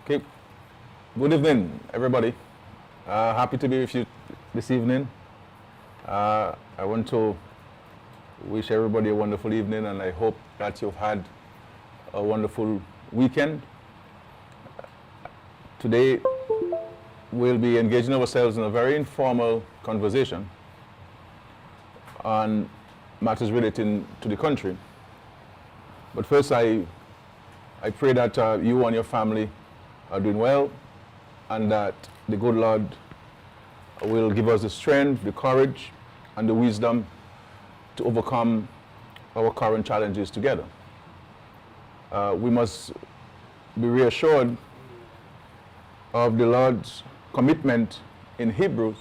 Okay. Good evening, everybody. Happy to be with you this evening. I want to wish everybody a wonderful evening, and I hope that you've had a wonderful weekend. Today, we'll be engaging ourselves in a very informal conversation on matters relating to the country. But first, I pray that you and your family are doing well, and that the good Lord will give us the strength, the courage, and the wisdom to overcome our current challenges together. We must be reassured of the Lord's commitment in Hebrews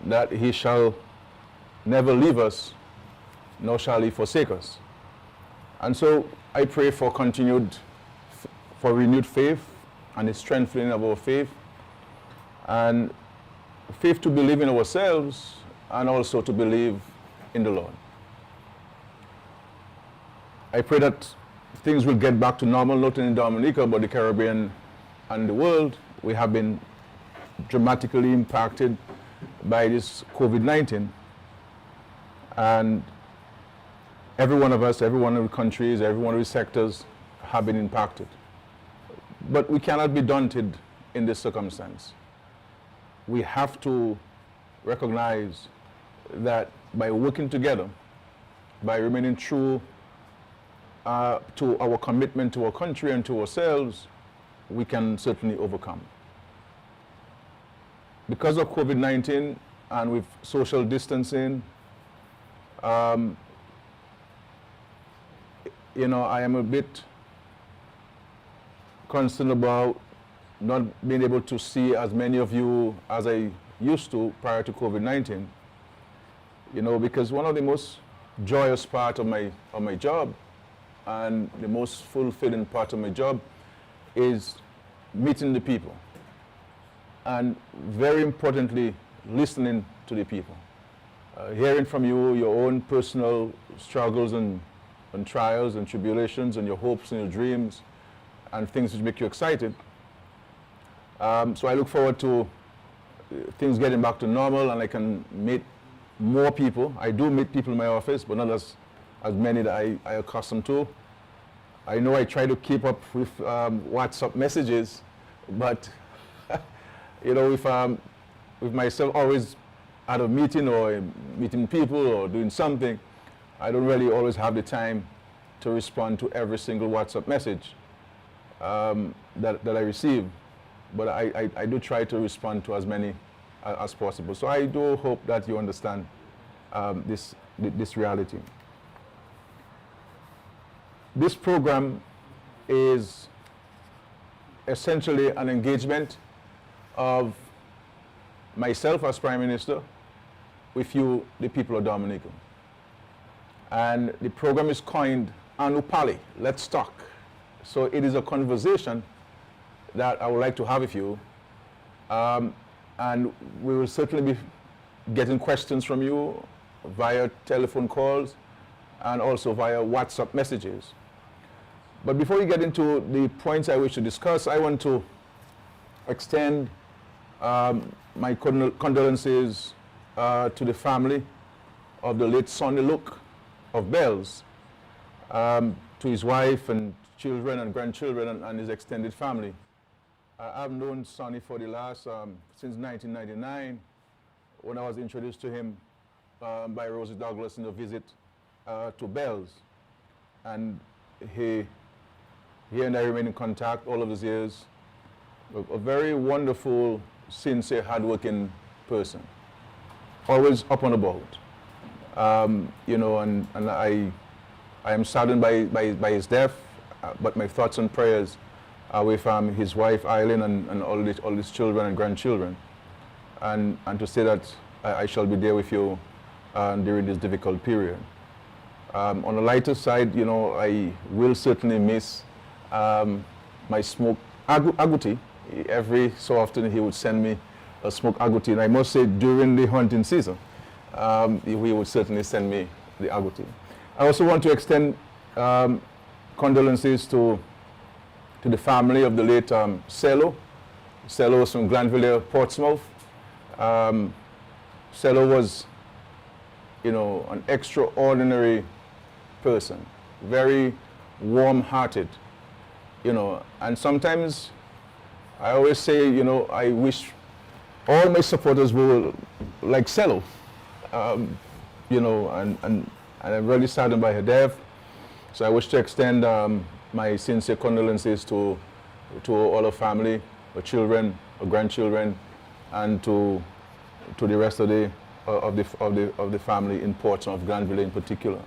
that He shall never leave us, nor shall He forsake us. And so I pray for renewed faith and the strengthening of our faith, and faith to believe in ourselves and also to believe in the Lord. I pray that things will get back to normal, not only in Dominica, but the Caribbean and the world. We have been dramatically impacted by this COVID-19, and every one of us, every one of the countries, every one of the sectors have been impacted. But we cannot be daunted in this circumstance. We have to recognize that by working together, by remaining true to our commitment to our country and to ourselves, we can certainly overcome. Because of COVID-19 and with social distancing, I am a bit concerned about not being able to see as many of you as I used to prior to COVID-19. Because one of the most joyous part of my job and the most fulfilling part of my job is meeting the people, and very importantly, listening to the people, hearing from you your own personal struggles and trials and tribulations and your hopes and your dreams and things which make you excited, So I look forward to things getting back to normal, and I can meet more people. I do meet people in my office, but not as many that I accustomed to. I know I try to keep up with WhatsApp messages, but you know, with myself always at a meeting or meeting people or doing something, I don't really always have the time to respond to every single WhatsApp message that I receive. But I do try to respond to as many as possible. So I do hope that you understand this reality. This program is essentially an engagement of myself as Prime Minister with you, the people of Dominica. And the program is coined Anu Pali, Let's Talk. So it is a conversation that I would like to have with you. And we will certainly be getting questions from you via telephone calls and also via WhatsApp messages. But before we get into the points I wish to discuss, I want to extend my condolences to the family of the late Sonny Luke of Bells, to his wife and children and grandchildren and his extended family. I've known Sonny for the last, since 1999, when I was introduced to him by Rosie Douglas in a visit to Bells. And he and I remain in contact all of these years. A very wonderful, sincere, hardworking person. Always up and about. You know, and I am saddened by his death, but my thoughts and prayers are with his wife Eileen and all these children and grandchildren. And to say that I shall be there with you during this difficult period. On the lighter side, you know, I will certainly miss my smoked agouti. Every so often he would send me a smoked agouti, and I must say during the hunting season, he would certainly send me the agouti. I also want to extend condolences to the family of the late Cello. Cello was from Glanville, Portsmouth. Cello was, you know, an extraordinary person, very warm-hearted, you know, and sometimes I always say, you know, I wish all my supporters were like Cello, you know, and I'm really saddened by her death. So I wish to extend my sincere condolences to all her family, her children, her grandchildren, and to the rest of the family in Portsmouth, Glanville in particular.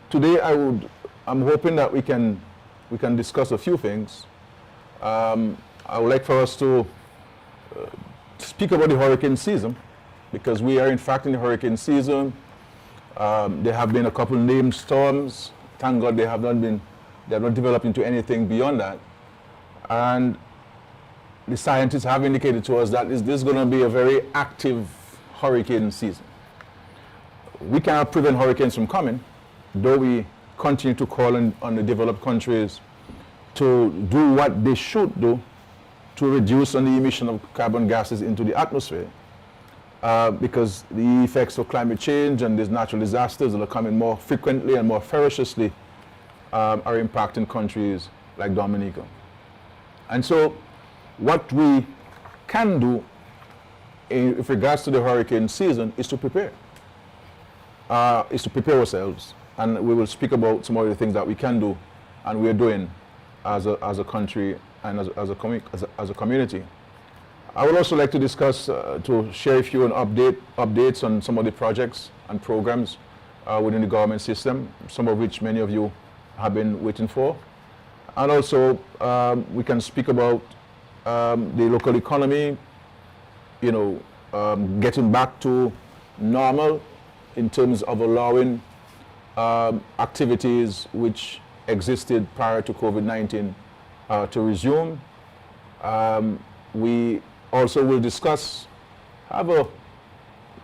Today I'm hoping that we can discuss a few things. I would like for us to speak about the hurricane season, because we are in fact in the hurricane season. There have been a couple named storms. Thank God they have not developed into anything beyond that. And the scientists have indicated to us that this is going to be a very active hurricane season. We cannot prevent hurricanes from coming, though we continue to call on the developed countries to do what they should do to reduce on the emission of carbon gases into the atmosphere. Because the effects of climate change and these natural disasters that are coming more frequently and more ferociously are impacting countries like Dominica. And so what we can do with regards to the hurricane season is to prepare. Is to prepare ourselves. And we will speak about some of the things that we can do and we're doing as a country and as a community. I would also like to discuss, to share with you an updates on some of the projects and programs within the government system, some of which many of you have been waiting for. And also, we can speak about the local economy, you know, getting back to normal in terms of allowing activities which existed prior to COVID-19 to resume. We also will discuss, have a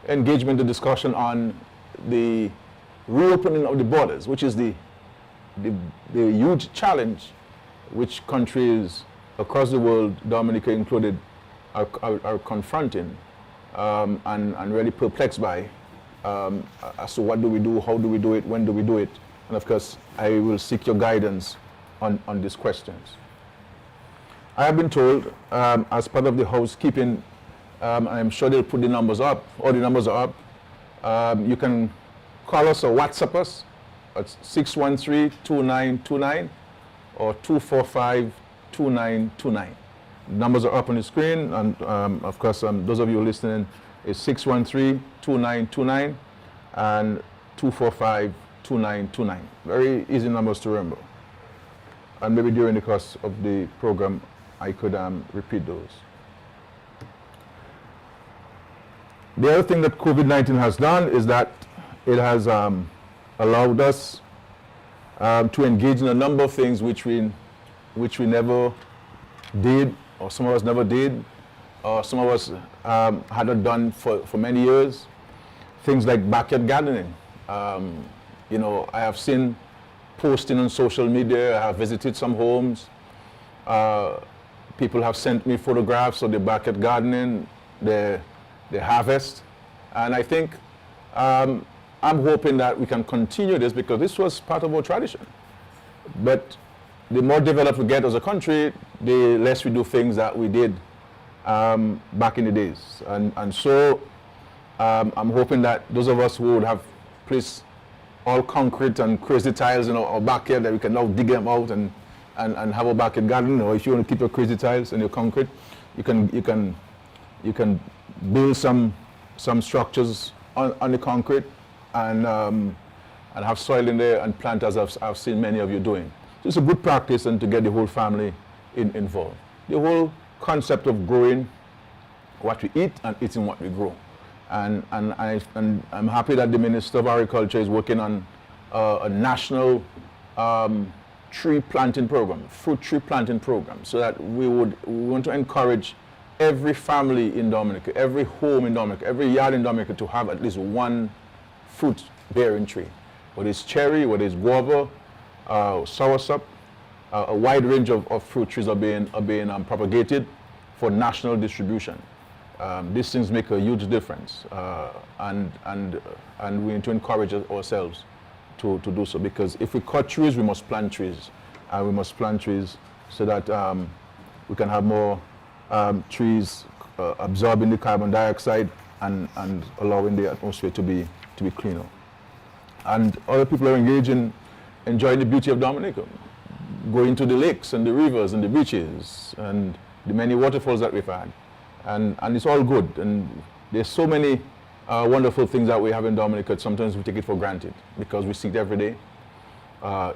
engagement, a discussion on the reopening of the borders, which is the huge challenge which countries across the world, Dominica included, are confronting and really perplexed by as to what do we do, how do we do it, when do we do it. And of course, I will seek your guidance on these questions. I have been told, as part of the housekeeping, I'm sure they'll put the numbers up, all the numbers are up. You can call us or WhatsApp us at 613-2929 or 245-2929. Numbers are up on the screen, and of course, those of you listening, is 613-2929 and 245-2929. Very easy numbers to remember. And maybe during the course of the program, I could repeat those. The other thing that COVID-19 has done is that it has allowed us to engage in a number of things which we never did, or some of us never did, or some of us had not done for many years. Things like backyard gardening. You know, I have seen posting on social media. I have visited some homes. People have sent me photographs of the backyard gardening, the harvest, and I think I'm hoping that we can continue this because this was part of our tradition. But the more developed we get as a country, the less we do things that we did back in the days. And so I'm hoping that those of us who would have placed all concrete and crazy tiles in our backyard, that we can now dig them out and have a backyard garden. Or if you want to keep your crazy tiles and your concrete, you can build some structures on the concrete and have soil in there and plant, as I've seen many of you doing. So it's a good practice, and to get the whole family involved. The whole concept of growing what we eat and eating what we grow. And I'm happy that the Minister of Agriculture is working on a national tree planting program, fruit tree planting program, so that we want to encourage every family in Dominica, every home in Dominica, every yard in Dominica to have at least one fruit-bearing tree. Whether it's cherry, whether it's guava, soursop, a wide range of fruit trees are being propagated for national distribution. These things make a huge difference, and we need to encourage ourselves to do so, because if we cut trees, we must plant trees, and we must plant trees so that we can have more trees absorbing the carbon dioxide and allowing the atmosphere to be cleaner. And other people are engaging, enjoying the beauty of Dominica, going to the lakes and the rivers and the beaches and the many waterfalls that we've had. And it's all good. And there's so many wonderful things that we have in Dominica. Sometimes we take it for granted because we see it every day.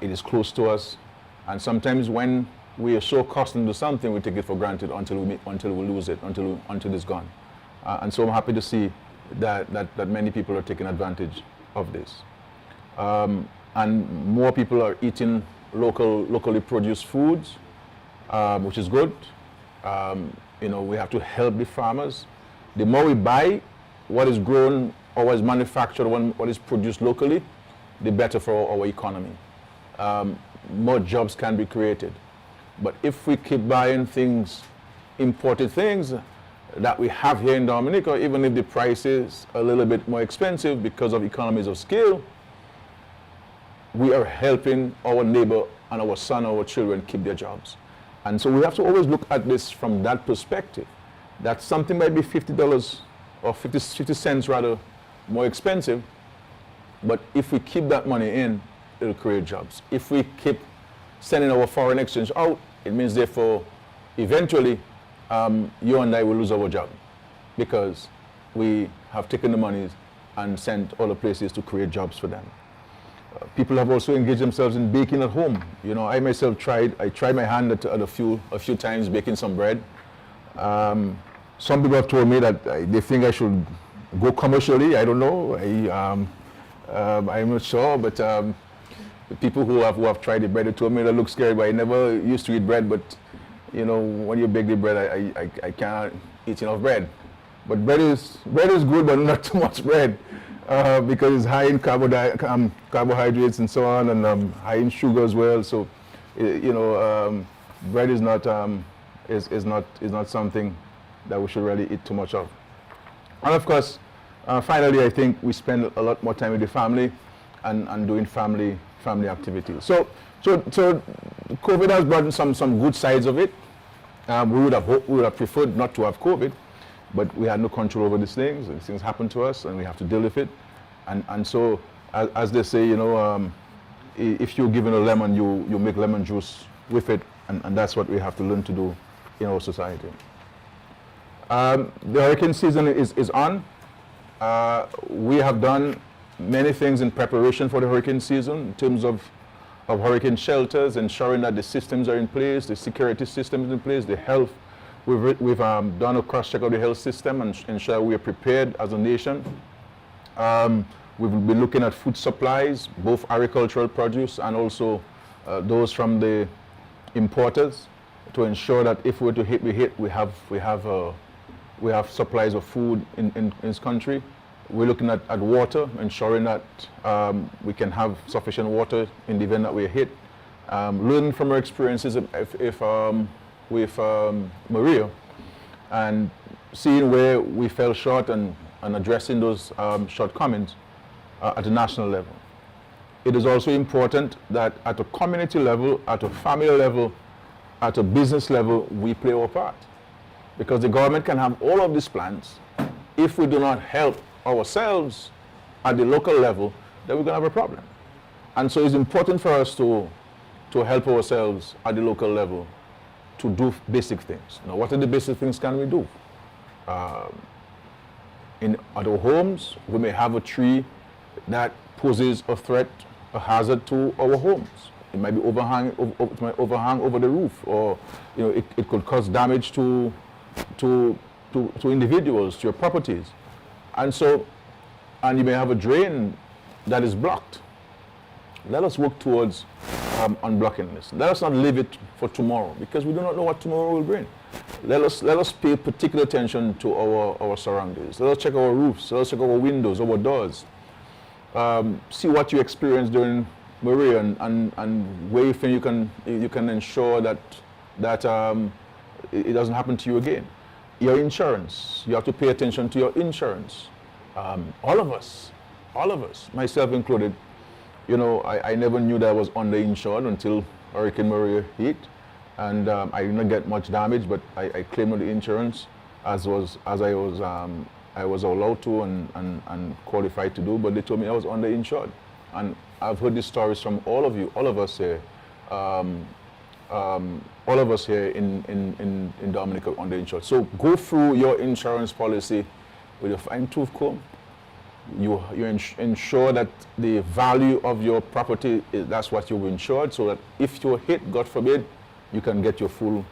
It is close to us. And sometimes when we are so accustomed to something, we take it for granted until we lose it, until it's gone. And so I'm happy to see that many people are taking advantage of this. And more people are eating locally produced foods, which is good. You know, we have to help the farmers. The more we buy what is grown or what is manufactured, what is produced locally, the better for our economy. More jobs can be created. But if we keep buying things, imported things that we have here in Dominica, even if the price is a little bit more expensive because of economies of scale, we are helping our neighbor and our son, our children keep their jobs. And so we have to always look at this from that perspective, that something might be $50 or 50 cents rather more expensive, but if we keep that money in, it'll create jobs. If we keep sending our foreign exchange out, it means therefore eventually you and I will lose our job because we have taken the monies and sent other places to create jobs for them. People have also engaged themselves in baking at home. You know, I myself tried my hand at a few times baking some bread. Some people have told me that they think I should go commercially. I don't know. I'm not sure, but the people who have tried the bread, they told me that looks scary, but I never used to eat bread. But you know, when you bake the bread, I can't eat enough bread. But bread is good, but not too much bread. Because it's high in carbohydrates and so on, and high in sugar as well. So, you know, bread is not is not something that we should really eat too much of. And of course, finally, I think we spend a lot more time with the family and doing family activities. So COVID has brought in some good sides of it. We would have preferred not to have COVID, but we had no control over these things. These things happen to us, and we have to deal with it. And so, as they say, if you're given a lemon, you make lemon juice with it, and that's what we have to learn to do in our society. The hurricane season is on. We have done many things in preparation for the hurricane season in terms of hurricane shelters, ensuring that the systems are in place, the security systems in place, the health. We've done a cross-check of the health system and ensure we are prepared as a nation. We've been looking at food supplies, both agricultural produce and also those from the importers, to ensure that if we were to hit, we have supplies of food in this country. We're looking at water, ensuring that we can have sufficient water in the event that we're hit. Learning from our experiences with Maria, and seeing where we fell short and addressing those shortcomings at a national level. It is also important that at a community level, at a family level, at a business level, we play our part. Because the government can have all of these plans. If we do not help ourselves at the local level, then we're going to have a problem. And so it's important for us to help ourselves at the local level to do basic things. Now, what are the basic things can we do? At our homes, we may have a tree that poses a threat, a hazard to our homes. It might be overhang over the roof, or it could cause damage to individuals, to your properties. And you may have a drain that is blocked. Let us work towards unblocking this. Let us not leave it for tomorrow, because we do not know what tomorrow will bring. Let us pay particular attention to our surroundings. Let us check our roofs. Let us check our windows, our doors. See what you experienced during Maria, and where you think you can ensure that it doesn't happen to you again. Your insurance. You have to pay attention to your insurance. All of us, myself included. I never knew that I was underinsured until Hurricane Maria hit, and I didn't get much damage, but I claimed the insurance as I was allowed to and qualified to do, but they told me I was underinsured. And I've heard these stories from all of you, all of us here in Dominica underinsured. So go through your insurance policy with a fine-tooth comb. You ensure that the value of your property, that's what you've insured, so that if you're hit, God forbid, you can get your full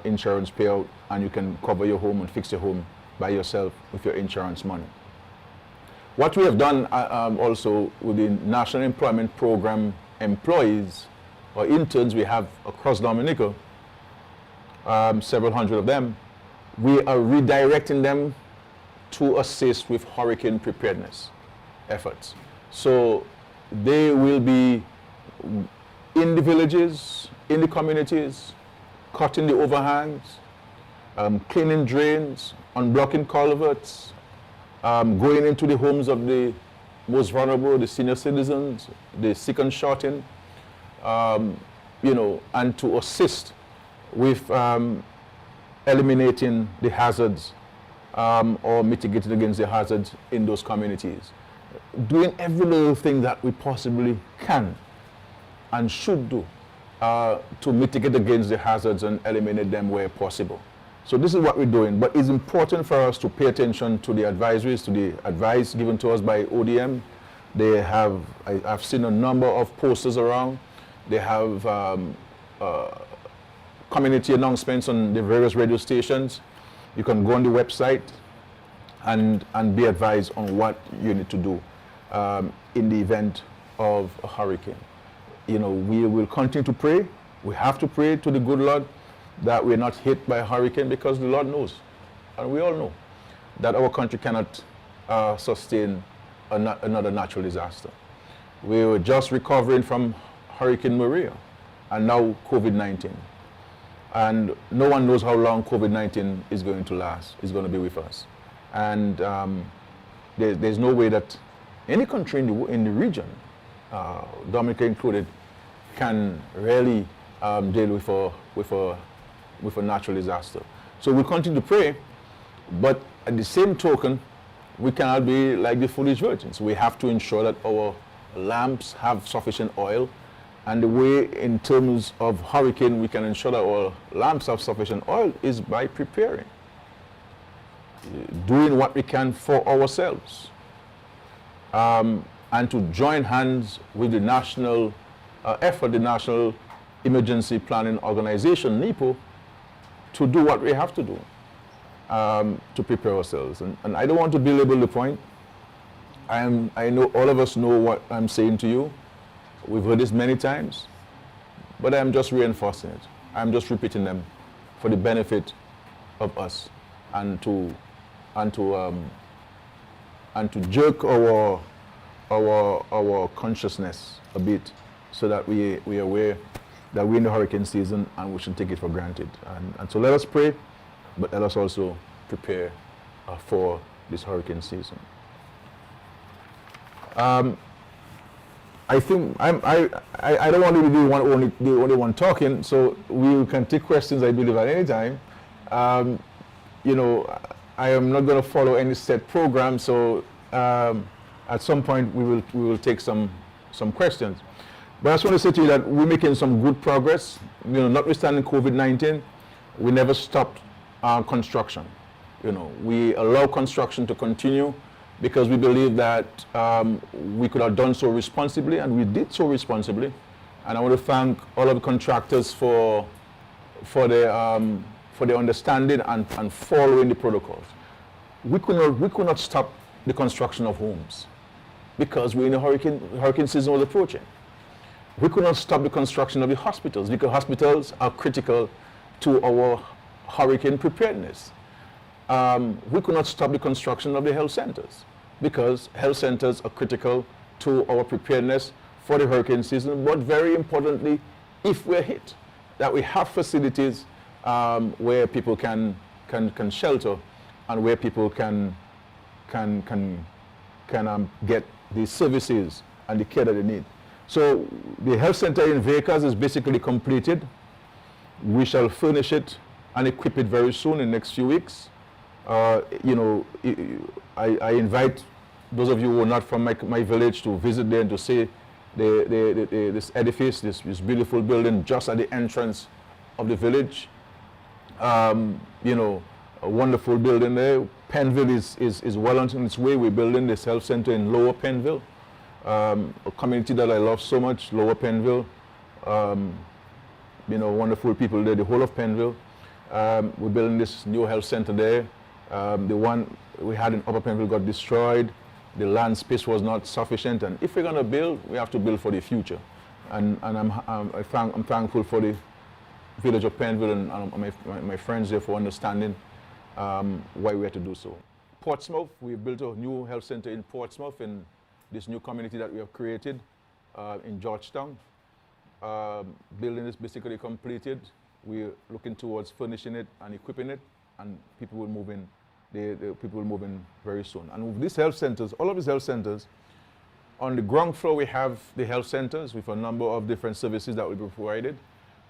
insurance payout, and you can cover your home and fix your home by yourself with your insurance money. What we have done also with the National Employment Program employees or interns we have across Dominica, several hundred of them, we are redirecting them to assist with hurricane preparedness efforts. So they will be in the villages, in the communities, cutting the overhangs, cleaning drains, unblocking culverts, going into the homes of the most vulnerable, the senior citizens, the sick and shut in, and to assist with eliminating the hazards or mitigating against the hazards in those communities. Doing every little thing that we possibly can and should do to mitigate against the hazards and eliminate them where possible. So this is what we're doing, but it's important for us to pay attention to the advisories, to the advice given to us by ODM. I've seen a number of posters around. They have community announcements on the various radio stations. You can go on the website and be advised on what you need to do in the event of a hurricane. We will continue to pray. We have to pray to the good Lord that we're not hit by a hurricane, because the Lord knows, and we all know, that our country cannot sustain another natural disaster. We were just recovering from Hurricane Maria and now COVID-19. And no one knows how long COVID-19 is going to last, is going to be with us. And there's no way that any country in the region, Dominica included, can really deal with a natural disaster. So we'll continue to pray, but at the same token, we cannot be like the foolish virgins. We have to ensure that our lamps have sufficient oil, and the way in terms of hurricane we can ensure that our lamps have sufficient oil is by preparing, doing what we can for ourselves, and to join hands with the national effort, the National Emergency Planning Organization, NEPO, to do what we have to do to prepare ourselves. And I don't want to belabor the point. I know all of us know what I'm saying to you. We've heard this many times, but I'm just reinforcing it. I'm just repeating them for the benefit of us, and to jerk our consciousness a bit, so that we are aware that we're in the hurricane season and we shouldn't take it for granted. And so let us pray, but let us also prepare for this hurricane season. I think I don't want to be the only one talking, so we can take questions, I believe, at any time. You know, I am not going to follow any set program, so at some point we will take some questions. But I just want to say to you that we're making some good progress. You know, notwithstanding COVID-19, we never stopped construction. You know, we allow construction to continue because we believe that we could have done so responsibly, and we did so responsibly. And I want to thank all of the contractors for their understanding and following the protocols. We could not stop the construction of homes because we're in the hurricane season was approaching. We could not stop the construction of the hospitals because hospitals are critical to our hurricane preparedness. We could not stop the construction of the health centers because health centers are critical to our preparedness for the hurricane season, but very importantly, if we're hit, that we have facilities where people can shelter and where people can get the services and the care that they need. So the health center in Vegas is basically completed. We shall furnish it and equip it very soon in the next few weeks. You know, I invite those of you who are not from my village to visit there and to see this edifice, this beautiful building just at the entrance of the village. You know, a wonderful building there. Penville is well on its way. We're building this health center in Lower Penville, a community that I love so much, Lower Penville. You know, wonderful people there, the whole of Penville. We're building this new health center there. The one we had in Upper Penville got destroyed. The land space was not sufficient, and if we're going to build, we have to build for the future. And I'm thankful for the village of Penville and my friends there for understanding why we had to do so. Portsmouth, we built a new health center in Portsmouth in this new community that we have created in Georgetown. Building is basically completed. We're looking towards furnishing it and equipping it, and people will move in. The people will move in very soon. And with these health centers, all of these health centers, on the ground floor we have the health centers with a number of different services that will be provided.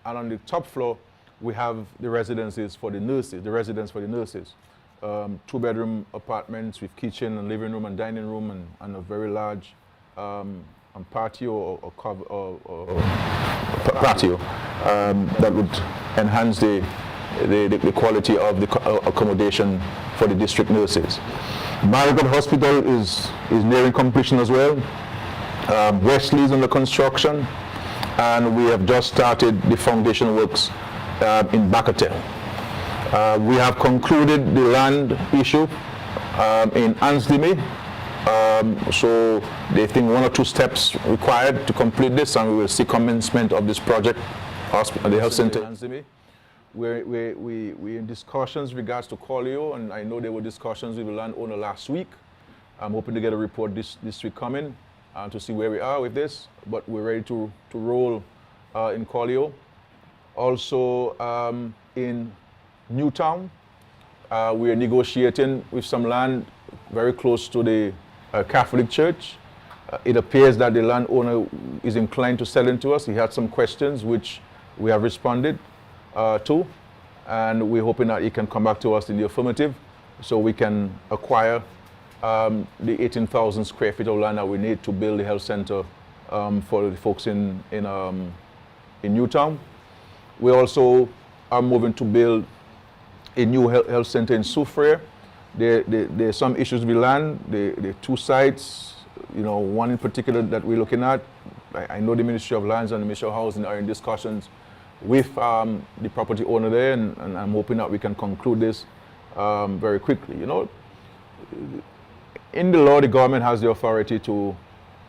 And on the top floor, we have the residences for the nurses, the residence for the nurses. 2-bedroom apartments with kitchen and living room and dining room and a very large patio or patio that would enhance the quality of the accommodation for the district nurses. Marigot Hospital is nearing completion as well. Wesley is under construction, and we have just started the foundation works in Bakatel. We have concluded the land issue in Ansley. So they think 1 or 2 steps required to complete this, and we will see commencement of this project at the health center in Ansley. We're in discussions with regards to Collier, and I know there were discussions with the landowner last week. I'm hoping to get a report this week coming to see where we are with this, but we're ready to roll in Collier. Also in Newtown, we are negotiating with some land very close to the Catholic Church. It appears that the landowner is inclined to sell into us. He had some questions which we have responded to, and we're hoping that he can come back to us in the affirmative so we can acquire the 18,000 square feet of land that we need to build the health center for the folks in Newtown. We also are moving to build a new health center in Soufriere. There's some issues with land. The two sites, one in particular that we're looking at. I know the Ministry of Lands and the Ministry of Housing are in discussions with the property owner there, and I'm hoping that we can conclude this very quickly. In the law, the government has the authority to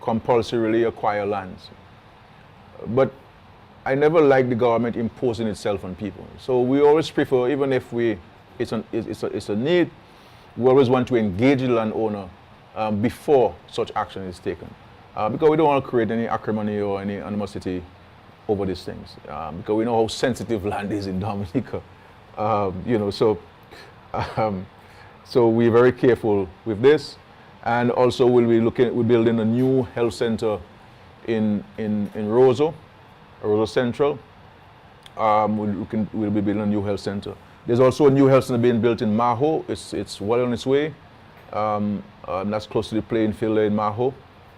compulsorily acquire lands. But I never like the government imposing itself on people. So we always prefer, even if it's a need, we always want to engage the landowner before such action is taken. Because we don't want to create any acrimony or any animosity over these things. Because we know how sensitive land is in Dominica. So we're very careful with this. And also we're building a new health center in Roseau Central. We'll be building a new health center. There's also a new health center being built in Maho. It's well on its way. That's close to the playing field in Maho.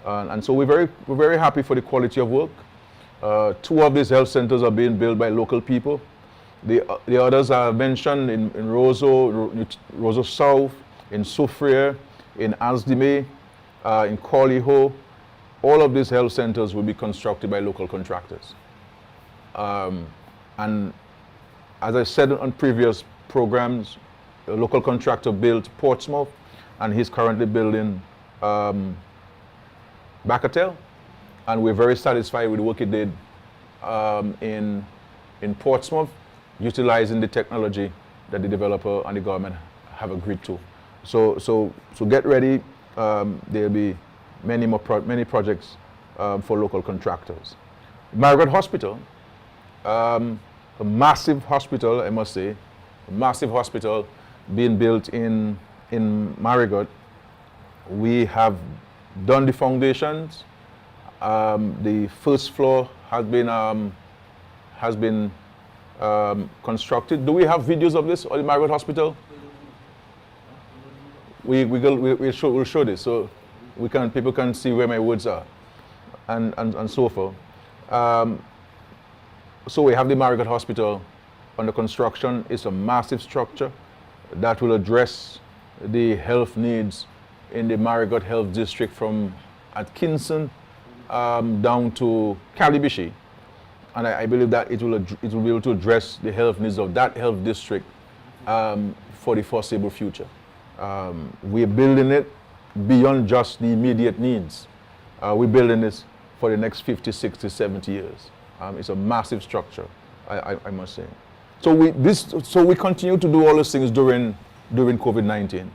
And so we're very happy for the quality of work. Two of these health centers are being built by local people. The others are mentioned in Roseau South, in Soufriere, in Asdime, in Corliho. All of these health centers will be constructed by local contractors. And as I said on previous programs, a local contractor built Portsmouth, and he's currently building Bacatel. And we're very satisfied with the work he did in Portsmouth, utilizing the technology that the developer and the government have agreed to. So get ready. There'll be many projects for local contractors. Margaret Hospital, a massive hospital, I must say, a massive hospital being built in Marigot. We have done the foundations. The first floor has been constructed. Do we have videos of this or the Margaret Hospital? We'll show this so people can see where my words are and so forth. So we have the Margaret Hospital under construction. It's a massive structure that will address the health needs in the Marigot Health District from Atkinson down to Calibishi. And I believe that it will be able to address the health needs of that health district for the foreseeable future. We're building it beyond just the immediate needs. We're building this for the next 50, 60, 70 years. It's a massive structure, I must say. So we continue to do all those things during COVID-19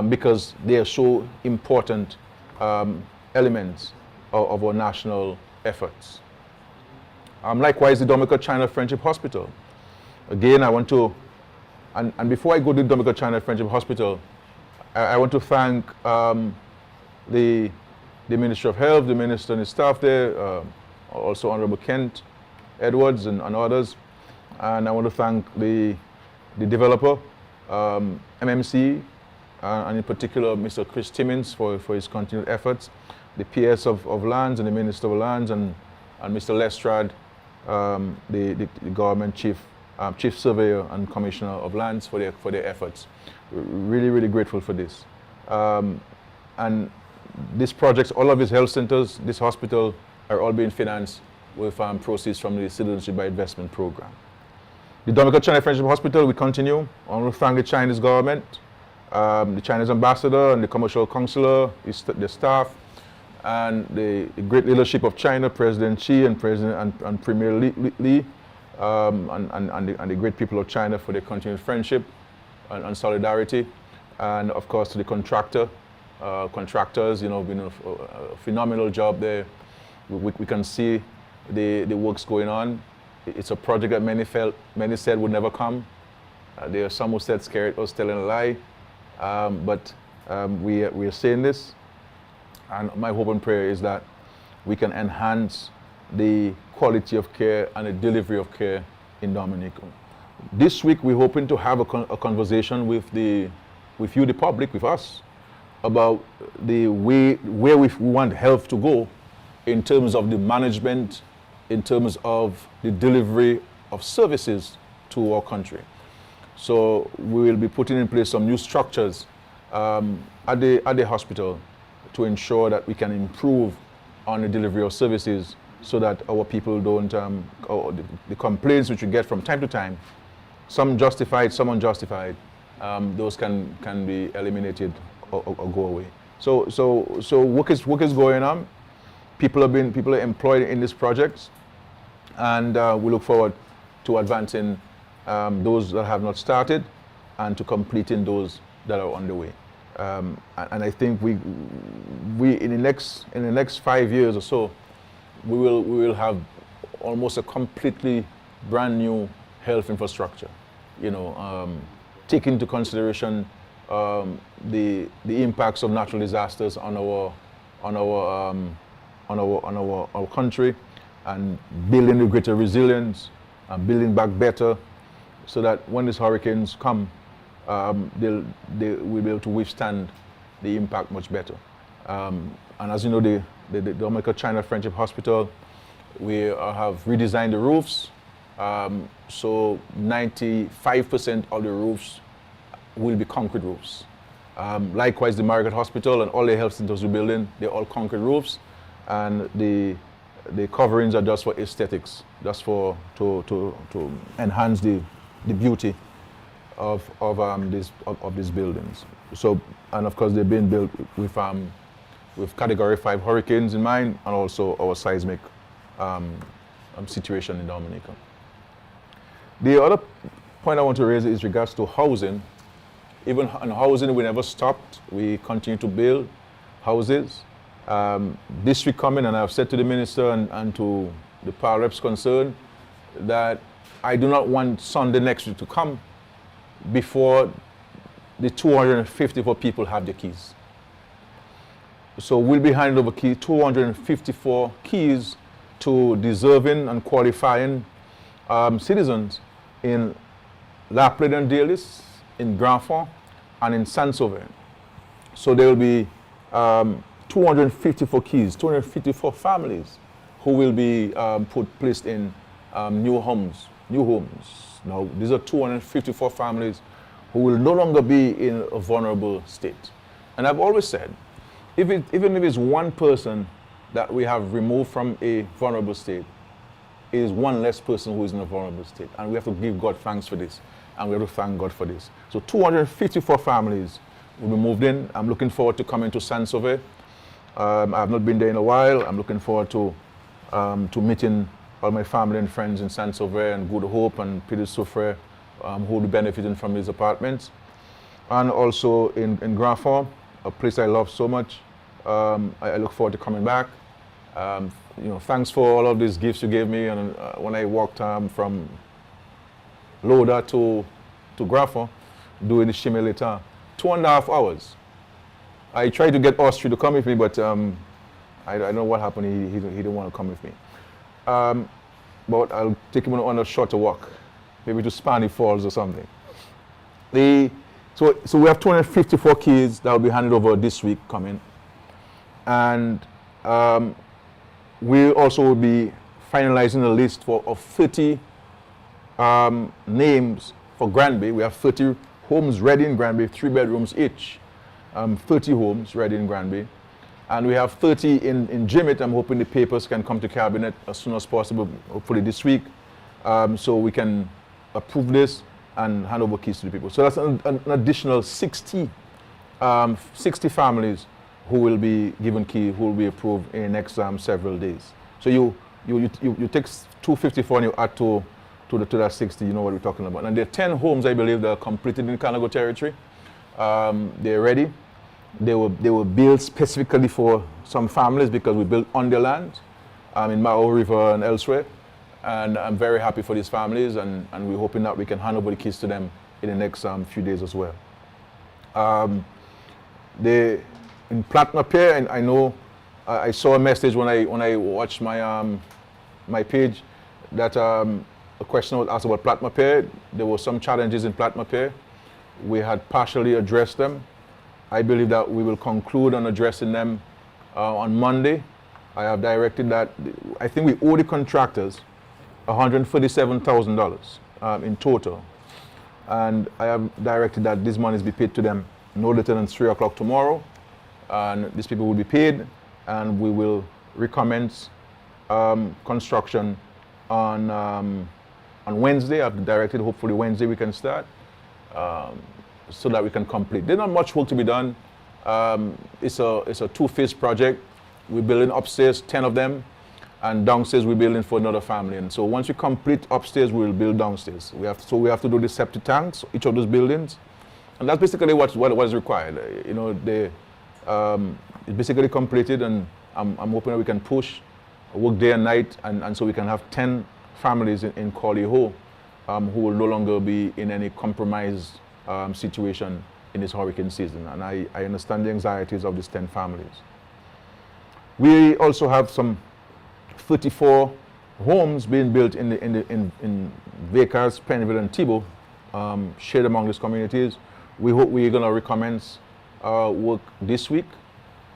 because they are so important elements of our national efforts. Likewise, the Dominica-China Friendship Hospital. Again, I want to, and before I go to the Dominica-China Friendship Hospital, I want to thank the Ministry of Health, the Minister and his staff there, also Honorable Kent Edwards and others. And I want to thank the developer, MMC, and in particular Mr. Chris Timmins for his continued efforts, the PS of Lands and the Minister of Lands, and Mr. Lestrade, the government chief surveyor and commissioner of lands for their efforts. Really, really grateful for this. And these projects, all of these health centers, this hospital, are all being financed with proceeds from the Citizenship by Investment program. The Dominica-China Friendship Hospital, we continue. I want to thank the Chinese government, the Chinese ambassador and the commercial consular, the staff, and the great leadership of China, President Xi and Premier Li, and the great people of China for their continued friendship and solidarity. And of course to the contractors, been a phenomenal job there. We can see the works going on. It's a project that many said would never come. There are some who said Skerrit was telling a lie, but we are saying this, and my hope and prayer is that we can enhance the quality of care and the delivery of care in Dominica. This week we're hoping to have a conversation with you, the public, with us, about the way where we want health to go in terms of the management, in terms of the delivery of services to our country. So we will be putting in place some new structures at the hospital to ensure that we can improve on the delivery of services so that our people don't, the complaints which we get from time to time, some justified, some unjustified, those can be eliminated or go away. So work is going on. People are employed in this project, and we look forward to advancing those that have not started and to completing those that are underway. And I think we in the next 5 years or so, we will have almost a completely brand new health infrastructure. Take into consideration the impacts of natural disasters on our country, and building a greater resilience and building back better, so that when these hurricanes come, they will be able to withstand the impact much better. And as you know, the Dominica-China Friendship Hospital, we have redesigned the roofs, so 95% of the roofs will be concrete roofs. Likewise, the Margaret Hospital and all the health centers we're building, they're all concrete roofs, and the coverings are just for aesthetics, just to enhance the beauty of these buildings. So, and of course, they're being built with Category 5 hurricanes in mind, and also our seismic situation in Dominica. The other point I want to raise is regards to housing. Even on housing, we never stopped. We continue to build houses. This week coming, and I've said to the minister and to the power reps concerned that I do not want Sunday next week to come before the 254 people have the keys. So we'll be handing over 254 keys to deserving and qualifying citizens in Lapland and Dalis, in Grandfort, and in Saint-Sauveur. So there will be 254 keys, 254 families who will be placed in new homes. Now, these are 254 families who will no longer be in a vulnerable state. And I've always said, even if it's one person that we have removed from a vulnerable state, it is one less person who is in a vulnerable state. And we have to give God thanks for this. And we have to thank God for this. So 254 families will be moved in. I'm looking forward to coming to Saint-Sauveur. I have not been there in a while. I'm looking forward to meeting all my family and friends in Saint-Sauveur and Good Hope and Petit Soufre, who will be benefiting from these apartments. And also in Grandfort, a place I love so much. I look forward to coming back. Thanks for all of these gifts you gave me. And when I walked from Loda to Grandfort, doing the shimmy later, 2.5 hours. I tried to get Austria to come with me, but I don't know what happened. He didn't want to come with me. But I'll take him on a shorter walk, maybe to Spani Falls or something. So we have 254 keys that will be handed over this week coming. And we also will be finalizing a list of 30 names for Granby. We have 30 homes ready in Granby, 3 bedrooms each. 30 homes ready in Granby. And we have 30 in Jimmet. I'm hoping the papers can come to cabinet as soon as possible, hopefully this week, so we can approve this and hand over keys to the people. So that's an additional 60 families who will be given key, who will be approved in the next several days. So you take 254 and you add to that 60, you know what we're talking about. And there are 10 homes, I believe, that are completed in Canago territory. They're ready. They were built specifically for some families because we built on their land in Mao River and elsewhere. And I'm very happy for these families, and we're hoping that we can hand over the keys to them in the next few days as well. In Platinum Pier, and I know I saw a message when I watched my page that a question was asked about Platinum Pier. There were some challenges in Platinum Pier. We had partially addressed them. I believe that we will conclude on addressing them on Monday. I have directed that I think we owe the contractors $137,000 in total. And I have directed that these monies be paid to them no later than 3 o'clock tomorrow. And these people will be paid, and we will recommence construction on Wednesday. I've directed hopefully Wednesday we can start so that we can complete. There's not much work to be done. It's a two-phase project. We're building upstairs, 10 of them, and downstairs we're building for another family. And so once we complete upstairs, we will build downstairs. We have to do the septic tanks, each of those buildings, and that's basically what is required. You know, it's basically completed, and I'm hoping that we can push, work day and night, and so we can have 10 families in Corley Ho who will no longer be in any compromised situation in this hurricane season. And I understand the anxieties of these 10 families. We also have some 34 homes being built in Vickers, Penville, and Thibault, shared among these communities. We hope we're going to recommence work this week.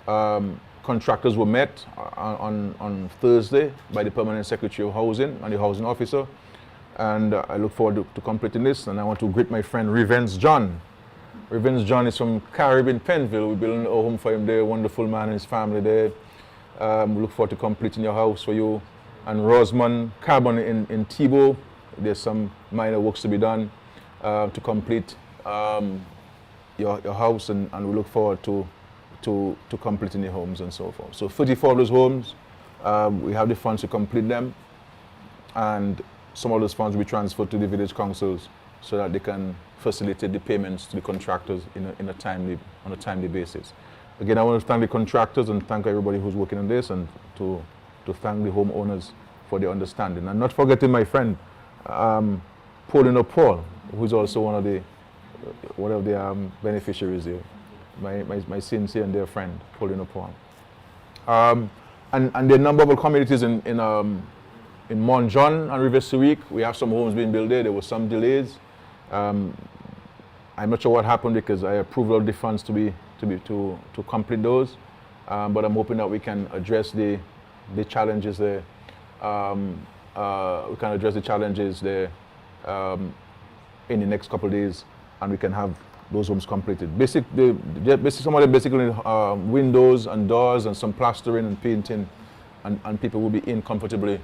Contractors were met on Thursday by the Permanent Secretary of Housing and the Housing Officer, and I look forward to completing this. And I want to greet my friend Revens John. Revens John is from Caribbean, Penville. We're building a home for him there, a wonderful man and his family there. We look forward to completing your house for you. And Rosamond Carbon in Thibault, there's some minor works to be done to complete your house, and we look forward to completing the homes and so forth. So 34 of those homes, we have the funds to complete them, and some of those funds will be transferred to the village councils so that they can facilitate the payments to the contractors on a timely basis. Again, I want to thank the contractors and thank everybody who's working on this, and to thank the homeowners for their understanding. And not forgetting my friend, Paulina Paul, who's also one of the beneficiaries here. My sincere and dear friend, Paulina Paul. And there are a number of communities in Mont John and River Sirik. We have some homes being built there. There were some delays. I'm not sure what happened because I approved all the funds to complete those. But I'm hoping that we can address the challenges there. We can address the challenges there in the next couple of days, and we can have those homes completed. Some of them basically windows and doors and some plastering and painting, and people will be in comfortably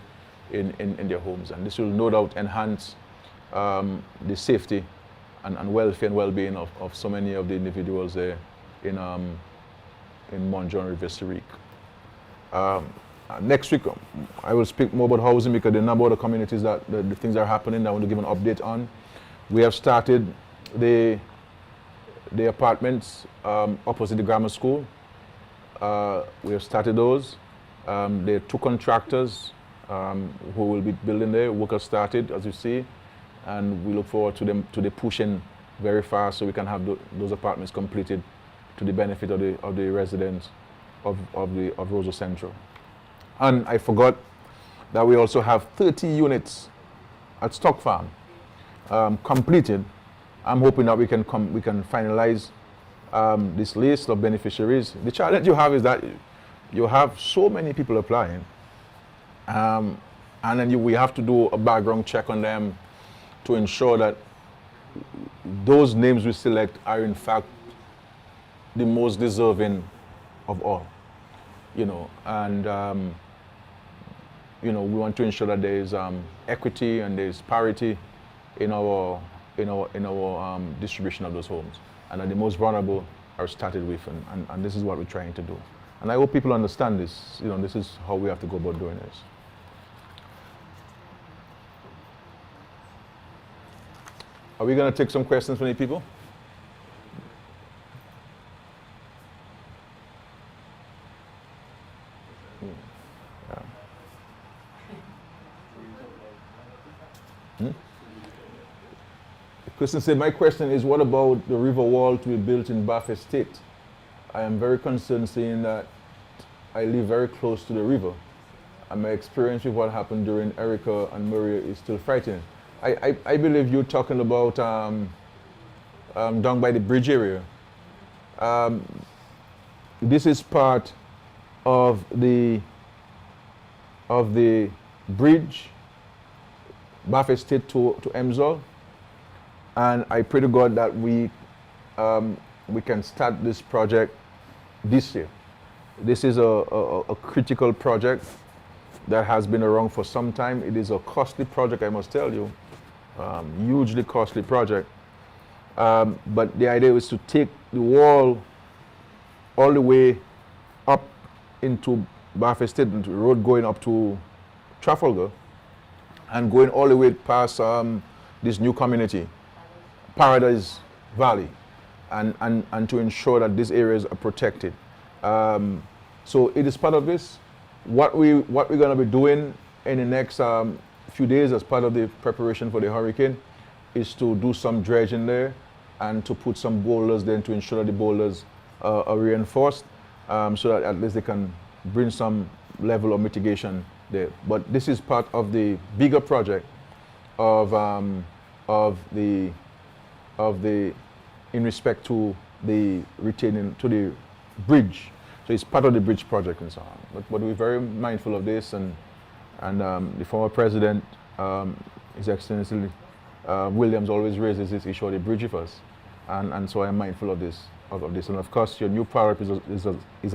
in their homes. And this will no doubt enhance the safety and welfare and well-being of so many of the individuals there in Mont John River Sirik. Next week, I will speak more about housing because there are a number of the communities that the things that are happening that I want to give an update on. We have started the apartments opposite the grammar school. We have started those. There are 2 contractors who will be building there. Work has started, as you see, and we look forward to the pushing very fast so we can have those apartments completed to the benefit of the residents of Roseau Central. And I forgot that we also have 30 units at Stock Farm completed. I'm hoping that we can finalize this list of beneficiaries. The challenge you have is that you have so many people applying, and then we have to do a background check on them to ensure that those names we select are in fact the most deserving of all. And we want to ensure that there is equity and there is parity in our distribution of those homes, and that the most vulnerable are started with, and this is what we're trying to do. And I hope people understand this. This is how we have to go about doing this. Are we going to take some questions from the people? Question said, my question is, what about the river wall to be built in Bath Estate? I am very concerned seeing that I live very close to the river, and my experience with what happened during Erica and Maria is still frightening. I believe you're talking about down by the bridge area. This is part of the bridge, Bath Estate to Emsall, and I pray to God that we can start this project this year. This is a critical project that has been around for some time. It is a costly project, I must tell you, hugely costly project. But the idea is to take the wall all the way up into Bath Estate, the road going up to Trafalgar, and going all the way past this new community, Paradise Valley, and to ensure that these areas are protected. So it is part of this. What we're going to be doing in the next few days as part of the preparation for the hurricane is to do some dredging there and to put some boulders there to ensure that the boulders are reinforced, so that at least they can bring some level of mitigation there. But this is part of the bigger project of the in respect to the retaining to the bridge. So it's part of the bridge project and so on. But we're very mindful of this, and the former president, His Excellency Williams, always raises this issue of the bridge with us, and so I'm mindful of this. And of course, your new priority is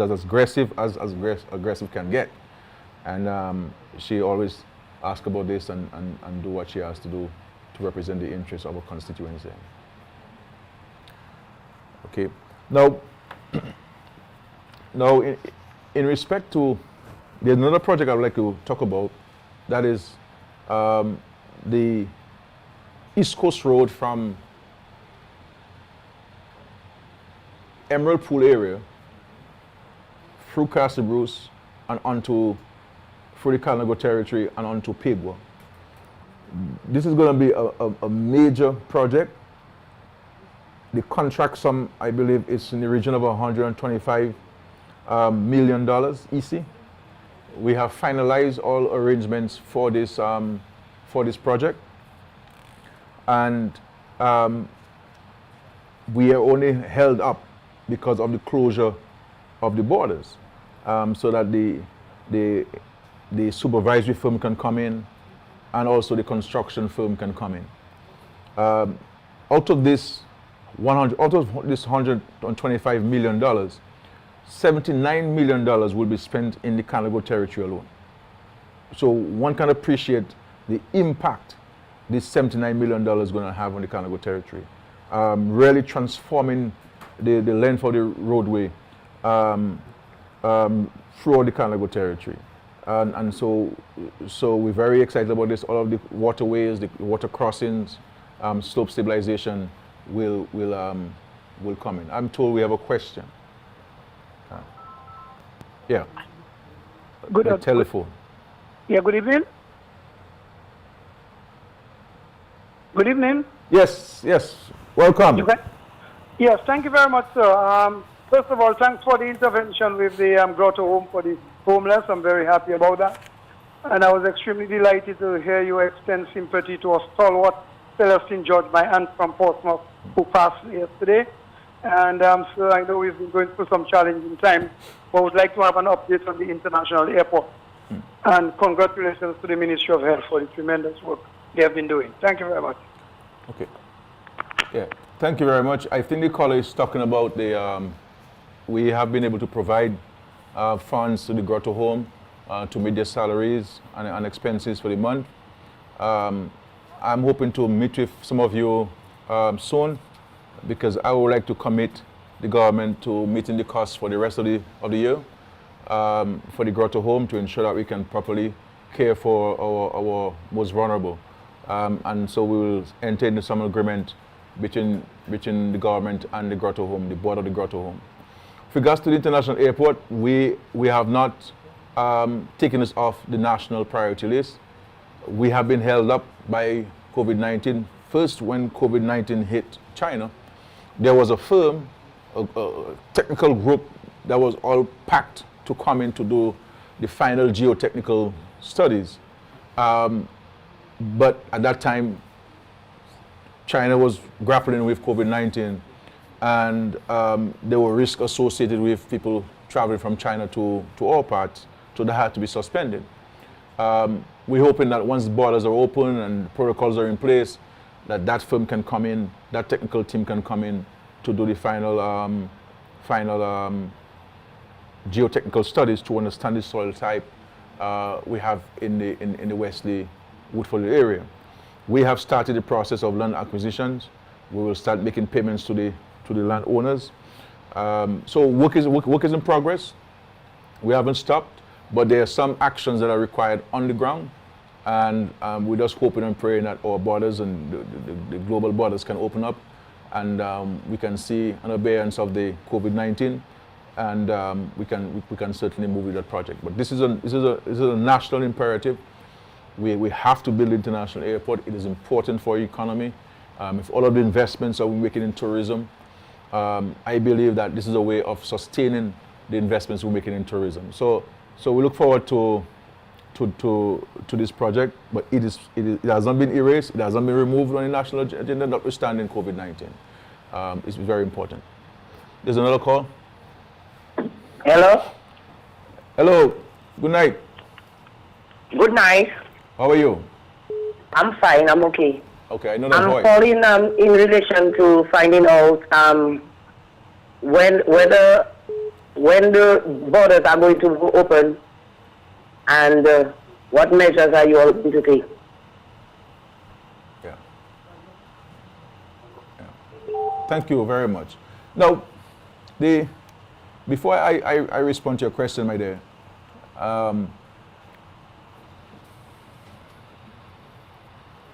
as aggressive as aggressive can get, and she always asks about this and do what she has to do to represent the interests of our constituency. Okay, now in respect to, there's another project I would like to talk about, that is the East Coast Road from Emerald Pool area through Castle Bruce and onto through the Calnago territory and onto Pigwa. This is going to be a major project. The contract sum, I believe, is in the region of $125 million EC. We have finalized all arrangements for this project, and we are only held up because of the closure of the borders, so that the supervisory firm can come in, and also the construction firm can come in. Out of this $125 million, $79 million will be spent in the Calnago territory alone. So one can appreciate the impact this $79 million is going to have on the Calnago territory, really transforming the length of the roadway throughout the Calnago territory. And so we're very excited about this. All of the waterways, the water crossings, slope stabilization will come in. I'm told we have a question. Yeah. Good. Telephone. Yeah. Good evening. Good evening. Yes. Welcome. Yes. Thank you very much, sir. First of all, thanks for the intervention with the Grotto Home for the homeless. I'm very happy about that. And I was extremely delighted to hear you extend sympathy to a stalwart Celestine George, my aunt from Portsmouth, who passed yesterday. And so I know we've been going through some challenging times, but would like to have an update on the international airport. And congratulations to the Ministry of Health for the tremendous work they have been doing. Thank you very much. Okay. Yeah. Thank you very much. I think the caller is talking about the. We have been able to provide funds to the Grotto Home to meet their salaries and expenses for the month. I'm hoping to meet with some of you soon, because I would like to commit the government to meeting the costs for the rest of the year for the Grotto Home, to ensure that we can properly care for our most vulnerable. And so we will enter into some agreement between the government and the Grotto Home, the board of the Grotto Home. With regards to the international airport, we have not taken this off the national priority list. We have been held up by COVID-19 first when COVID-19 hit China, there was a firm, a technical group that was all packed to come in to do the final geotechnical studies. But at that time, China was grappling with COVID-19, and there were risks associated with people traveling from China to our parts, so that had to be suspended. We're hoping that once the borders are open and protocols are in place, that firm can come in, that technical team can come in to do the final geotechnical studies to understand the soil type we have in the Wesley Woodford area. We have started the process of land acquisitions. We will start making payments to the landowners. So work is in progress. We haven't stopped, but there are some actions that are required on the ground, and we're just hoping and praying that our borders and the global borders can open up, and we can see an abatement of the COVID-19, and we can certainly move with that project. But this is a national imperative. We have to build an international airport. It is important for our economy. If all of the investments are making in tourism, I believe that this is a way of sustaining the investments we're making in tourism. So we look forward to this project, but it hasn't been erased. It hasn't been removed on the national agenda, notwithstanding COVID-19. It's very important. There's another call. Hello? Hello. Good night. Good night. How are you? I'm fine. I'm okay. Okay, I know that I'm voice. calling in relation to finding out when the borders are going to open, and what measures are you all going to take? Yeah. Thank you very much. Now, before I respond to your question, my dear,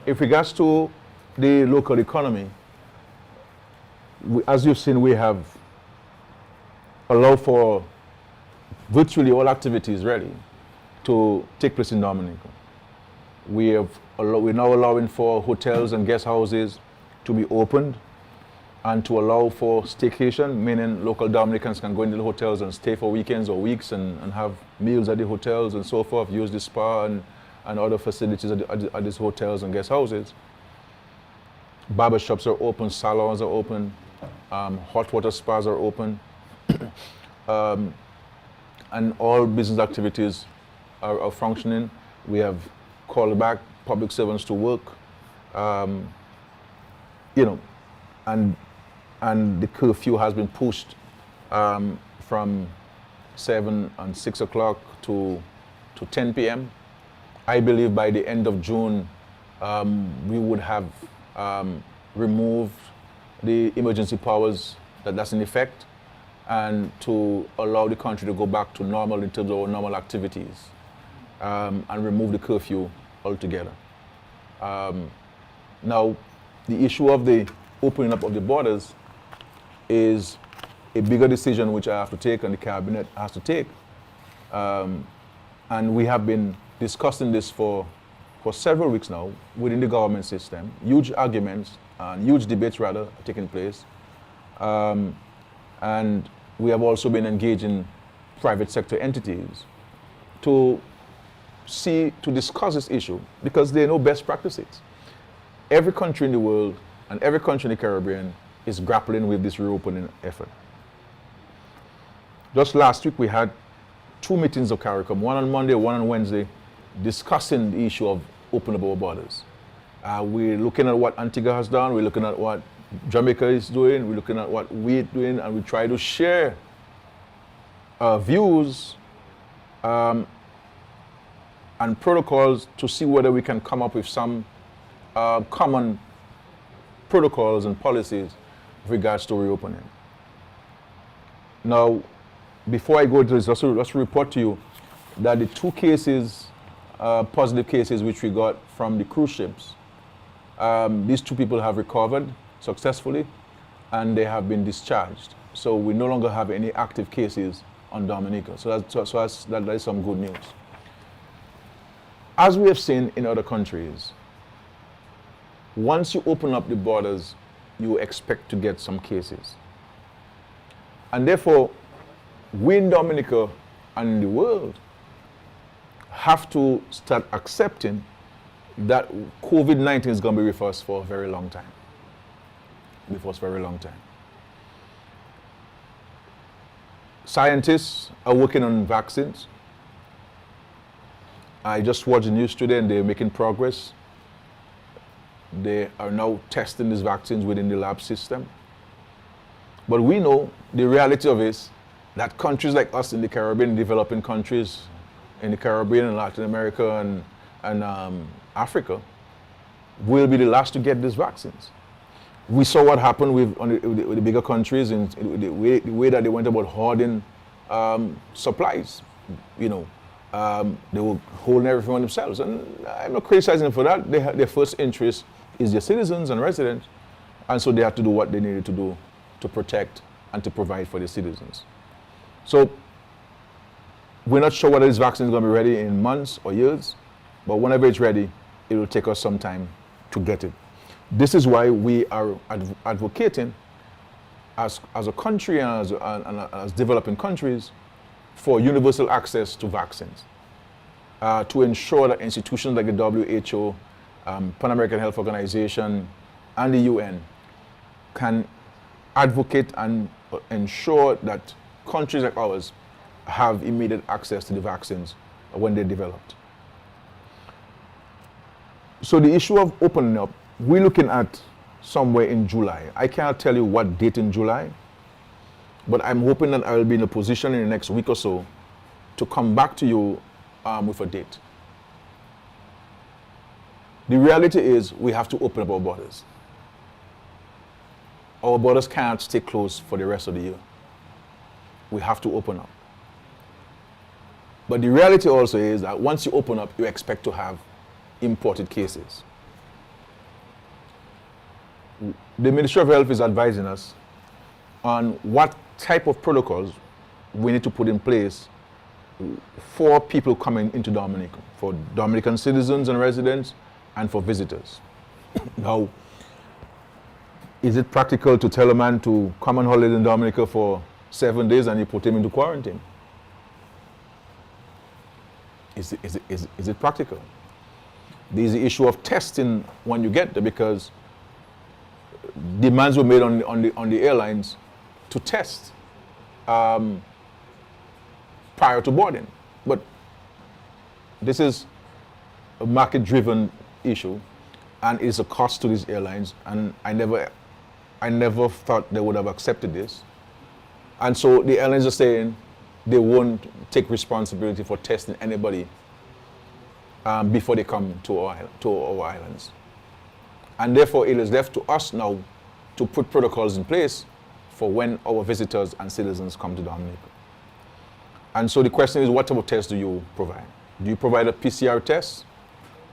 in regards to the local economy, as you've seen, we have allowed for virtually all activities really to take place in Dominica. We're now allowing for hotels and guest houses to be opened, and to allow for staycation, meaning local Dominicans can go into the hotels and stay for weekends or weeks and have meals at the hotels and so forth, use the spa and other facilities at these hotels and guest houses. Barbershops are open, salons are open, hot water spas are open, and all business activities are functioning. We have called back public servants to work, and the curfew has been pushed from 7 and 6 o'clock to 10 p.m. I believe by the end of June, we would have removed the emergency powers that's in effect, and to allow the country to go back to normal in terms of our normal activities, and remove the curfew altogether. Now, the issue of the opening up of the borders is a bigger decision which I have to take and the cabinet has to take. And we have been discussing this for several weeks now within the government system. Huge arguments and huge debates rather are taking place. And we have also been engaging private sector entities to discuss this issue, because they know best practices. Every country in the world and every country in the Caribbean is grappling with this reopening effort. Just last week we had 2 meetings of CARICOM, one on Monday, one on Wednesday, discussing the issue of opening up our borders. We're looking at what Antigua has done, we're looking at what Jamaica is doing, we're looking at what we're doing, and we try to share views and protocols to see whether we can come up with some common protocols and policies with regards to reopening. Now, before I go to this, let's report to you that the 2 cases, positive cases which we got from the cruise ships, these 2 people have recovered successfully and they have been discharged. So we no longer have any active cases on Dominica. So that is some good news. As we have seen in other countries, once you open up the borders, you expect to get some cases. And therefore, we in Dominica and in the world have to start accepting that COVID-19 is going to be with us for a very long time. With us for a very long time. Scientists are working on vaccines. I just watched the news today and they're making progress. They are now testing these vaccines within the lab system. But we know the reality of it is that countries like us in the Caribbean, developing countries in the Caribbean and Latin America and Africa, will be the last to get these vaccines. We saw what happened with the bigger countries and the way that they went about hoarding supplies. You know, they were holding everything on themselves. And I'm not criticizing them for that. Their first interest is their citizens and residents. And so they had to do what they needed to do to protect and to provide for their citizens. So we're not sure whether this vaccine is going to be ready in months or years, but whenever it's ready, it will take us some time to get it. This is why we are advocating as a country and as developing countries for universal access to vaccines, to ensure that institutions like the WHO, Pan American Health Organization, and the UN can advocate and ensure that countries like ours have immediate access to the vaccines when they're developed. So the issue of opening up, we're looking at somewhere in July. I can't tell you what date in July, but I'm hoping that I will be in a position in the next week or so to come back to you with a date. The reality is we have to open up our borders. Our borders can't stay closed for the rest of the year. We have to open up. But the reality also is that once you open up, you expect to have imported cases. The Ministry of Health is advising us on what type of protocols we need to put in place for people coming into Dominica, for Dominican citizens and residents, and for visitors. Now, is it practical to tell a man to come on holiday in Dominica for 7 days and you put him into quarantine? Is it practical? There's the issue of testing when you get there, because demands were made on the airlines to test prior to boarding. But this is a market-driven issue, and it's a cost to these airlines, and I never thought they would have accepted this. And so the airlines are saying they won't take responsibility for testing anybody before they come to our islands. And therefore, it is left to us now to put protocols in place for when our visitors and citizens come to Dominica. And so the question is, what type of test do you provide? Do you provide a PCR test,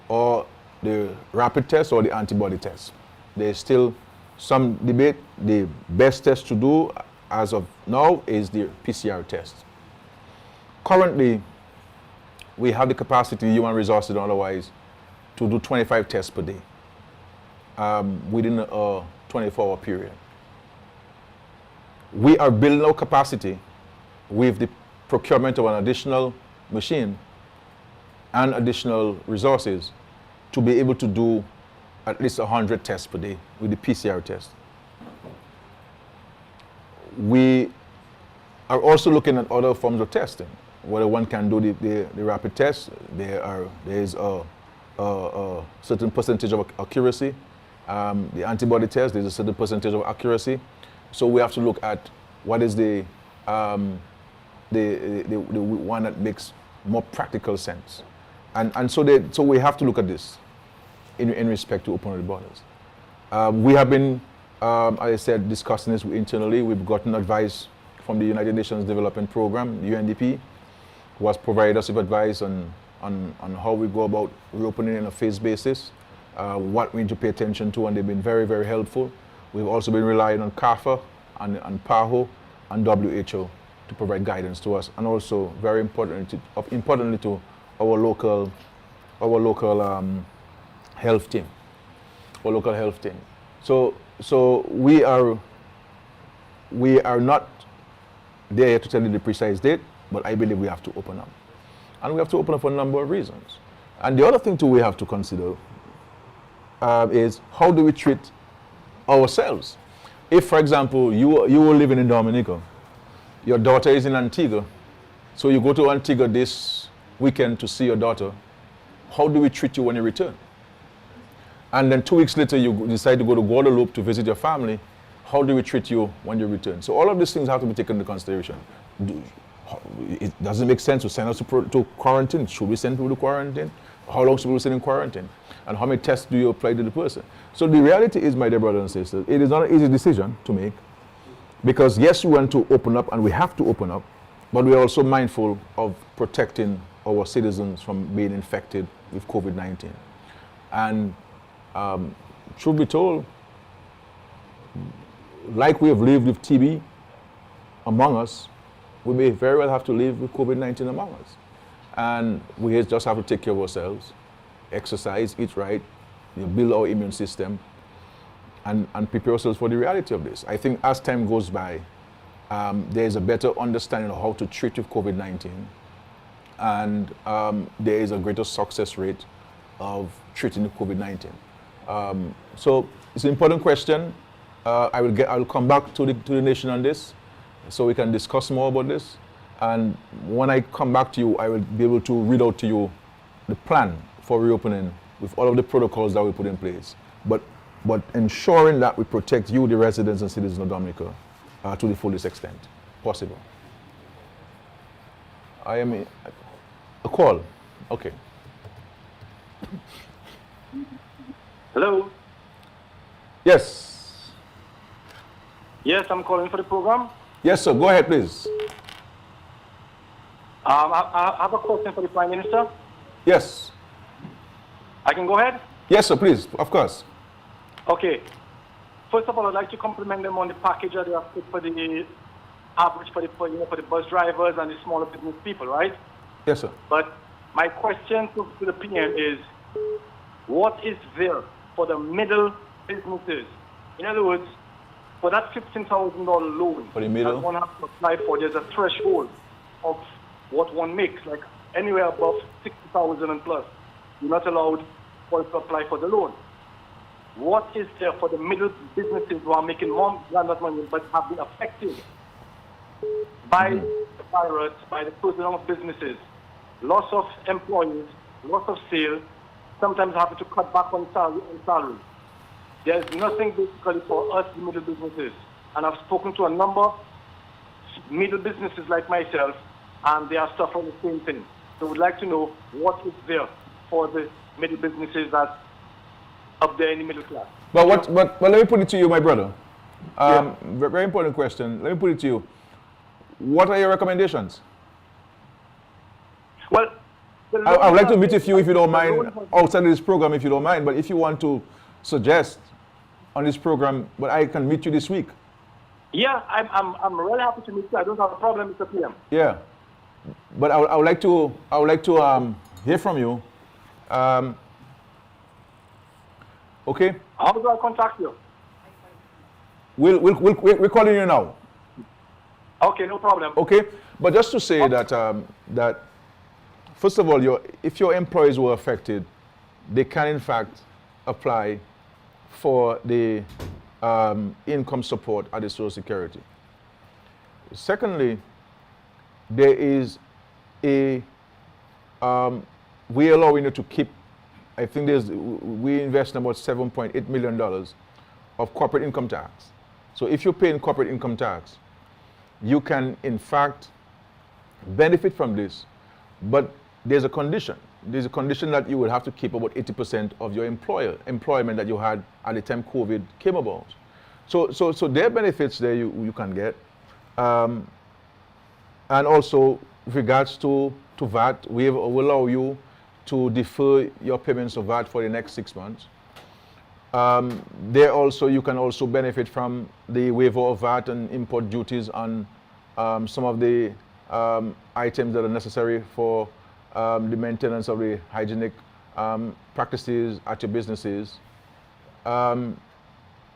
or the rapid test, or the antibody test? There's still some debate. The best test to do as of now is the PCR test. Currently, we have the capacity, human resources and otherwise, to do 25 tests per day within a 24-hour period. We are building our capacity with the procurement of an additional machine and additional resources to be able to do at least 100 tests per day with the PCR test. We are also looking at other forms of testing, whether one can do the rapid test. There is a certain percentage of accuracy. The antibody test, there's a certain percentage of accuracy. So we have to look at what is the one that makes more practical sense. And so we have to look at this in respect to opening the borders. We have been, as I said, discussing this internally. We've gotten advice from the United Nations Development Program, UNDP, who has provided us with advice on how we go about reopening on a phased basis, what we need to pay attention to, and they've been very, very helpful. We've also been relying on CAFA and PAHO and WHO to provide guidance to us, and also very importantly to our local health team. or local health thing. So we are not there yet to tell you the precise date, but I believe we have to open up. And we have to open up for a number of reasons. And the other thing too we have to consider is how do we treat ourselves? If, for example, you were living in Dominica, your daughter is in Antigua, so you go to Antigua this weekend to see your daughter, how do we treat you when you return? And then 2 weeks later, you decide to go to Guadeloupe to visit your family, how do we treat you when you return? So all of these things have to be taken into consideration. It doesn't make sense to send us to quarantine. Should we send people to quarantine? How long should we send in quarantine? And how many tests do you apply to the person? So the reality is, my dear brothers and sisters, it is not an easy decision to make, because yes, we want to open up and we have to open up, but we are also mindful of protecting our citizens from being infected with COVID-19. And truth be told, like we have lived with TB among us, we may very well have to live with COVID-19 among us. And we just have to take care of ourselves, exercise, eat right, build our immune system, and prepare ourselves for the reality of this. I think as time goes by, there is a better understanding of how to treat with COVID-19, and there is a greater success rate of treating with COVID-19. So it's an important question. I will come back to the nation on this, so we can discuss more about this. And when I come back to you, I will be able to read out to you the plan for reopening with all of the protocols that we put in place. But ensuring that we protect you, the residents and citizens of Dominica, to the fullest extent possible. I am a call. Okay. Hello. Yes. Yes, I'm calling for the program. Yes, sir. Go ahead, please. I have a question for the Prime Minister. Yes. I can go ahead? Yes, sir. Please. Of course. Okay. First of all, I'd like to compliment them on the package that they have put for the average for the bus drivers and the smaller business people, right? Yes, sir. But my question to the PM is, what is there for the middle businesses? In other words, for that $15,000 loan For the middle? that one has to apply for, there's a threshold of what one makes, like anywhere above 60,000 and plus. You're not allowed to apply for the loan. What is there for the middle businesses who are making more than that money but have been affected by the virus, by the closing down of businesses, loss of employees, loss of sales, sometimes having to cut back on salary. There's nothing basically for us, the middle businesses. And I've spoken to a number of middle businesses like myself, and they are suffering the same thing. So we'd like to know what is there for the middle businesses that's up there in the middle class. But let me put it to you, my brother. Very important question. Let me put it to you. What are your recommendations? Well, I would like to meet with you, if you don't mind, outside of this program, if you don't mind. But if you want to suggest on this program, but I can meet you this week. Yeah, I'm really happy to meet you. I don't have a problem, Mr. PM. Yeah, but I would like to hear from you. Okay. How do I contact you? We're calling you now. Okay, no problem. Okay, but just to say that first of all, if your employees were affected, they can in fact apply for the income support at the Social Security. Secondly, there is we allow you to keep. I think we invest in about $7.8 million of corporate income tax. So if you're paying corporate income tax, you can in fact benefit from this, but there's a condition. There's a condition that you will have to keep about 80% of your employment that you had at the time COVID came about. So there are benefits there you can get. And also with regards to VAT, we will allow you to defer your payments of VAT for the next 6 months. There also, you can also benefit from the waiver of VAT and import duties on some of the items that are necessary for the maintenance of the hygienic practices at your businesses. And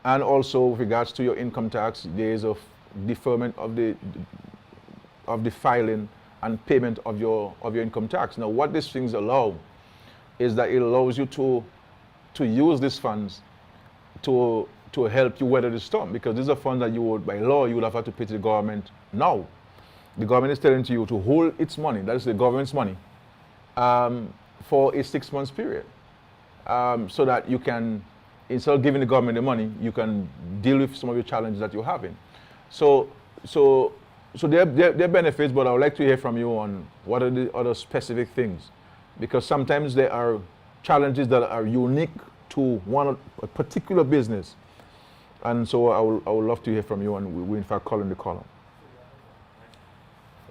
also with regards to your income tax, days of deferment of the filing and payment of your income tax. Now, what these things allow is that it allows you to use these funds to help you weather the storm, because these are funds that you would, by law, you would have had to pay to the government now. The government is telling you to hold its money, that is the government's money, for a 6 months period, so that you can, instead of giving the government the money, you can deal with some of your challenges that you're having. So there are benefits, but I would like to hear from you on what are the other specific things, because sometimes there are challenges that are unique to a particular business, and so I would love to hear from you, and we in fact call in the column.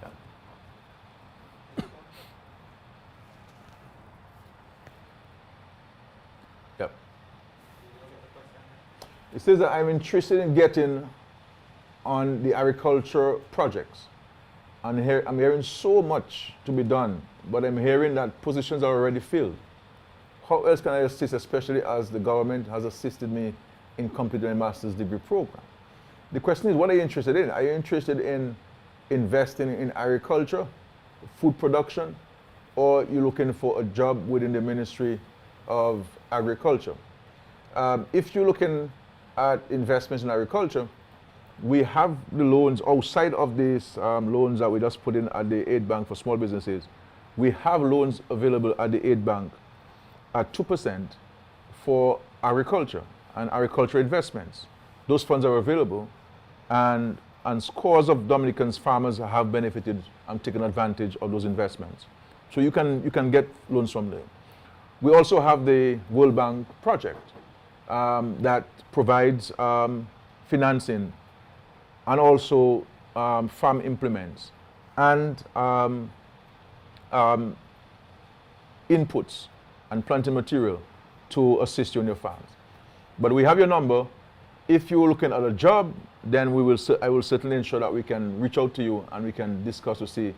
Yeah. Yep. It says that I'm interested in getting on the agriculture projects. And here, I'm hearing so much to be done, but I'm hearing that positions are already filled. How else can I assist, especially as the government has assisted me in completing a master's degree program? The question is, what are you interested in? Are you interested in investing in agriculture, food production, or you're looking for a job within the Ministry of Agriculture? If you're looking at investments in agriculture, we have the loans outside of these loans that we just put in at the Aid Bank for small businesses. We have loans available at the Aid Bank at 2% for agriculture and agriculture investments. Those funds are available, and scores of Dominicans farmers have benefited and taken advantage of those investments. So you can get loans from there. We also have the World Bank project that provides financing and also farm implements and inputs and planting material to assist you in your farms. But we have your number. If you're looking at a job, then I will certainly ensure that we can reach out to you and we can discuss to see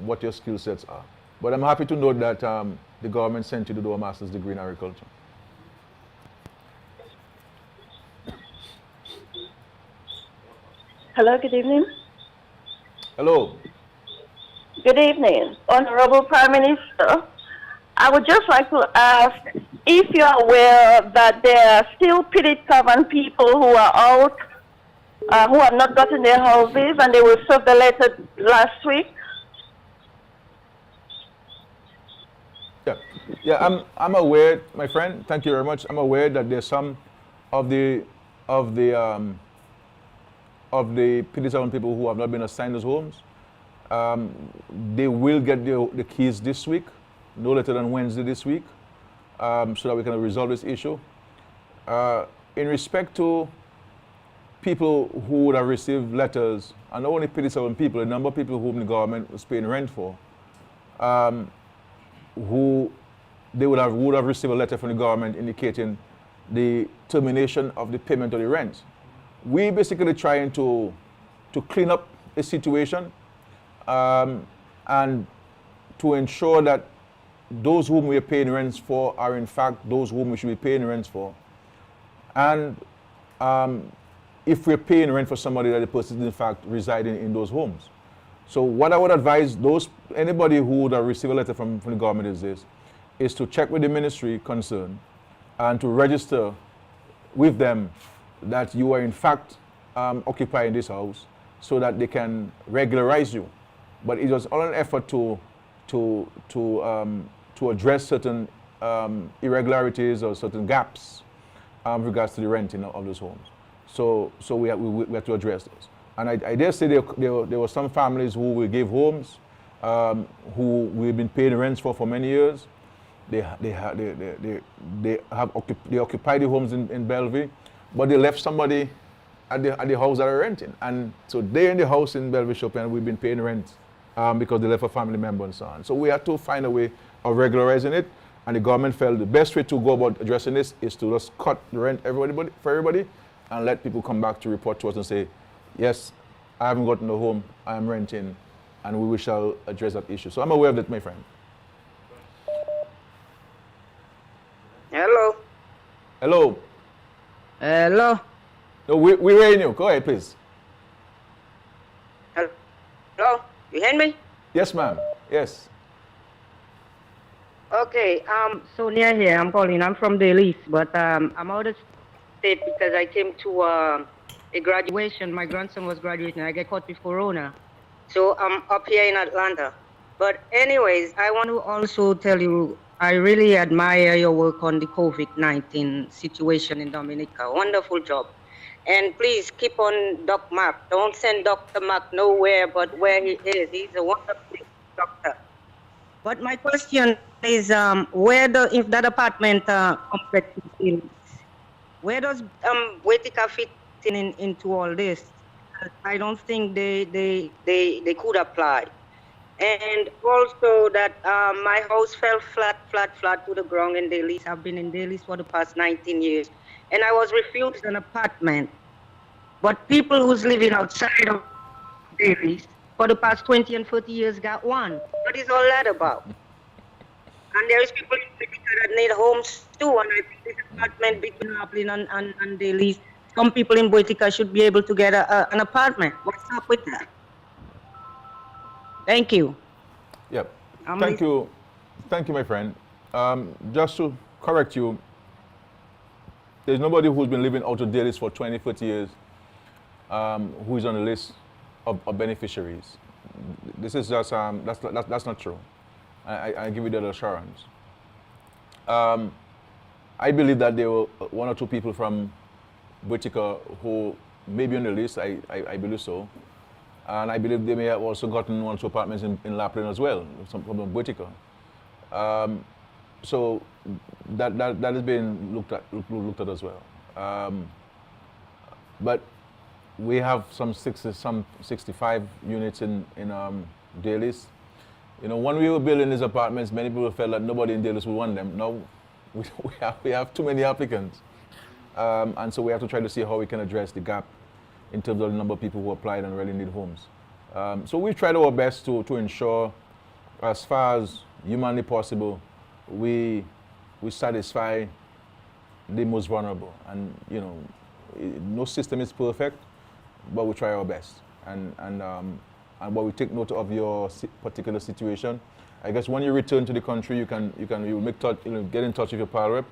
what your skill sets are. But I'm happy to note that the government sent you to do a master's degree in agriculture. Hello, good evening. Hello. Good evening, Honorable Prime Minister. I would just like to ask if you're aware that there are still pitted caravan people who are out, who have not gotten their houses, and they were served the letter last week. Yeah, I'm aware, my friend. Thank you very much. I'm aware that there's some of the P7 people who have not been assigned those homes. They will get the keys this week, no later than Wednesday this week, so that we can resolve this issue. In respect to people who would have received letters, and not only P7 people, a number of people whom the government was paying rent for, who they would have received a letter from the government indicating the termination of the payment of the rent. We basically trying to clean up a situation and to ensure that those whom we are paying rents for are in fact those whom we should be paying rents for. And if we're paying rent for somebody, that the person is in fact residing in those homes. So what I would advise anybody who would have received a letter from the government is to check with the ministry concerned and to register with them that you are in fact occupying this house so that they can regularize you. But it was all an effort to address certain irregularities or certain gaps with regards to the renting of those homes. So we have to address this. And I dare say there were some families who we gave homes, who we've been paying rents for many years. They occupy the homes in Bellevue, but they left somebody at the house that are renting. And so they're in the house in Bellevue Shop and we've been paying rent because they left a family member and so on. So we have to find a way of regularizing it. And the government felt the best way to go about addressing this is to just cut the rent for everybody and let people come back to report to us and say, yes, I haven't gotten a home, I am renting, and we shall address that issue. So I'm aware of that, my friend. Hello. Hello. Hello? No, we're hearing you. Go ahead, please. Hello? You hear me? Yes, ma'am. Yes. Okay, Sonia here. I'm calling. I'm from Daly, but I'm out of state because I came to a graduation. My grandson was graduating. I got caught with Corona. So I'm up here in Atlanta. But anyways, I want to also tell you, I really admire your work on the COVID-19 situation in Dominica. Wonderful job. And please keep on Doc Mark. Don't send Dr. Mark nowhere but where he is. He's a wonderful doctor. But my question is, if that apartment complex is in, where does Wetica fit into all this? I don't think they could apply. And also that my house fell flat to the ground in Daly. I've been in Daly for the past 19 years, and I was refused an apartment. But people who's living outside of Daly for the past 20 and 30 years got one. What is all that about? And there is people in America that need homes too. And I think this apartment between Joplin and Daly, some people in Boetica should be able to get an apartment. What's up with that? Thank you. Yep. Thank you. Thank you, my friend. Just to correct you, there's nobody who's been living out of Daly for 20, 30 years who is on the list of beneficiaries. This is just, that's not true. I give you that assurance. I believe that there were one or two people from Boetica who may be on the list. I believe so. And I believe they may have also gotten one or two apartments in Lapland as well, from Boetica. So that has been looked at as well. But we have some 65 units in Daly's. You know, when we were building these apartments, many people felt that nobody in Daly's would want them. Now we have too many applicants, and so we have to try to see how we can address the gap in terms of the number of people who applied and really need homes. So we tried our best to ensure, as far as humanly possible, we satisfy the most vulnerable. And you know, no system is perfect, but we try our best. And while we take note of your particular situation, I guess when you return to the country, you will get in touch with your pal rep,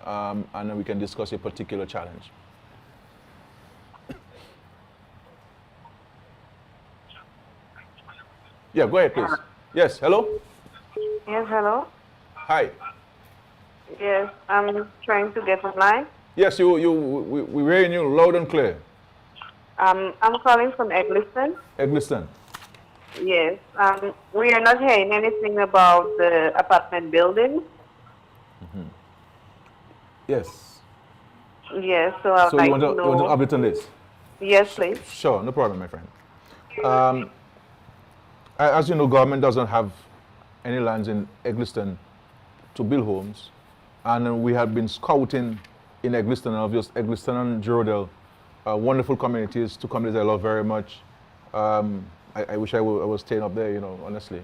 and then we can discuss your particular challenge. Yeah, go ahead, please. Yes, hello? Yes, hello. Hi. Yes, I'm trying to get online. Yes, we're hearing you loud and clear. I'm calling from Eggleston. Eggleston. Yes. We are not hearing anything about the apartment building. Mm-hmm. Yes. Yes, so I'd So like you want to know. update on this? Yes, please. Sure, no problem, my friend. As you know, government doesn't have any lands in Eggleston to build homes, and we have been scouting in Eggleston, and obviously Eggleston and Girodale, wonderful communities, two communities I love very much. I wish I was staying up there, you know, honestly.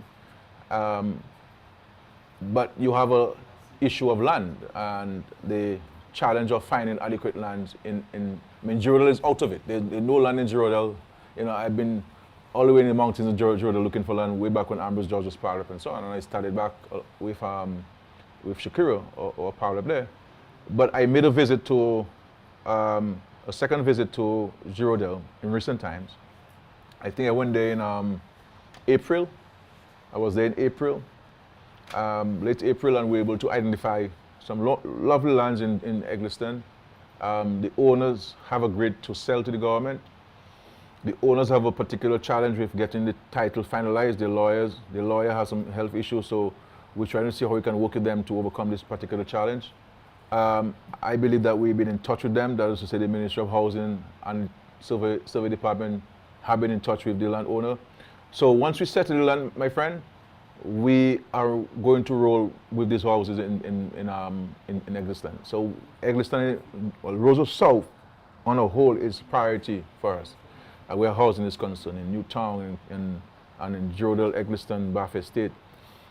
But you have a issue of land and the challenge of finding adequate lands in Girodale is out of it. There's no land in Girodale. You know, I've been all the way in the mountains of Girodale looking for land way back when Ambrose George was powered up and so on. And I started back with Shakira or powered up there. But I made a visit to, a second visit to Girodale in recent times. I think I went there in April. I was there in April, late April, and we were able to identify some lovely lands in Eggleston. The owners have agreed to sell to the government. The owners have a particular challenge with getting the title finalized. The lawyer has some health issues, so we're trying to see how we can work with them to overcome this particular challenge. I believe that we've been in touch with them. That is to say, the Ministry of Housing and Survey Department have been in touch with the landowner. So once we settle the land, my friend, we are going to roll with these houses in Eggleston. So Eggleston, well, Roseau South on a whole is priority for us. Where housing is concerned, in Newtown and in Girodale, Eggleston, Bath Estate.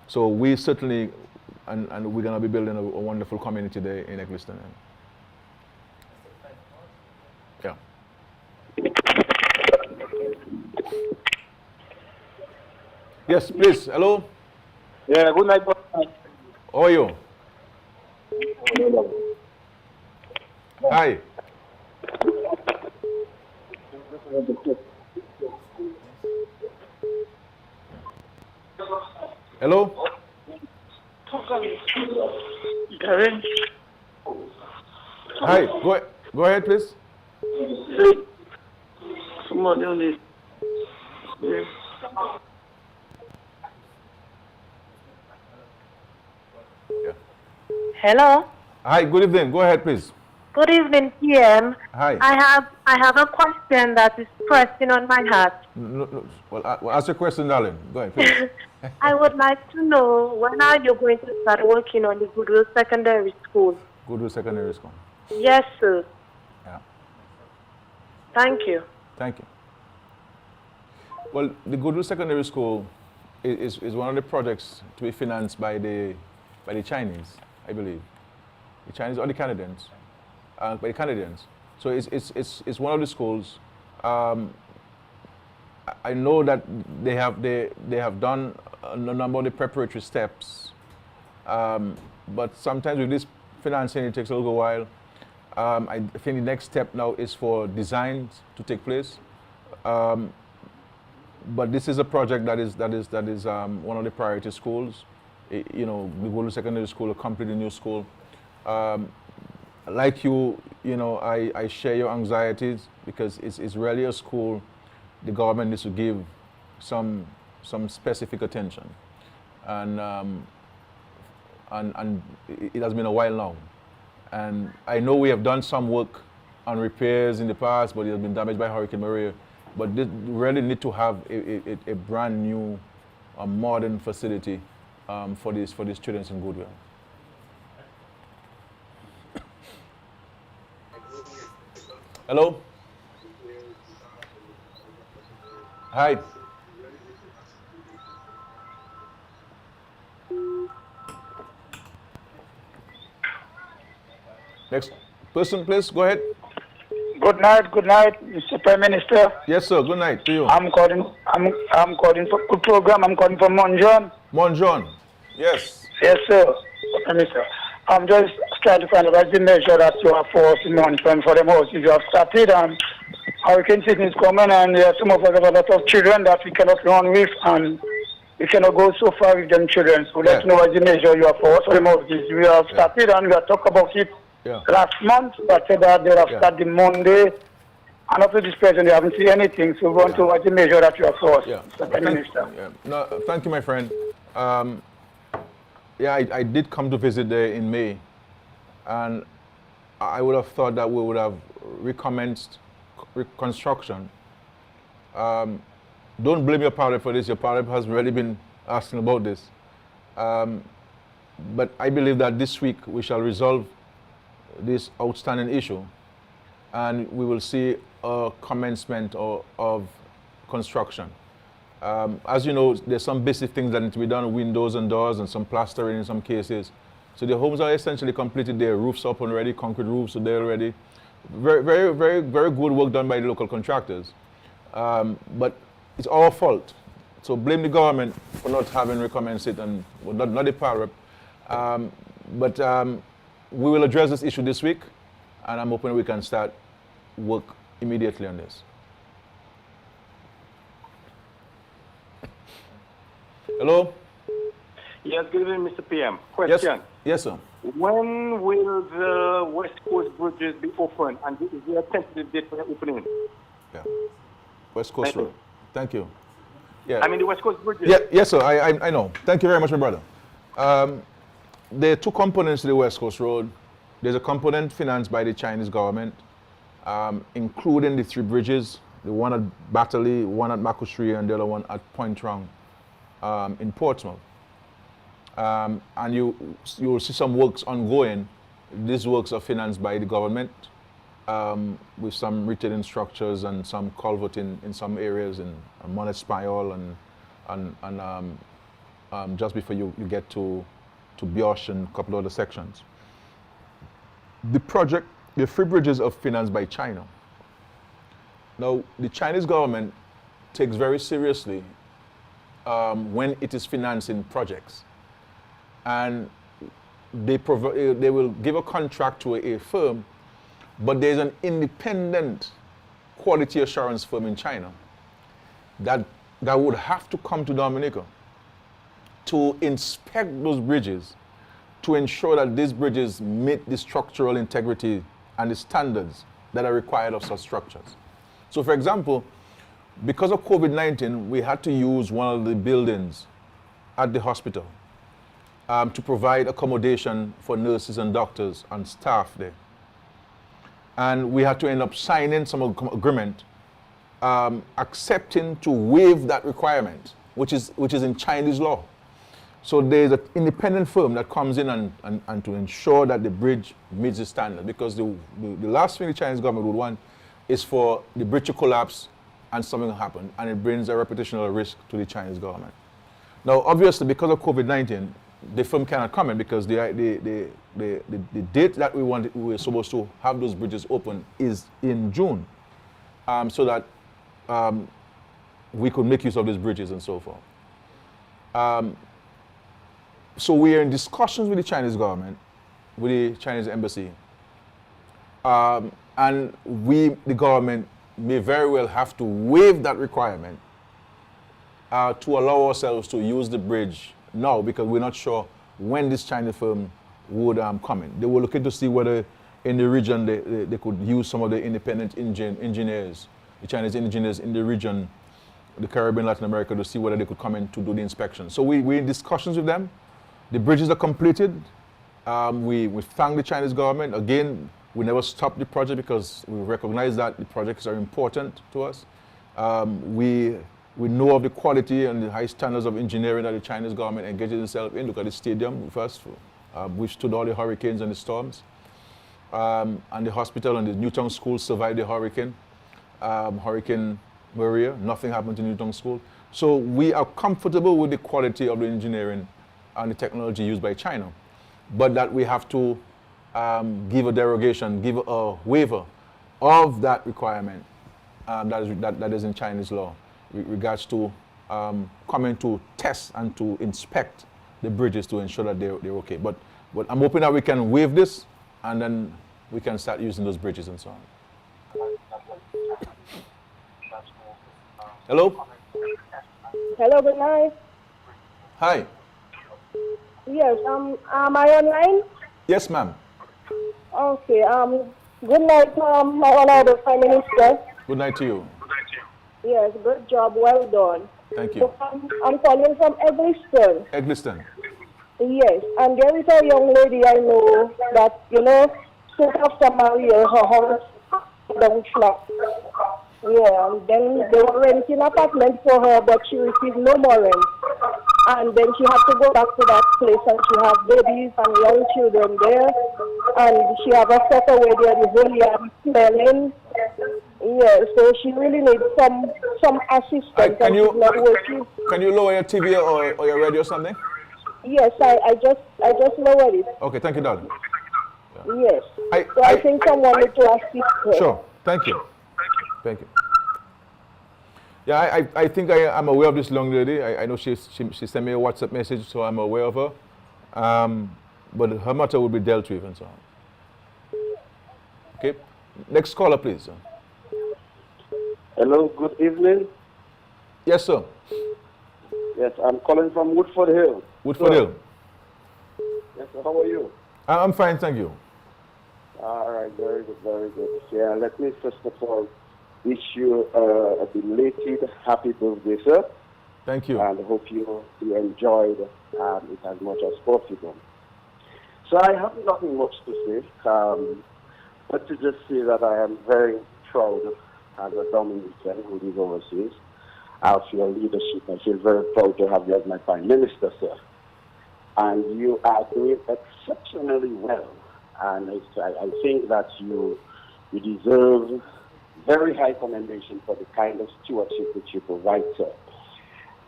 So we certainly, and we're going to be building a wonderful community there in Eggleston. Yes, please. Hello. Yeah, good night. How are you? Hi. Hello. Karen, Hi. Go ahead, please. somebody on this. Yeah. Yeah. Hello. Hi. Good evening. Go ahead, please. Good evening, PM. Hi. I have a question that is pressing on my heart. No. Well, ask your question, darling. Go ahead, please. I would like to know, when are you going to start working on the Goodwill Secondary School? Goodwill Secondary School. Yes, sir. Yeah. Thank you. Thank you. Well, the Goodwill Secondary School is one of the projects to be financed by the Chinese, I believe. The Chinese or the Canadians, by the Canadians. So it's one of the schools. I know that they have done a number of the preparatory steps, but sometimes with this financing it takes a little while. I think the next step now is for designs to take place. But this is a project that is one of the priority schools. You know, the Goodwill Secondary School, a completely new school. Like you know, I share your anxieties because it's really a school the government needs to give some specific attention, and it has been a while now. And I know we have done some work on repairs in the past, but it has been damaged by Hurricane Maria. But they really need to have a brand new, modern facility for these students in Goodwill. Hello? Hi. Next person, please, go ahead. Good night, Mr. Prime Minister. Yes, sir, good night to you. I'm calling for good program. I'm calling from Monjon. Monjon, yes. Yes, sir. Prime Minister. I'm just trying to find out what's the measure that you have for us in Monjon for them houses you have started, and hurricane season is coming, and some of us have a lot of children that we cannot run with, and we cannot go so far with them children. So let's know what's the measure you have for us for them houses. We have started, and we have talked about it last month, but said that they have started Monday, and up to this present they haven't seen anything. So we want to know what's the measure that you have for us, Mr. Prime Minister. No, thank you, my friend. I did come to visit there in May, and I would have thought that we would have recommenced reconstruction. Don't blame your party for this. Your party has already been asking about this. But I believe that this week we shall resolve this outstanding issue, and we will see a commencement of construction. As you know, there's some basic things that need to be done, windows and doors and some plastering in some cases. So the homes are essentially completed, their roofs up and ready, concrete roofs, so they're ready. Very, very, very, very good work done by the local contractors. But it's our fault. So blame the government for not having recommenced it, and well, not the power rep. But we will address this issue this week, and I'm hoping we can start work immediately on this. Hello? Yes, good evening, Mr. PM. Question. Yes, sir. When will the West Coast bridges be open, and is there a tentative date for the opening? Yeah. West Coast Road. Thank you. Yeah. I mean the West Coast bridges. Yeah, yes, sir. I know. Thank you very much, my brother. There are two components to the West Coast Road. There's a component financed by the Chinese government, including the three bridges, the one at Battley, one at Makushri, and the other one at Point Trong in Portsmouth. And you will see some works ongoing. These works are financed by the government with some retaining structures and some culverting in some areas in Monet Spiral and just before you get to Biosh and a couple of other sections. The project, the three bridges are financed by China. Now, the Chinese government takes very seriously when it is financing projects. And they will give a contract to a firm, but there's an independent quality assurance firm in China that would have to come to Dominica to inspect those bridges to ensure that these bridges meet the structural integrity and the standards that are required of such structures. So for example, because of COVID-19, we had to use one of the buildings at the hospital to provide accommodation for nurses and doctors and staff there. And we had to end up signing some agreement accepting to waive that requirement, which is in Chinese law. So there's an independent firm that comes in and to ensure that the bridge meets the standard, because the last thing the Chinese government would want is for the bridge to collapse and something to happen, and it brings a reputational risk to the Chinese government. Now, obviously, because of COVID-19, the firm cannot come in because the date that we were supposed to have those bridges open is in June, so that we could make use of these bridges and so forth. So we are in discussions with the Chinese government, with the Chinese embassy, and the government, may very well have to waive that requirement to allow ourselves to use the bridge now, because we're not sure when this Chinese firm would come in. They were looking to see whether in the region they could use some of the independent engineers, the Chinese engineers in the region, the Caribbean, Latin America, to see whether they could come in to do the inspection. So we're in discussions with them. The bridges are completed. We thank the Chinese government. Again, we never stop the project because we recognize that the projects are important to us. We know of the quality and the high standards of engineering that the Chinese government engages itself in. Look at the stadium first. We've stood all the hurricanes and the storms. And the hospital and the Newtown School survived the hurricane. Hurricane Maria, nothing happened to Newtown School. So we are comfortable with the quality of the engineering and the technology used by China, but that we have to give a derogation, give a waiver of that requirement that is in Chinese law with regards to coming to test and to inspect the bridges to ensure that they're okay. But I'm hoping that we can waive this and then we can start using those bridges and so on. Hello? Hello, good night. Hi. Yes, am I online? Yes, ma'am. Okay, good night, my honorable Prime Minister. Good night to you. Yes, good job, well done. Thank you. So, I'm calling from Eggleston. Eggleston. Yes, and there is a young lady I know that, soon after marrying her house down flat. Yeah, and then they were renting an apartment for her, but she received no more rent. And then she had to go back to that place, and she has babies and young children there. And she has a sucker where the whole yard smelling. Yeah, so she really needs some assistance. Can you not working. Can you lower your TV or your radio or something? Yes, I just lowered it. Okay, thank you, darling. Yes. I think someone needs to assist her. Sure. Thank you. Thank you. Yeah, I think I'm aware of this young lady. I know she sent me a WhatsApp message, so I'm aware of her. But her matter will be dealt with and so on. Okay. Next caller, please. Hello, good evening. Yes, sir. Yes, I'm calling from Woodford Hill. Woodford Hill. Yes, sir, how are you? I'm fine, thank you. All right, very good, very good. Yeah, let me first of all wish you a belated happy birthday, sir. Thank you. And I hope you enjoyed it as much as possible. So I have nothing much to say, but to just say that I am very proud as a Dominican who lives overseas of your leadership. I feel very proud to have you as my Prime Minister, sir. And you are doing exceptionally well. And I think that you deserve very high commendation for the kind of stewardship that you provide, sir.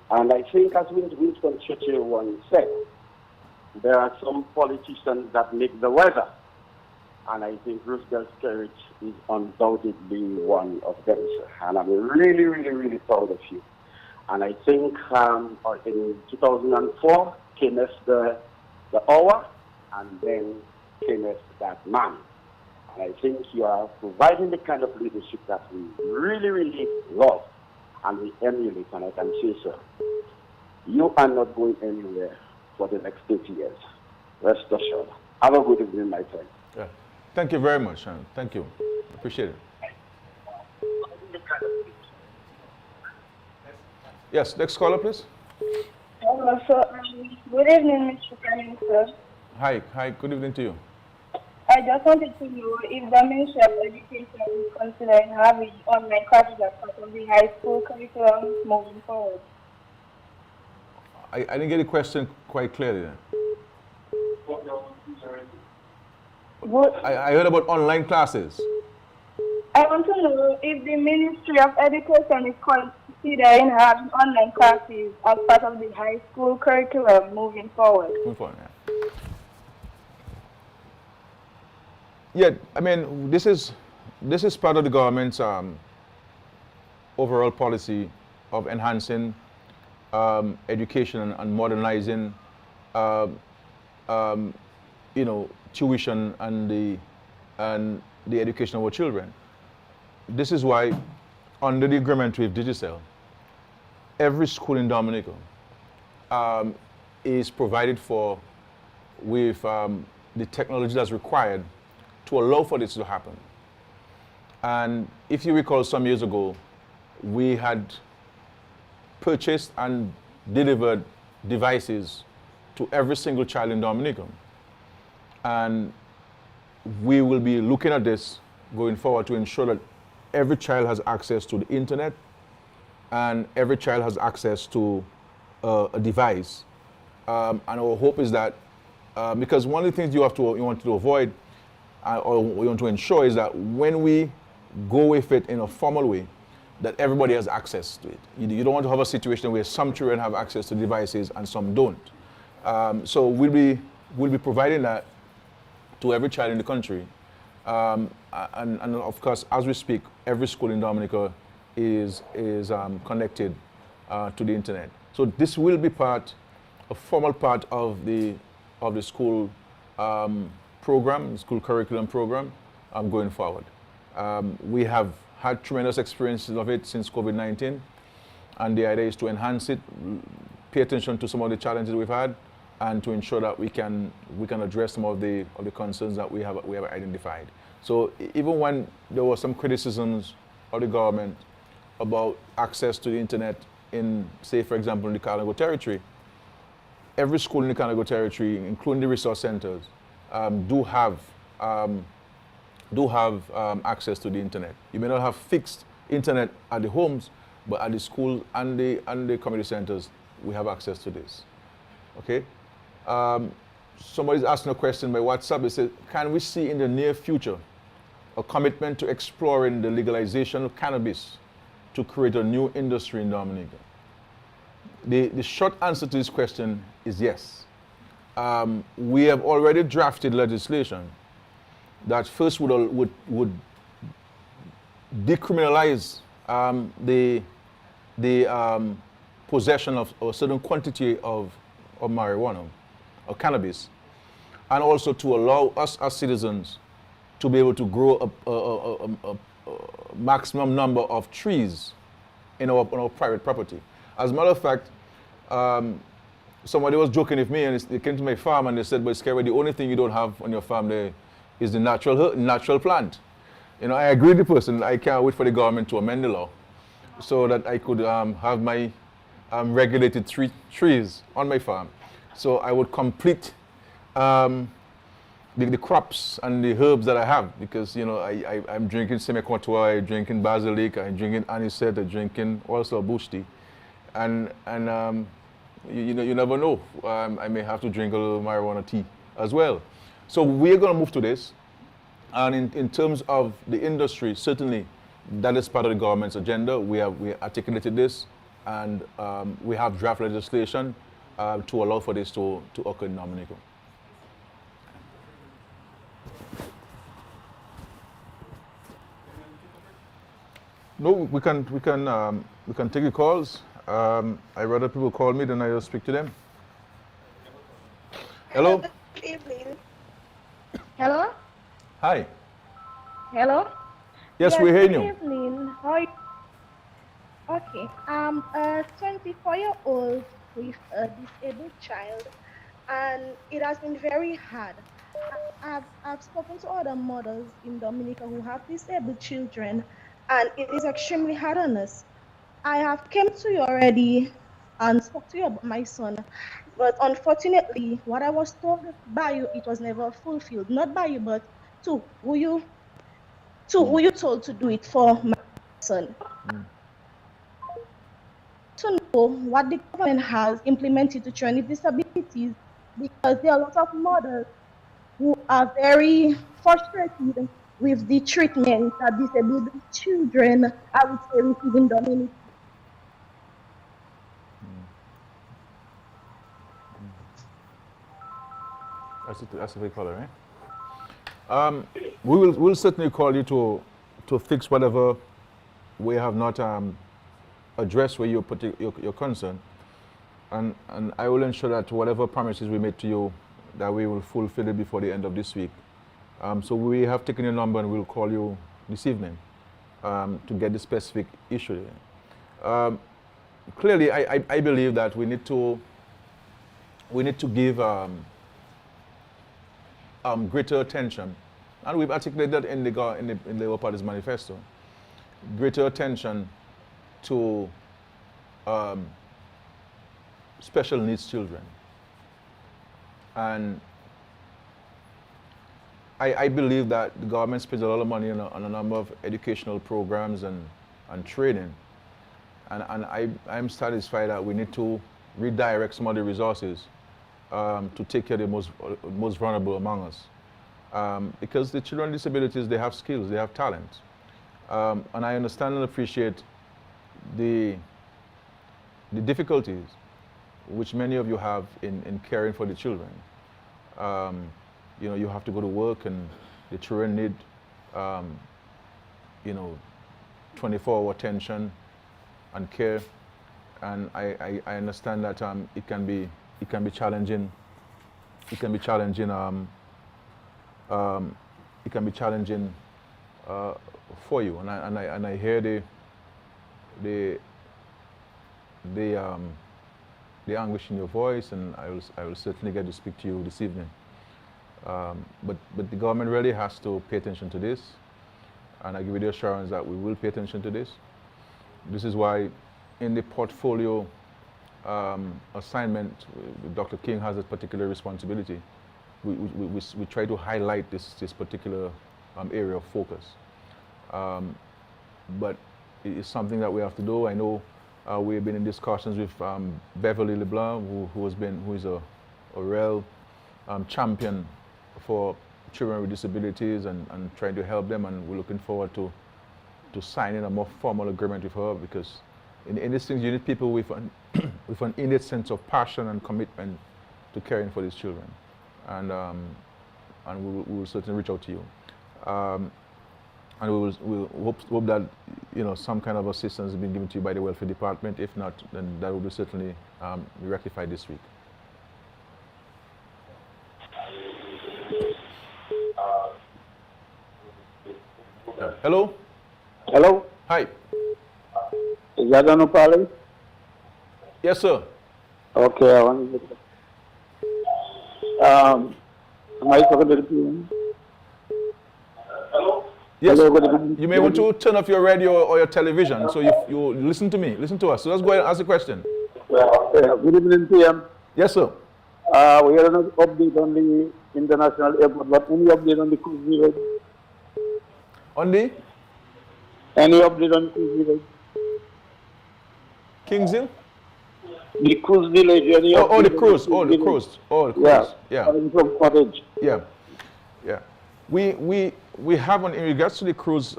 And I think, as Winston Churchill once said, there are some politicians that make the weather. And I think PM Skerrit is undoubtedly one of them, sir. And I'm really, really, really proud of you. And I think in 2004 came as the hour, and then came as that man. And I think you are providing the kind of leadership that we really, really love and we emulate, and I can say so. You are not going anywhere for the next 30 years. Rest assured. Have a good evening, my friend. Yeah. Thank you very much, Sean. Thank you. Appreciate it. Yes, next caller, please. Good evening, Mr. Prime Minister. Hi, good evening to you. I just wanted to know if the Ministry of Education is considering having online classes as part of the high school curriculum moving forward. I didn't get the question quite clearly then. I heard about online classes. I want to know if the Ministry of Education is considering having online classes as part of the high school curriculum moving forward. Moving forward, yeah. Yeah, I mean, this is part of the government's overall policy of enhancing education and modernizing, tuition and the education of our children. This is why, under the agreement with Digicel, every school in Dominica is provided for with the technology that's required to allow for this to happen. And if you recall, some years ago, we had purchased and delivered devices to every single child in Dominica. And we will be looking at this going forward to ensure that every child has access to the internet and every child has access to a device. And our hope is that, because one of the things you want to avoid or we want to ensure is that when we go with it in a formal way, that everybody has access to it. You don't want to have a situation where some children have access to devices and some don't. So we'll be providing that to every child in the country. And of course, as we speak, every school in Dominica is connected to the internet. So this will be a formal part of the school program, school curriculum program, going forward. We have had tremendous experiences of it since COVID-19, and the idea is to enhance it, pay attention to some of the challenges we've had, and to ensure that we can address some of the concerns that we have identified. So even when there were some criticisms of the government about access to the internet in, say, for example, in the Carnago territory, every school in the Carnago territory, including the resource centers, do have access to the internet. You may not have fixed internet at the homes, but at the school and the community centers, we have access to this. Okay. Somebody's asking a question by WhatsApp. They said, can we see in the near future a commitment to exploring the legalization of cannabis to create a new industry in Dominica? The short answer to this question is yes. We have already drafted legislation that first would decriminalize the possession of a certain quantity of marijuana or cannabis, and also to allow us as citizens to be able to grow a maximum number of trees on our private property. As a matter of fact, somebody was joking with me, and they came to my farm and they said, "But Skerrit, the only thing you don't have on your farm there is the natural plant." I agree with the person. I can't wait for the government to amend the law so that I could have my regulated trees on my farm. So I would complete the crops and the herbs that I have, because I'm drinking semicontois, I'm drinking basilic, I'm drinking anisette, I'm drinking also bush tea, and you never know. I may have to drink a little marijuana tea as well. So we're going to move to this, and in terms of the industry, certainly that is part of the government's agenda. We articulated this, and we have draft legislation to allow for this to occur in Dominica. No, we can take the calls. I rather people call me than I just speak to them. Hello? Good evening. Hello? Hi. Hello? Yes, Yes, we're hearing good you. evening. How are you? Okay. I'm a 24-year-old with a disabled child, and it has been very hard. I've spoken to other mothers in Dominica who have disabled children, and it is extremely hard on us. I have came to you already and spoke to you about my son, but unfortunately, what I was told by you, it was never fulfilled. Not by you, but to who you told to do it for my son. To know what the government has implemented to train with disabilities, because there are a lot of mothers who are very frustrated with the treatment that disabled children, I would say, receive in Dominica. That's what we call it, right? We'll certainly call you to fix whatever we have not addressed where you put your concern, and I will ensure that whatever promises we made to you, that we will fulfill it before the end of this week. So we have taken your number and we'll call you this evening to get the specific issue. Clearly, I believe that we need to give greater attention, and we've articulated that in the Labour Party's manifesto. Greater attention to special needs children, and I believe that the government spends a lot of money on a number of educational programs and training, and I'm satisfied that we need to redirect some of the resources to take care of the most vulnerable among us. Because the children with disabilities, they have skills, they have talent. And I understand and appreciate the difficulties which many of you have in caring for the children. You know, you have to go to work and the children need, 24-hour attention and care. And I understand that it can be challenging. It can be challenging. It can be challenging for you, and I hear the anguish in your voice, and I will certainly get to speak to you this evening. But the government really has to pay attention to this, and I give you the assurance that we will pay attention to this. This is why in the portfolio assignment, Dr. King has a particular responsibility. We try to highlight this particular area of focus. But it is something that we have to do. I know we've been in discussions with Beverly LeBlanc, who is a real champion for children with disabilities and trying to help them, and we're looking forward to signing a more formal agreement with her, because in these things you need people with an innate sense of passion and commitment to caring for these children, and we will certainly reach out to you, and we'll hope that some kind of assistance has been given to you by the welfare department. If not, then that will be certainly be rectified this week. Hello. Hello? Hi. Is that Anupali? Yes, sir. Okay, I want to am I talking to the PM? Yes. Hello, good evening. You may want to turn off your radio or your television so you listen to me, listen to us. So let's go ahead and ask a question. Good evening, PM. Yes, sir. We had an update on the international airport, but any update on the cruise village? On the Any update on the cruise village? Kingshill? The cruise village, any Oh, the update on cruise. Oh, the village? cruise. Oh, the Yeah. cruise. Yeah. From cottage. Yeah. Yeah. We have in regards to the cruise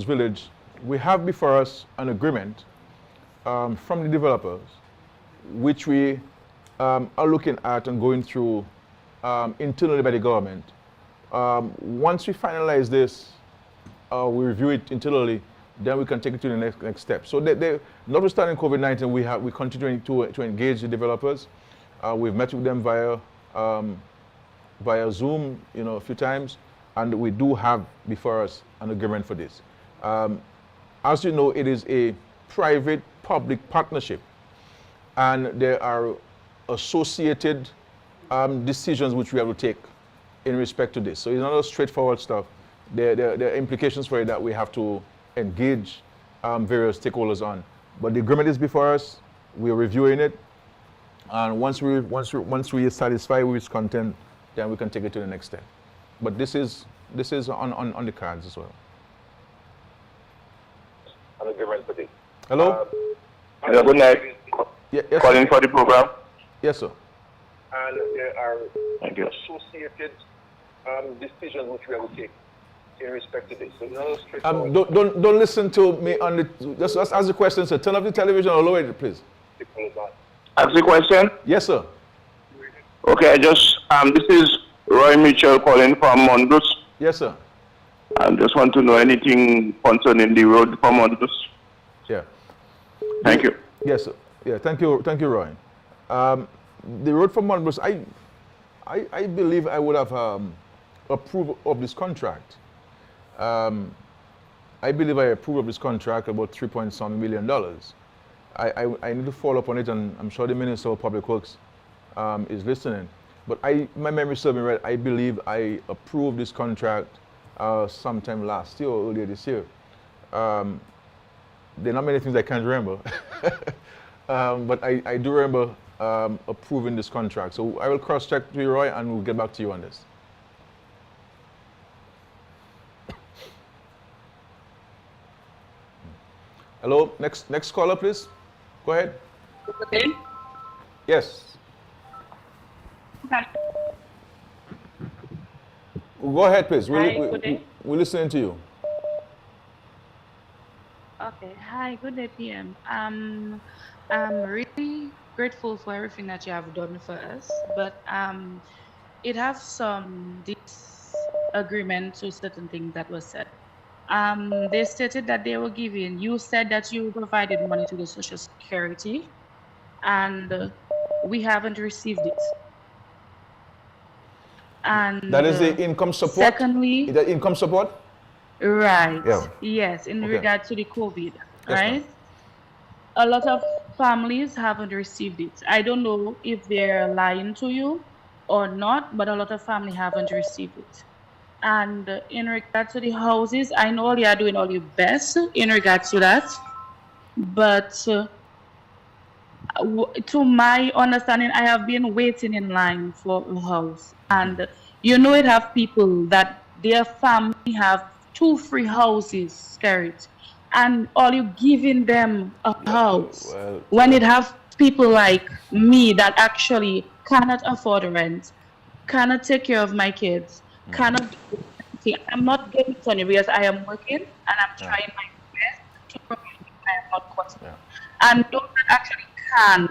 village, we have before us an agreement from the developers, which we are looking at and going through internally by the government. Once we finalize this, we review it internally, then we can take it to the next step. So notwithstanding COVID-19, we continue to engage the developers. We've met with them via Zoom, a few times, and we do have before us an agreement for this. As you know, it is a private-public partnership, and there are associated decisions which we have to take in respect to this. So it's not a straightforward stuff. There are implications for it that we have to engage various stakeholders on. But the agreement is before us. We're reviewing it, and once we are satisfied with its content, then we can take it to the next step. But this is on the cards as well. An agreement for this. Hello. Hello, good night. Yes, Calling for the program. Yes, sir. And there are associated decisions which we have to take in respect to this. So no straightforward. Don't listen to me on the. Just ask the question, sir. Turn off the television or lower it, please. Ask the question. Yes, sir. Okay, this is Roy Mitchell calling from Mondus. Yes, sir. I just want to know anything concerning the road for Mondus. Yeah. Thank you. Yes, sir. Yeah, thank you, Roy. The road from Monbus, I believe I would have approved of this contract. I believe I approved of this contract about $3.some million. I need to follow up on it, and I'm sure the Minister of Public Works is listening. But my memory serves me right. I believe I approved this contract sometime last year or earlier this year. There are not many things I can't remember. But I do remember approving this contract. So I will cross-check with you, Roy, and we'll get back to you on this. Hello, next caller, please. Go ahead. Okay. Yes. Go ahead, please. We're listening to you. Okay. Hi, good day, PM. I'm really grateful for everything that you have done for us, but it has some disagreement to certain things that were said. They stated that they were giving, you said that you provided money to the Social Security, and we haven't received it. And that is the income support? Secondly, is that income support? Right. Yeah. Yes, in Okay. regard to the COVID, Yes, right? A lot of families haven't received it. I don't know if they're lying to you or not, but a lot of families haven't received it. And in regard to the houses, I know you are doing all your best in regards to that, but to my understanding, I have been waiting in line for a house, and it have people that their family have 2 free houses, Skerrit, and all you giving them a house when it have people like me that actually cannot afford rent, cannot take care of my kids, cannot do anything. I'm not getting money because I am working and I'm trying my best to provide. I am not cutting. And those that actually can,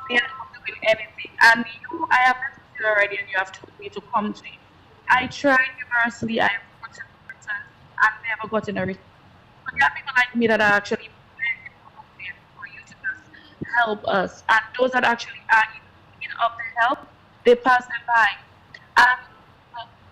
they are not doing anything. And I have listened to you already, and you have told me to come to you. I tried universally. I have put in return. I've never gotten a response. But there are people like me that are actually begging for you to just help us. And those that actually are in need of the help, they pass them by. And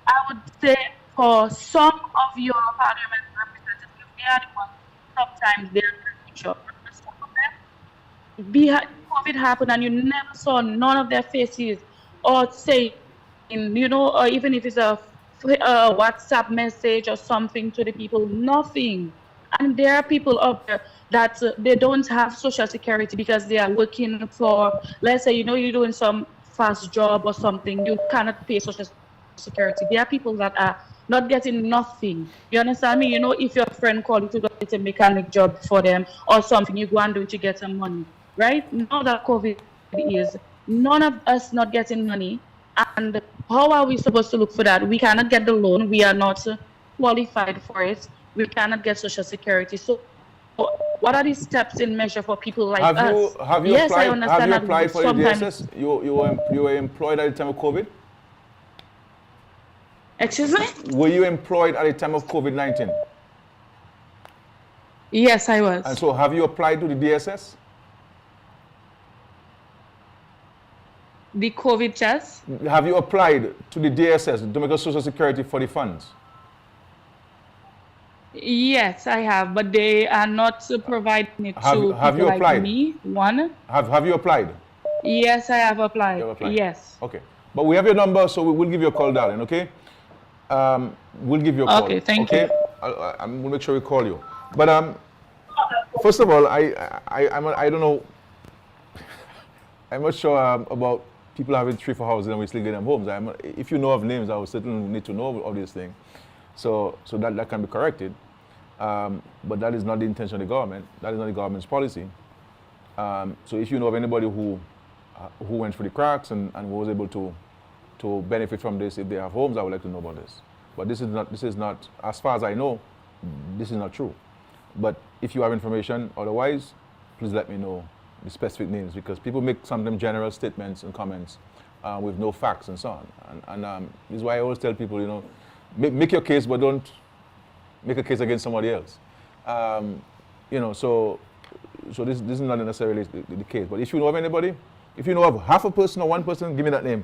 I would say for some of your parliament representatives, they are the ones sometimes they're pretty sure. Some of them, COVID happened and you never saw none of their faces or say, or even if it's a WhatsApp message or something to the people, nothing. And there are people up there that they don't have Social Security because they are working for, let's say, you're doing some fast job or something, you cannot pay Social Security. There are people that are not getting nothing. You understand me? If your friend called you to go get a mechanic job for them or something, you go and do it to get some money, right? Now that COVID is, none of us not getting money. And how are we supposed to look for that? We cannot get the loan. We are not qualified for it. We cannot get Social Security. So what are the steps in measure for people like us? Have you yes, applied, I understand have you applied for the sometimes... DSS? You were employed at the time of COVID? Excuse me? Were you employed at the time of COVID-19? Yes, I was. And so have you applied to the DSS? The COVID test? Have you applied to the DSS, the Dominican Social Security, for the funds? Yes, I have, but they are not providing it Have to you people like applied? me. One. Have you applied? Yes, I have applied. You have applied. Yes. Okay. But we have your number, so we will give you a call, darling, okay? We'll give you a call. Okay, thank you. I'm gonna make sure we call you. But first of all, I don't know. I'm not sure about people having 3-4 houses and we still get them homes. If you know of names, I would certainly need to know of this thing, so that can be corrected. But that is not the intention of the government. That is not the government's policy. So if you know of anybody who went through the cracks and was able to benefit from this, if they have homes, I would like to know about this. But this is not, as far as I know, this is not true. But if you have information otherwise, please let me know the specific names, because people make sometimes general statements and comments with no facts and so on. And this is why I always tell people, you know, make your case, but don't make a case against somebody else. You know, so this is not necessarily the case. But if you know of anybody, if you know of half a person or one person, give me that name,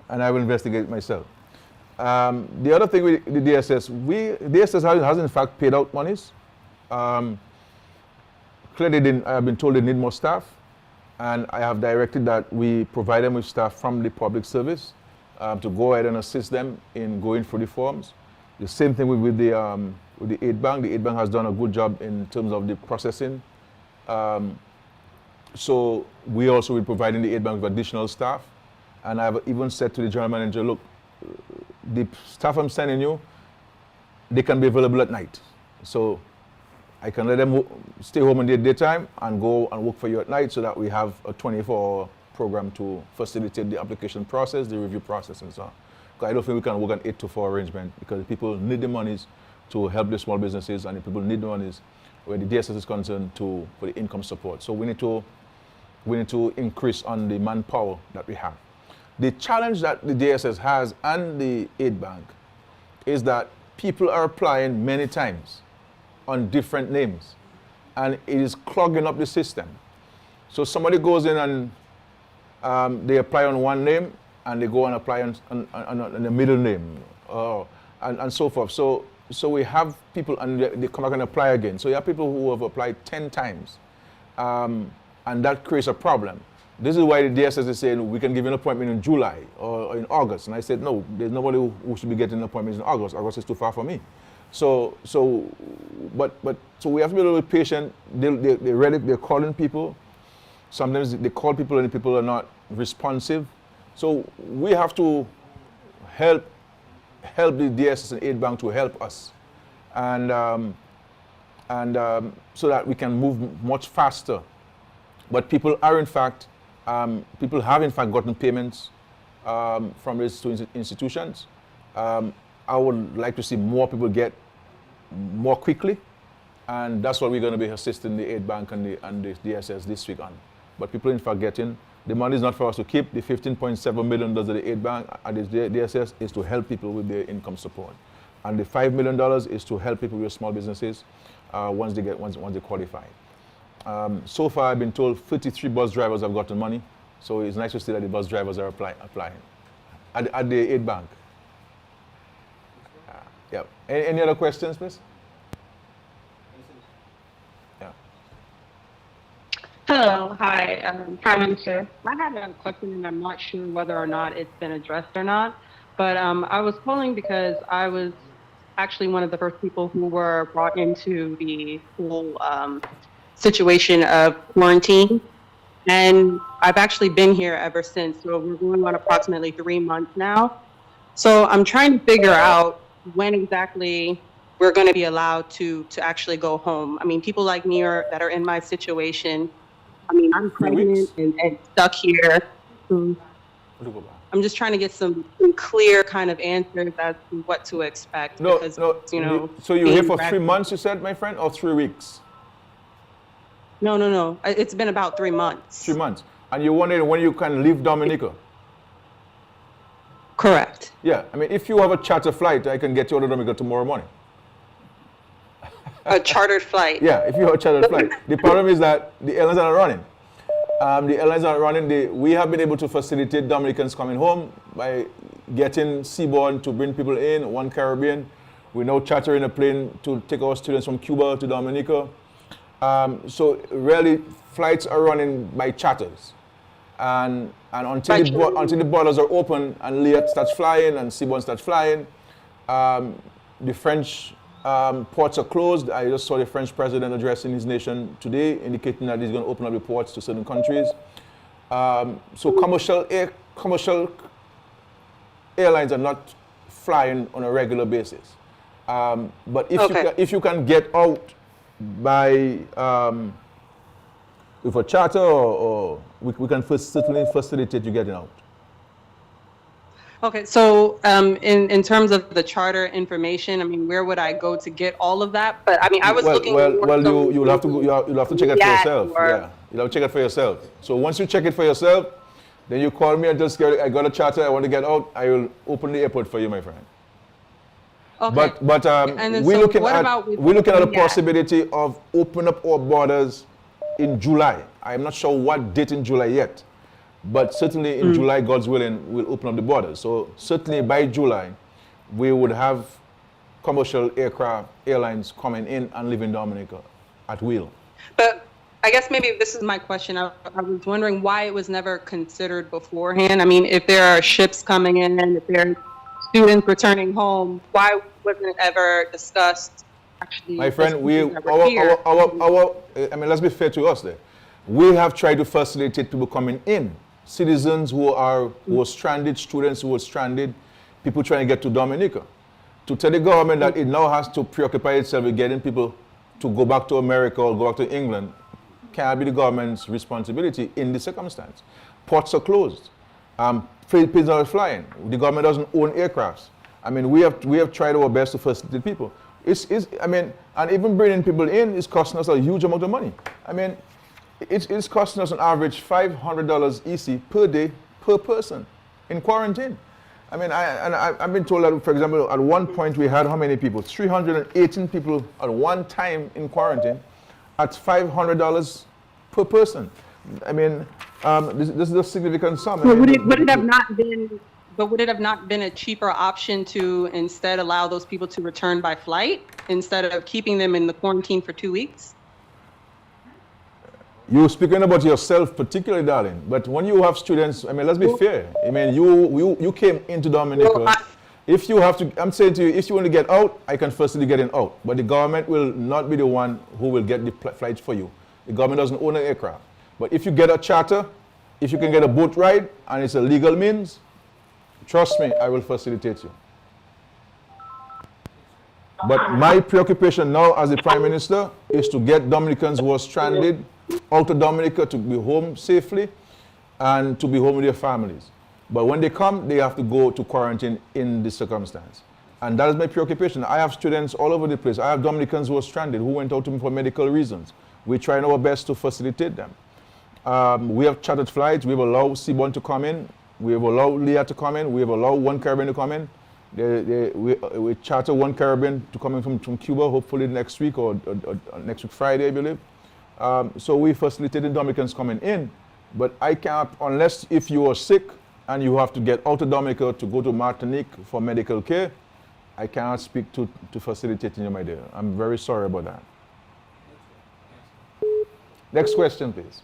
and I will investigate it myself. The other thing with the DSS, DSS has in fact paid out monies. Clearly, I have been told they need more staff, and I have directed that we provide them with staff from the public service to go ahead and assist them in going through the forms. The same thing with the aid bank. The aid bank has done a good job in terms of the processing. So we also will be providing the aid bank with additional staff. And I've even said to the general manager, look, the staff I'm sending you, they can be available at night. So I can let them stay home in the daytime and go and work for you at night, so that we have a 24-hour program to facilitate the application process, the review process, and so on. Because I don't think we can work an 8 to 4 arrangement, because people need the monies to help the small businesses, and the people need the monies where the DSS is concerned for the income support. So we need to increase on the manpower that we have. The challenge that the DSS has and the aid bank is that people are applying many times on different names, and it is clogging up the system. So somebody goes in and they apply on one name, and they go and apply on the middle name, and so forth. So we have people, and they come back and apply again. So you have people who have applied 10 times, and that creates a problem. This is why the DSS is saying we can give you an appointment in July or in August. And I said, no, there's nobody who should be getting appointments in August. August is too far for me. So we have to be a little bit patient. They're ready, they're calling people. Sometimes they call people and the people are not responsive. So we have to help the DSS and aid bank to help us, and so that we can move much faster. But people are in fact, people have in fact gotten payments from these two institutions. I would like to see more people get more quickly, and that's what we're going to be assisting the aid bank and the DSS this week on. But people in fact getting, the money is not for us to keep. The $15.7 million of the aid bank and the DSS is to help people with their income support, and the $5 million is to help people with small businesses once they qualify. So far, I've been told 53 bus drivers have gotten money, so it's nice to see that the bus drivers are applying at the aid bank. Yeah. Any other questions, please? Yeah. Hello, hi, Prime Minister. I had a question, and I'm not sure whether or not it's been addressed or not, but I was calling because I was actually one of the first people who were brought into the whole situation of quarantine, and I've actually been here ever since. So we're going on approximately 3 months now. So I'm trying to figure out when exactly we're going to be allowed to actually go home. I mean, people like me that are in my situation. I mean, I'm pregnant and stuck here. So I'm just trying to get some clear kind of answers as to what to expect. Because, you know. So you're here for 3 months, you said, my friend, or 3 weeks? No. It's been about 3 months. 3 months. And you're wondering when you can leave Dominica? Correct. Yeah. I mean, if you have a charter flight, I can get you out of Dominica tomorrow morning. A chartered flight. Yeah, if you have a chartered flight. The problem is that the airlines are not running. The airlines are running. We have been able to facilitate Dominicans coming home by getting Seaborn to bring people in, One Caribbean. We're now chartering a plane to take our students from Cuba to Dominica. So really, flights are running by charters. And until the borders are open and Liat starts flying and Seaborn starts flying, the French ports are closed. I just saw the French president addressing his nation today, indicating that he's going to open up the ports to certain countries. So commercial airlines are not flying on a regular basis. But if you can get out by with a charter, or we can certainly facilitate you getting out. Okay, so in terms of the charter information, I mean, where would I go to get all of that? But I mean, I was looking. You'll have to check it for yourself. Yeah, you'll have to check it for yourself. So once you check it for yourself, then you call me and tell Skerrit, I got a charter, I want to get out. I will open the airport for you, my friend. Okay. But we're looking at the possibility of opening up our borders in July. I'm not sure what date in July yet. But certainly in July, God's willing, we'll open up the borders. So certainly by July, we would have commercial airlines coming in and leaving Dominica at will. But I guess maybe this is my question. I was wondering why it was never considered beforehand. I mean, if there are ships coming in, if there are students returning home, why wasn't it ever discussed? Actually, my friend, I mean, let's be fair to us there. We have tried to facilitate people coming in. Citizens who are stranded, students who are stranded, people trying to get to Dominica. To tell the government that it now has to preoccupy itself with getting people to go back to America or go back to England can't be the government's responsibility in this circumstance. Ports are closed. Planes are flying. The government doesn't own aircrafts. I mean, we have tried our best to facilitate people. I mean, and even bringing people in is costing us a huge amount of money. I mean, it's costing us on average $500 EC per day per person in quarantine. I mean, I've been told that, for example, at one point we had how many people? 318 people at one time in quarantine at $500 per person. I mean, this is a significant sum. But would it have not been? But would it have not been a cheaper option to instead allow those people to return by flight instead of keeping them in the quarantine for 2 weeks? You're speaking about yourself particularly, darling. But when you have students, I mean, let's be fair. I mean, you came into Dominica. Well, if you have to, I'm saying to you, if you want to get out, I can firstly get in out. But the government will not be the one who will get the flights for you. The government doesn't own an aircraft. But if you get a charter, if you can get a boat ride, and it's a legal means, trust me, I will facilitate you. But my preoccupation now as the Prime Minister is to get Dominicans who are stranded out of Dominica to be home safely and to be home with their families. But when they come, they have to go to quarantine in this circumstance. And that is my preoccupation. I have students all over the place. I have Dominicans who are stranded, who went out to me for medical reasons. We're trying our best to facilitate them. We have chartered flights. We have allowed Seaborn to come in. We have allowed Leah to come in. We have allowed One Caribbean to come in. We charter One Caribbean to come in from Cuba, hopefully next week or next week Friday, I believe. So we facilitated Dominicans coming in, but I can't, unless if you are sick and you have to get out of Dominica to go to Martinique for medical care, I cannot speak to facilitating you, my dear. I'm very sorry about that. Next question, please.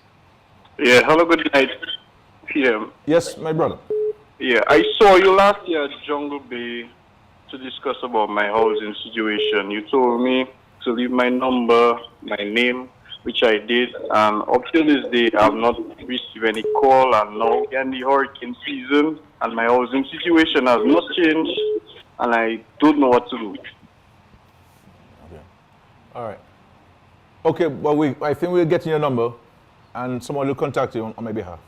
Yeah, hello, good night, PM. Yes, my brother. Yeah, I saw you last year at Jungle Bay to discuss about my housing situation. You told me to leave my number, my name, which I did, and up till this day, I have not received any call, and now we're in the hurricane season, and my housing situation has not changed, and I don't know what to do. Okay. All right. Okay, well, I think we'll get your number, and someone will contact you on my behalf.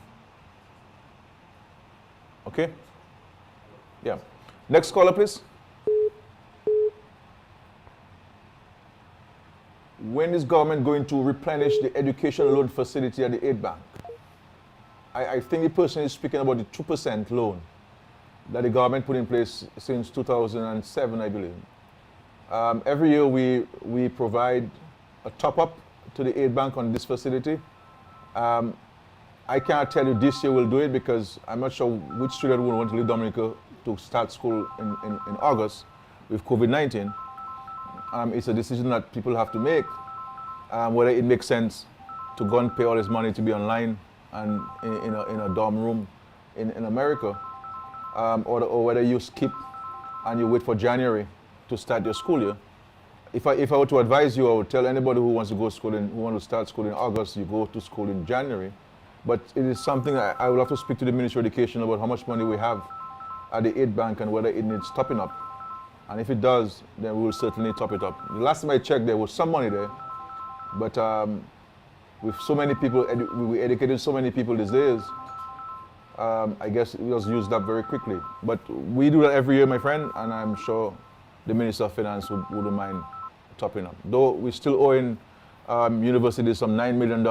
Okay? Yeah. Next caller, please. When is government going to replenish the education loan facility at the aid bank? I think the person is speaking about the 2% loan that the government put in place since 2007, I believe. Every year we provide a top-up to the aid bank on this facility. I can't tell you this year we'll do it because I'm not sure which student will want to leave Dominica to start school in August with COVID-19. It's a decision that people have to make, whether it makes sense to go and pay all this money to be online and in a dorm room in America, or whether you skip and you wait for January to start your school year. If I were to advise you, I would tell anybody who wants to go to school who wants to start school in August, you go to school in January. But it is something I will have to speak to the Ministry of Education about how much money we have at the aid bank and whether it needs topping up. And if it does, then we will certainly top it up. The last time I checked, there was some money there, but with so many people, we educated so many people these days, I guess it was used up very quickly. But we do that every year, my friend, and I'm sure the Minister of Finance wouldn't mind topping up. Though we're still owing universities some $9 million.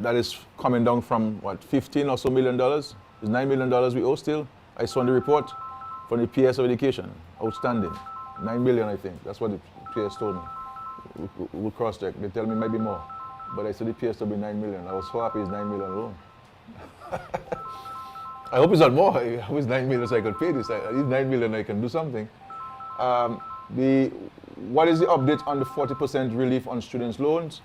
That is coming down from, what, $15 or so million? It's $9 million we owe still. I saw in the report from the PS of Education, outstanding. 9 million, I think. That's what the PS told me. We'll cross-check. They tell me maybe more. But I said the PS will be 9 million. I was so happy it's 9 million alone. I hope it's not more. I hope it's 9 million so I can pay this. At least 9 million I can do something. What is the update on the 40% relief on students' loans?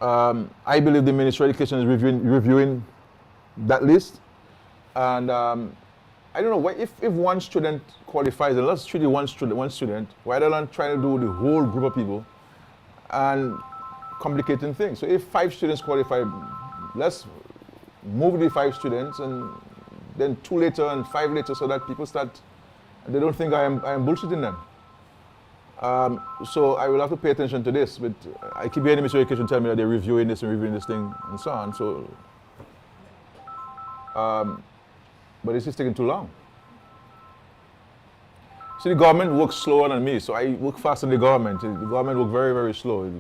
I believe the Ministry of Education is reviewing that list. And I don't know, if one student qualifies, and let's treat it one student, rather than trying to do the whole group of people and complicating things. So if 5 students qualify, let's move the 5 students and then 2 later and 5 later so that people they don't think I am bullshitting them. So I will have to pay attention to this, but I keep hearing the Ministry of Education tell me that they're reviewing this and reviewing this thing and so on. So, but it's just taking too long. See, the government works slower than me, so I work faster than the government. The government works very, very slow.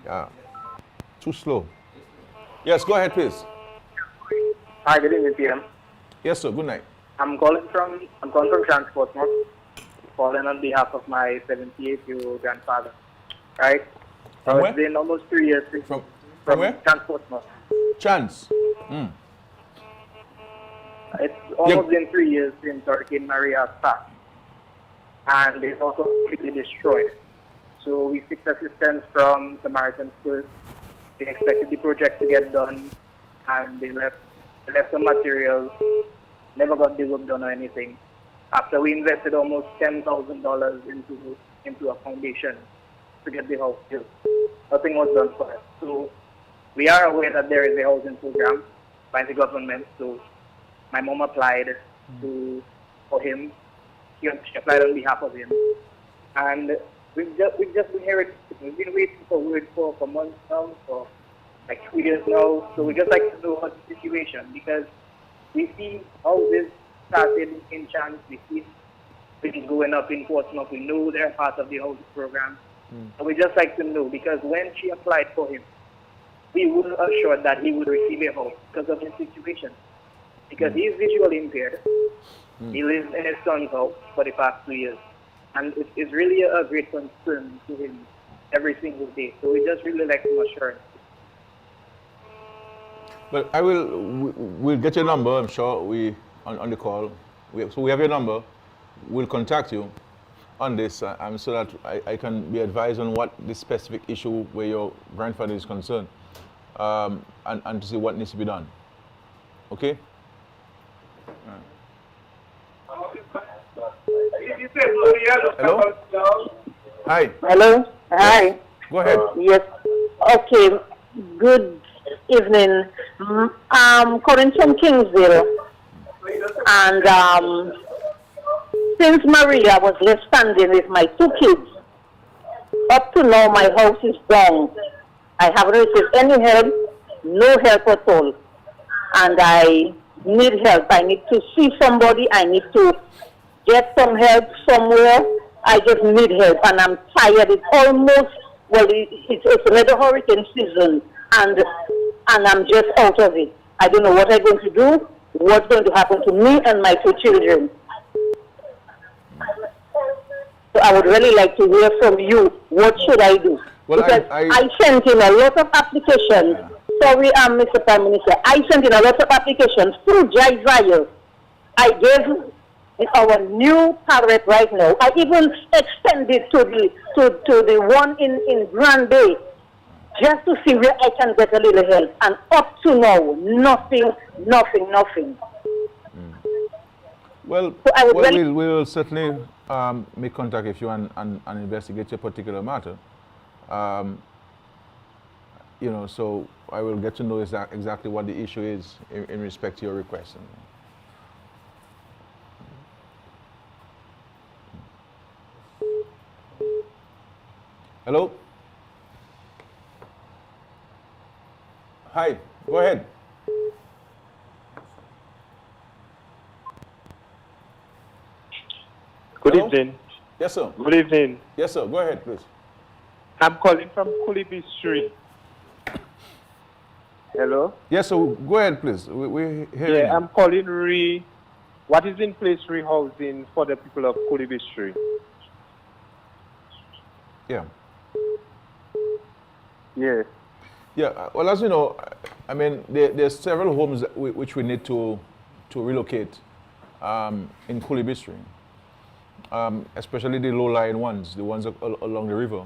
Yeah, too slow. Yes, go ahead, please. Hi, good evening, PM. Yes, sir. Good night. I'm calling from Transport North, calling on behalf of my 78-year-old grandfather. Right? From where? It's been almost 3 years. From where? Transport North. Chance. It's almost been 3 years since Hurricane Maria started, and it's also completely destroyed. So we seek assistance from Samaritan First. They expected the project to get done, and they left some materials, never got the work done or anything. After we invested almost $10,000 into a foundation to get the house built, nothing was done for it. So we are aware that there is a housing program by the government. So my mom applied for him. She applied on behalf of him, and we've just been hearing. We've been waiting for word for months now, for like 2 years now. So we just like to know what's the situation, because we see houses started in Chance. We see things going up in Portsmouth. We know they're part of the housing program. So we just like to know, because when she applied for him, we were assured that he would receive a house because of his situation. Because he is visually impaired. He lives in his son's house for the past 2 years. And it's really a great concern to him every single day. So we just really like some assurance. But we'll get your number, I'm sure, on the call. So we have your number. We'll contact you on this so that I can be advised on what the specific issue where your grandfather is concerned, and to see what needs to be done. Okay? Hello? Hi. Hello? Hi. Go ahead. Yes. Okay. Good evening. I'm calling from Kingsville. And since Maria was left standing with my 2 kids, up to now my house is down. I haven't received any help, no help at all. And I need help. I need to see somebody. I need to get some help somewhere. I just need help, and I'm tired. It's almost, it's another hurricane season, and I'm just out of it. I don't know what I'm going to do, what's going to happen to me and my 2 children. So I would really like to hear from you. What should I do? Well, because I sent in a lot of applications. Sorry, Mr. Prime Minister. I sent in a lot of applications through Jai. I gave our new parrot right now. I even extended to the one in Grand Bay just to see where I can get a little help. And up to now, nothing. Well, So we'll certainly make contact with you and investigate your particular matter. You know, so I will get to know exactly what the issue is in respect to your request. Hello? Hi, go ahead. Good Hello? evening. Yes, sir. Good evening. Yes, sir. Go ahead, please. I'm calling from Kulibi Street. Hello? Yes, sir. Go ahead, please. We're hearing you. I'm calling what is in place housing for the people of Kulibi Street? Yeah. Yes. Yeah, well, as you know, I mean, there's several homes which we need to relocate in Kulibi Street, especially the low-lying ones, the ones along the river.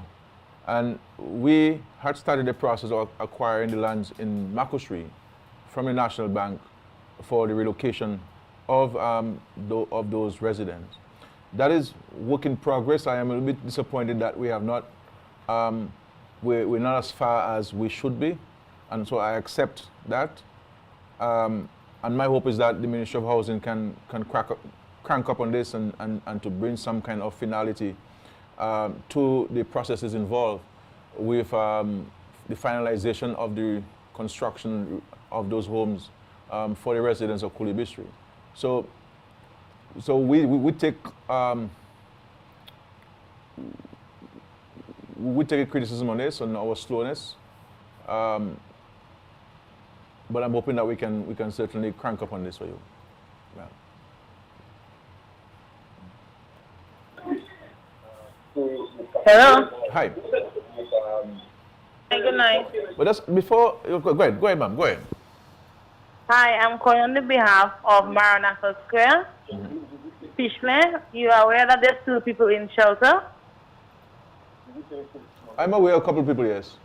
And we had started the process of acquiring the lands in Mako Street from the National Bank for the relocation of those residents. That is work in progress. I am a little bit disappointed that we have not, we're not as far as we should be, and so I accept that. And my hope is that the Ministry of Housing can crank up on this and to bring some kind of finality to the processes involved with the finalization of the construction of those homes for the residents of Kulibi Street. So we take a criticism on this, on our slowness, but I'm hoping that we can certainly crank up on this for you. Yeah. Hello. Hi. Good night. But that's before. Go ahead, ma'am. Go ahead. Hi, I'm calling on the behalf of Maranatha Square. Fishley, you are aware that there's 2 people in shelter? I'm aware of a couple of people, yes.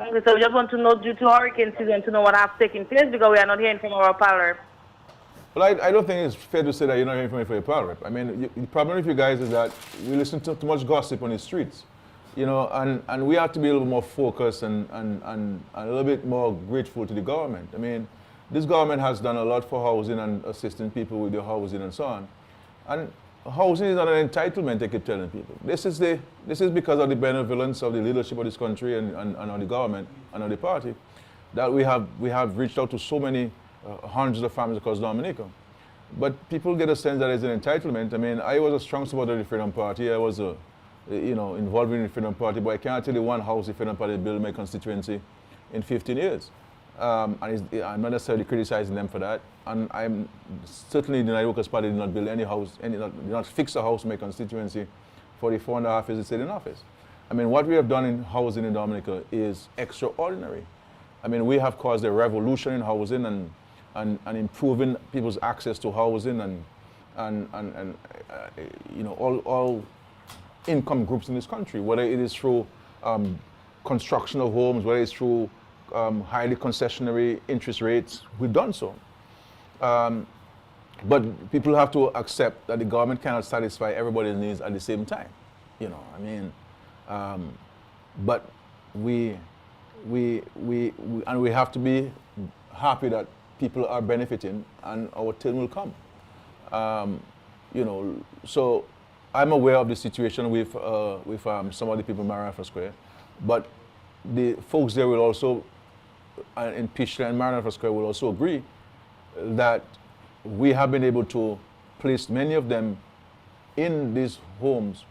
Okay, so we just want to know, due to hurricane season, to know what has taken place, because we are not hearing from our parlor. Well, I don't think it's fair to say that you're not hearing from me for your power rep. I mean, the problem with you guys is that we listen to too much gossip on the streets, you know, and we have to be a little more focused and a little bit more grateful to the government. I mean, this government has done a lot for housing and assisting people with their housing and so on. And housing is not an entitlement, I keep telling people. This is because of the benevolence of the leadership of this country and of the government and of the party that we have reached out to so many hundreds of families across Dominica. But people get a sense that it's an entitlement. I mean, I was a strong supporter of the Freedom Party. I was involved in the Freedom Party, but I can't tell you one house the Freedom Party built in my constituency in 15 years. And I'm not necessarily criticizing them for that. And I'm certainly the United Workers Party did not build any house, did not fix a house in my constituency for the 4.5 years it stayed in office. I mean, what we have done in housing in Dominica is extraordinary. I mean, we have caused a revolution in housing and improving people's access to housing and you know, all income groups in this country, whether it is through construction of homes, whether it's through highly concessionary interest rates, we've done so. But people have to accept that the government cannot satisfy everybody's needs at the same time. You know, I mean, but we have to be happy that people are benefiting and our turn will come. You know, so I'm aware of the situation with some of the people in Maranatha Square, but the folks there will also, in Fishley and Maranatha Square, will also agree that we have been able to place many of them in these homes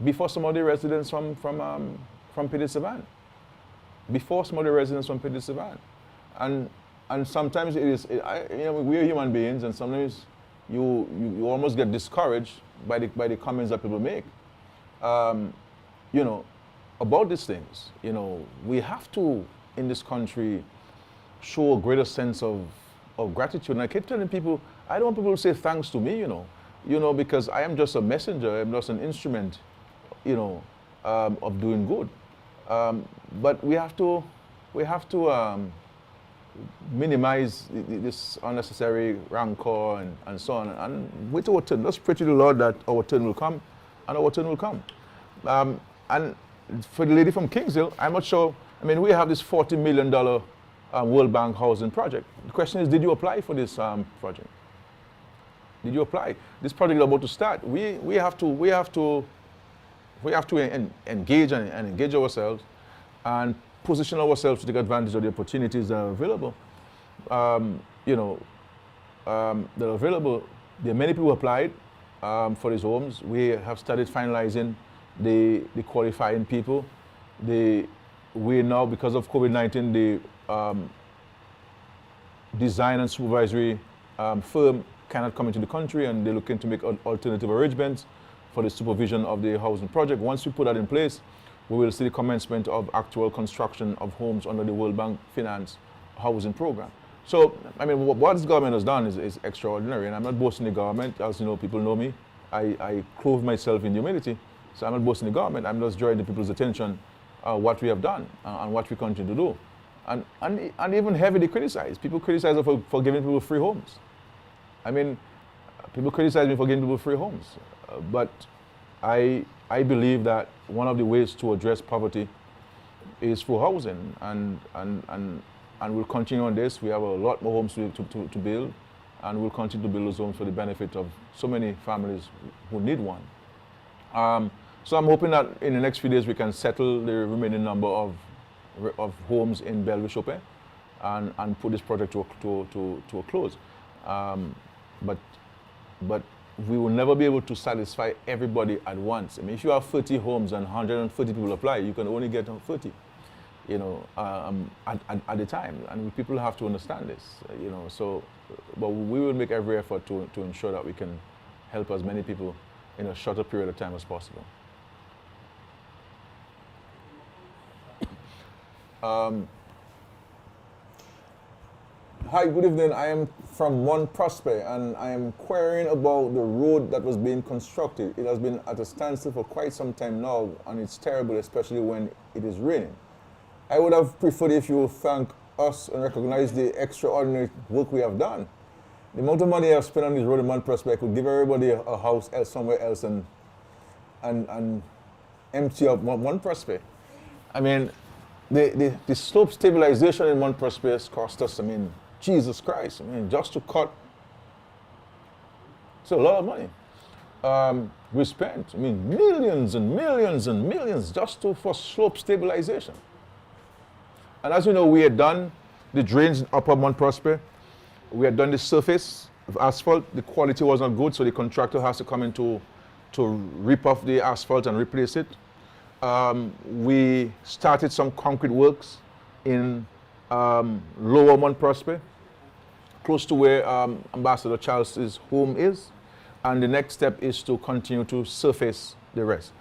before some of the residents from Petit Savan. Before some of the residents from Petit Savan. And sometimes it is, you know, we're human beings, and sometimes you almost get discouraged by the comments that people make, you know, about these things. You know, we have to, in this country, show a greater sense of gratitude. And I keep telling people, I don't want people to say thanks to me, you know, because I am just a messenger, I'm just an instrument, you know, of doing good. But we have to minimize this unnecessary rancor and so on. And wait our turn. Let's pray to the Lord that our turn will come, and our turn will come. And for the lady from Kingshill, I'm not sure. I mean, we have this $40 million World Bank housing project. The question is, did you apply for this project? Did you apply? This project is about to start. We have to engage and engage ourselves and position ourselves to take advantage of the opportunities that are available. You know, that are available. There are many people who applied for these homes. We have started finalizing the qualifying people. We now, because of COVID-19, the design and supervisory firm cannot come into the country, and they're looking to make alternative arrangements for the supervision of the housing project. Once we put that in place, we will see the commencement of actual construction of homes under the World Bank Finance housing program. So, I mean, what this government has done is extraordinary, and I'm not boasting the government. As you know, people know me. I clothe myself in humility, so I'm not boasting the government. I'm just drawing the people's attention what we have done and what we continue to do. And even heavily criticized. People criticize us for giving people free homes. I mean, people criticize me for giving people free homes. But I believe that one of the ways to address poverty is through housing, and we'll continue on this. We have a lot more homes to build, and we'll continue to build those homes for the benefit of so many families who need one. So I'm hoping that in the next few days we can settle the remaining number of homes in Bellevue Chopin and put this project to a close. But we will never be able to satisfy everybody at once. I mean, if you have 30 homes and 130 people apply, you can only get 30, you know, at a time. And people have to understand this, you know. So, but we will make every effort to ensure that we can help as many people in a shorter period of time as possible. Hi, good evening. I am from One Prosper, and I am querying about the road that was being constructed. It has been at a standstill for quite some time now, and it's terrible, especially when it is raining. I would have preferred if you thank us and recognize the extraordinary work we have done. The amount of money I have spent on this road in One Prosper, I could give everybody a house somewhere else and empty up One Prosper. I mean, the slope stabilization in One Prosper has cost us, I mean, Jesus Christ, I mean, just to cut, it's a lot of money. We spent, I mean, millions and millions and millions just for slope stabilization. And as you know, we had done the drains in Upper One Prosper. We had done the surface of asphalt. The quality was not good, so the contractor has to come in to rip off the asphalt and replace it. We started some concrete works in Lower One Prosper, close to where Ambassador Charles's home is. And the next step is to continue to surface the rest.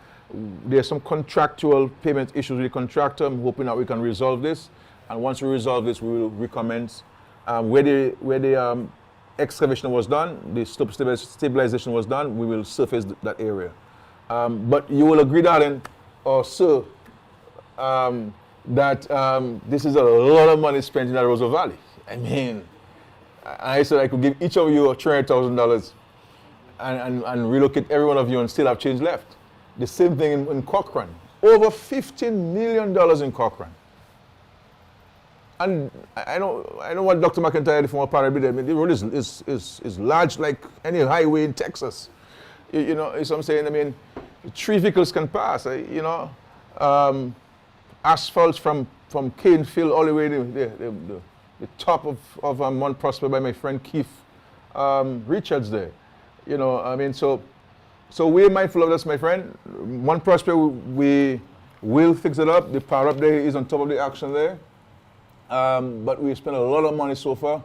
There's some contractual payment issues with the contractor. I'm hoping that we can resolve this. And once we resolve this, we will recommence. Where the excavation was done, the slope stabilization was done, we will surface that area. But you will agree, darling, or sir, that this is a lot of money spent in that Roseau Valley. I mean, I said I could give each of you $300,000 and relocate every one of you and still have change left. The same thing in Cochrane. Over $15 million in Cochrane. And I know what Dr. McIntyre, the former parliament, I mean, the road is large like any highway in Texas. You know, so I'm saying, I mean, 3 vehicles can pass, you know. Asphalt from Canefield all the way to the top of One Prosper by my friend Keith Richards there. You know, I mean, so we're mindful of this, my friend. One Prosper, we will fix it up. The power up there is on top of the action there. But we spent a lot of money so far,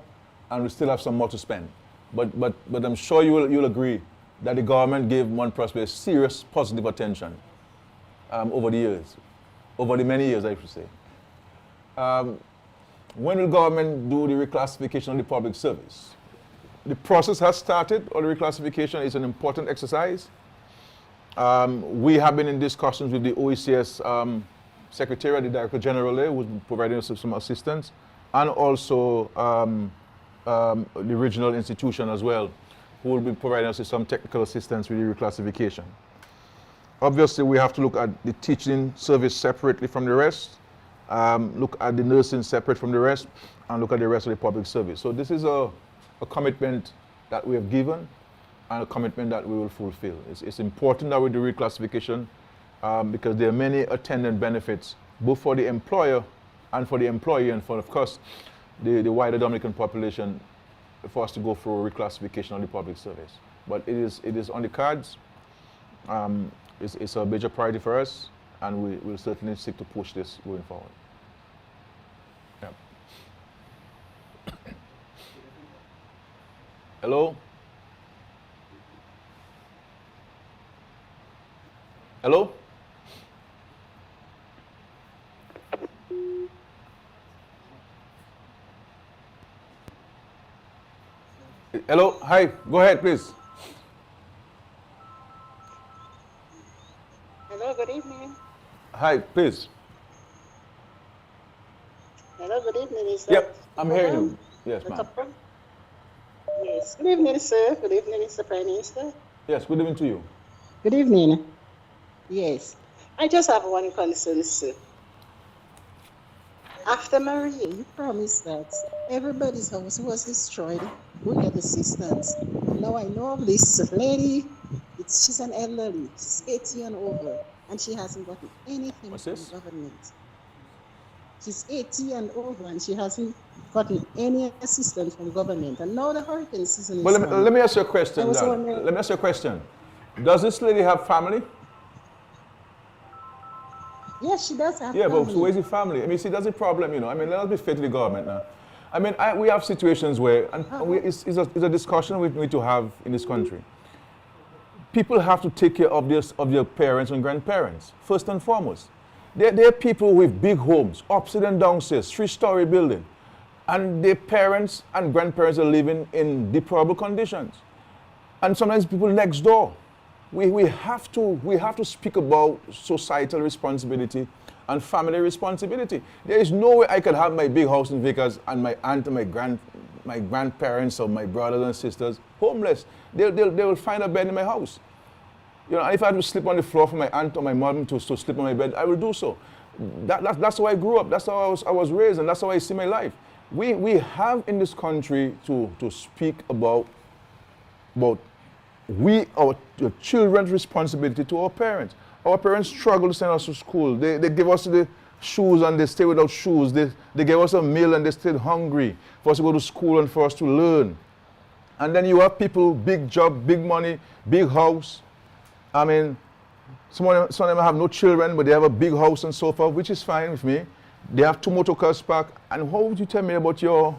and we still have some more to spend. but I'm sure you'll agree that the government gave Mount Prosper serious positive attention over the years, over the many years, I should say. When will government do the reclassification of the public service? The process has started, or the reclassification is an important exercise. We have been in discussions with the OECS Secretariat, the Director General there, who's providing us with some assistance, and also the regional institution as well, who will be providing us with some technical assistance with the reclassification. Obviously, we have to look at the teaching service separately from the rest, look at the nursing separate from the rest, and look at the rest of the public service. So this is a commitment that we have given and a commitment that we will fulfill. It's important that we do reclassification because there are many attendant benefits, both for the employer and for the employee, and for, of course, the wider Dominican population, for us to go through reclassification of the public service. But it is on the cards. It's a major priority for us, and we will certainly seek to push this going forward. Yeah. Hello? Hello? Hello? Hi, go ahead, please. Hello, good evening. Hi, please. Hello, good evening, sir. Yep, I'm hearing you. Yes, ma'am. Yes, good evening, sir. Good evening, Mr. Prime Minister. Yes, good evening to you. Good evening. Yes, I just have one concern, sir. After Maria, you promised that everybody's house who was destroyed will get assistance. Now I know of this lady, she's an elderly, she's 80 and over, and she hasn't gotten anything from the government. She's 80 and over, and she hasn't gotten any assistance from the government. And now the hurricane season is Well, coming. let me ask you a question, I was Dan. wondering- Let me ask you a question. Does this lady have family? Yes, she does have Yeah, but family. so where's the family? I mean, see, that's the problem, you know. I mean, let us be fair to the government now. I mean, we have situations where, and it's a discussion we need to have in this country. People have to take care of their parents and grandparents, first and foremost. There are people with big homes, upstairs and downstairs, 3-story building, and their parents and grandparents are living in deplorable conditions. And sometimes people next door. We have to speak about societal responsibility and family responsibility. There is no way I could have my big house in Vickers and my aunt and my grandparents or my brothers and sisters homeless. They will find a bed in my house. You know, and if I had to sleep on the floor for my aunt or my mom to sleep on my bed, I will do so. That's how I grew up. That's how I was raised, and that's how I see my life. We have in this country to speak about our children's responsibility to our parents. Our parents struggle to send us to school. They give us the shoes and they stay without shoes. They give us a meal and they stay hungry for us to go to school and for us to learn. And then you have people, big job, big money, big house. I mean, some of them have no children, but they have a big house and so forth, which is fine with me. They have 2 motor cars parked. And how would you tell me about your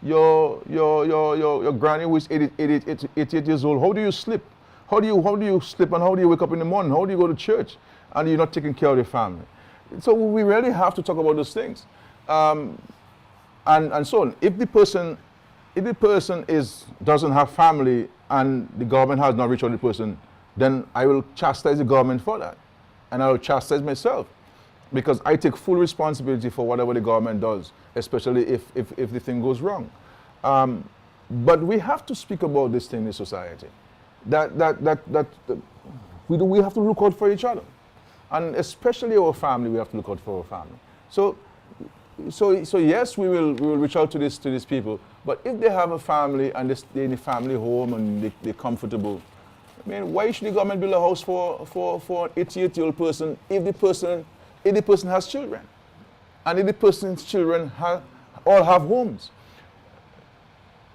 granny who is 88 years old? How do you sleep? How do you sleep and how do you wake up in the morning? How do you go to church and you're not taking care of your family? So we really have to talk about those things. And so on. If the person doesn't have family and the government has not reached out to the person, then I will chastise the government for that. And I will chastise myself. Because I take full responsibility for whatever the government does, especially if the thing goes wrong. But we have to speak about this thing in society. That we have to look out for each other. And especially our family, we have to look out for our family. So yes, we will reach out to these people. But if they have a family and they stay in a family home and they're comfortable, I mean, why should the government build a house for an 88-year-old person if the person has children? And if the person's children all have homes?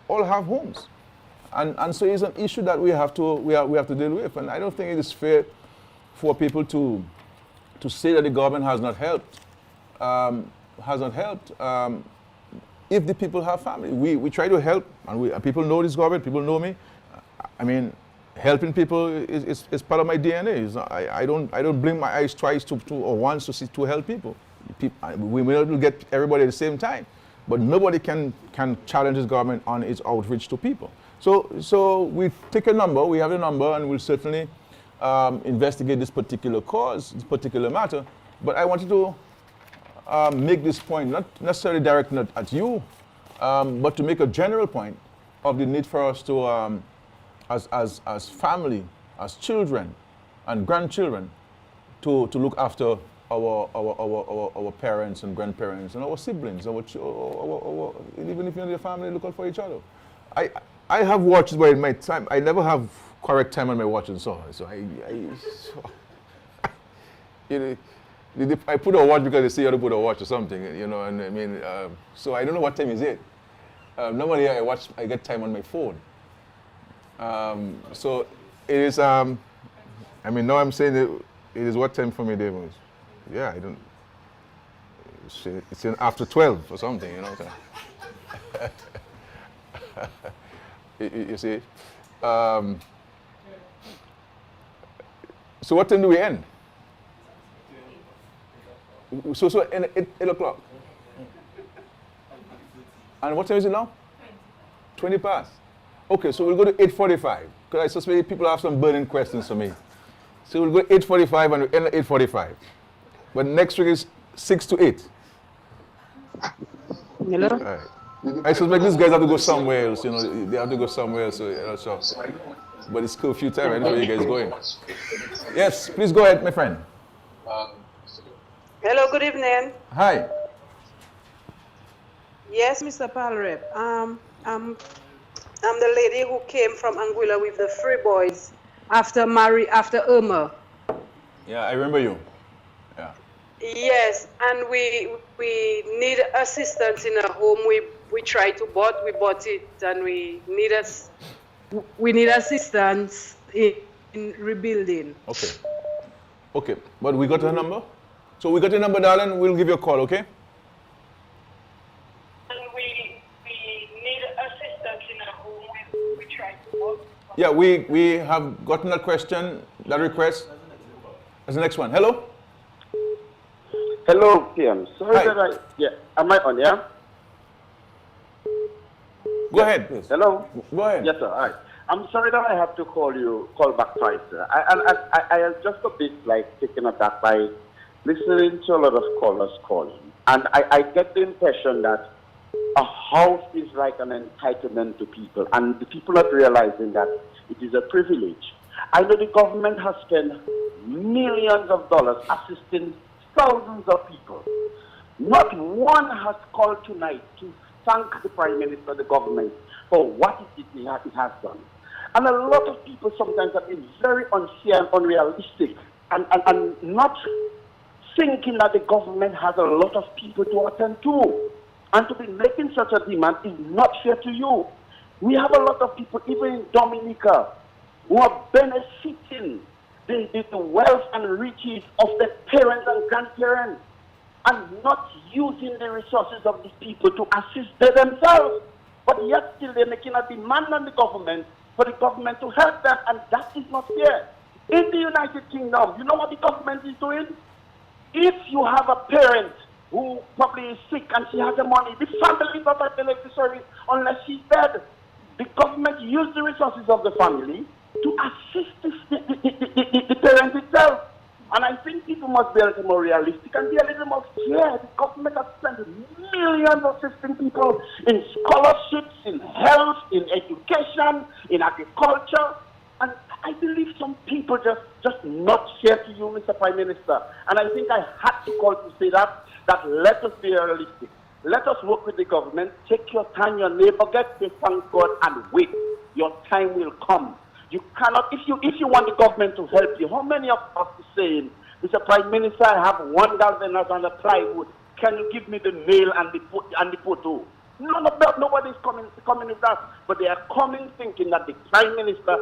All have homes. And so it's an issue that we have to deal with. And I don't think it is fair for people to say that the government has not helped. if the people have family. We try to help, and people know this government, people know me. I mean, helping people is part of my DNA. I don't blink my eyes twice or once to help people. We may not get everybody at the same time, but nobody can challenge this government on its outreach to people. So we take a number, we have a number, and we'll certainly investigate this particular cause, this particular matter. But I wanted to make this point, not necessarily directed at you, but to make a general point of the need for us to, as family, as children and grandchildren, to look after our parents and grandparents and our siblings, even if you're in the family, look out for each other. I have watches, but in my time, I never have correct time on my watches, so I put a watch because they say you have to put a watch or something, and I mean, so I don't know what time is it. Normally I get time on my phone. So it is, I mean, now I'm saying it is what time for me, David? Yeah, I don't, it's after 12 or something, You see? So what time do we end? So 8 o'clock. And what time is it now? 20 past. Okay, so we'll go to 8:45, because I suspect people have some burning questions for me. So we'll go 8:45 and we'll end at 8:45. But next week is 6 to 8. Hello? All right. I suspect these guys have to go somewhere else, they have to go somewhere else, so, but it's curfew time, I don't know where you guys going. Yes, please go ahead, my friend. Hello, good evening. Hi. Yes, Mr. Palrep. I'm the lady who came from Anguilla with the 3 boys after Irma. Yeah, I remember you. Yeah. Yes, and we need assistance in a home. We tried to we bought it, and we need assistance in rebuilding. Okay, but we got a number? So we got a number, darling, we'll give you a call, okay? And we need assistance in a home. We tried to Yeah, we have gotten that question, that request. That's the next one. Hello? Hello, PM. Sorry Hi. that am I on, yeah? Go ahead, please. Hello? Go ahead. Yes, sir. All right. I'm sorry that I have to call back twice, sir. I am just a bit taken aback by listening to a lot of callers calling. And I get the impression that a house is like an entitlement to people, and the people are realizing that it is a privilege. I know the government has spent millions of dollars assisting thousands of people. Not one has called tonight to thank the Prime Minister, the government, for what it has done. And a lot of people sometimes have been very unfair and unrealistic and not thinking that the government has a lot of people to attend to. And to be making such a demand is not fair to you. We have a lot of people, even in Dominica, who are benefiting the wealth and riches of their parents and grandparents and not using the resources of these people to assist themselves. But yet still they're making a demand on the government for the government to help them, and that is not fair. In the United Kingdom, you know what the government is doing? If you have a parent who probably is sick and she has the money, the family is not available to service unless she's dead. The government uses the resources of the family to assist the parent itself. And I think people must be a little more realistic and be a little more fair. The government has spent millions assisting people in scholarships, in health, in education, in agriculture. And I believe some people just not fair to you, Mr. Prime Minister. And I think I had to call to say that let us be realistic. Let us work with the government. Take your time, your neighbor, get to thank God and wait. Your time will come. You cannot, if you want the government to help you, how many of us are saying, Mr. Prime Minister, I have one galvanized and a plywood. Can you give me the nail and the photo? Nobody's coming with that. But they are coming thinking that the Prime Minister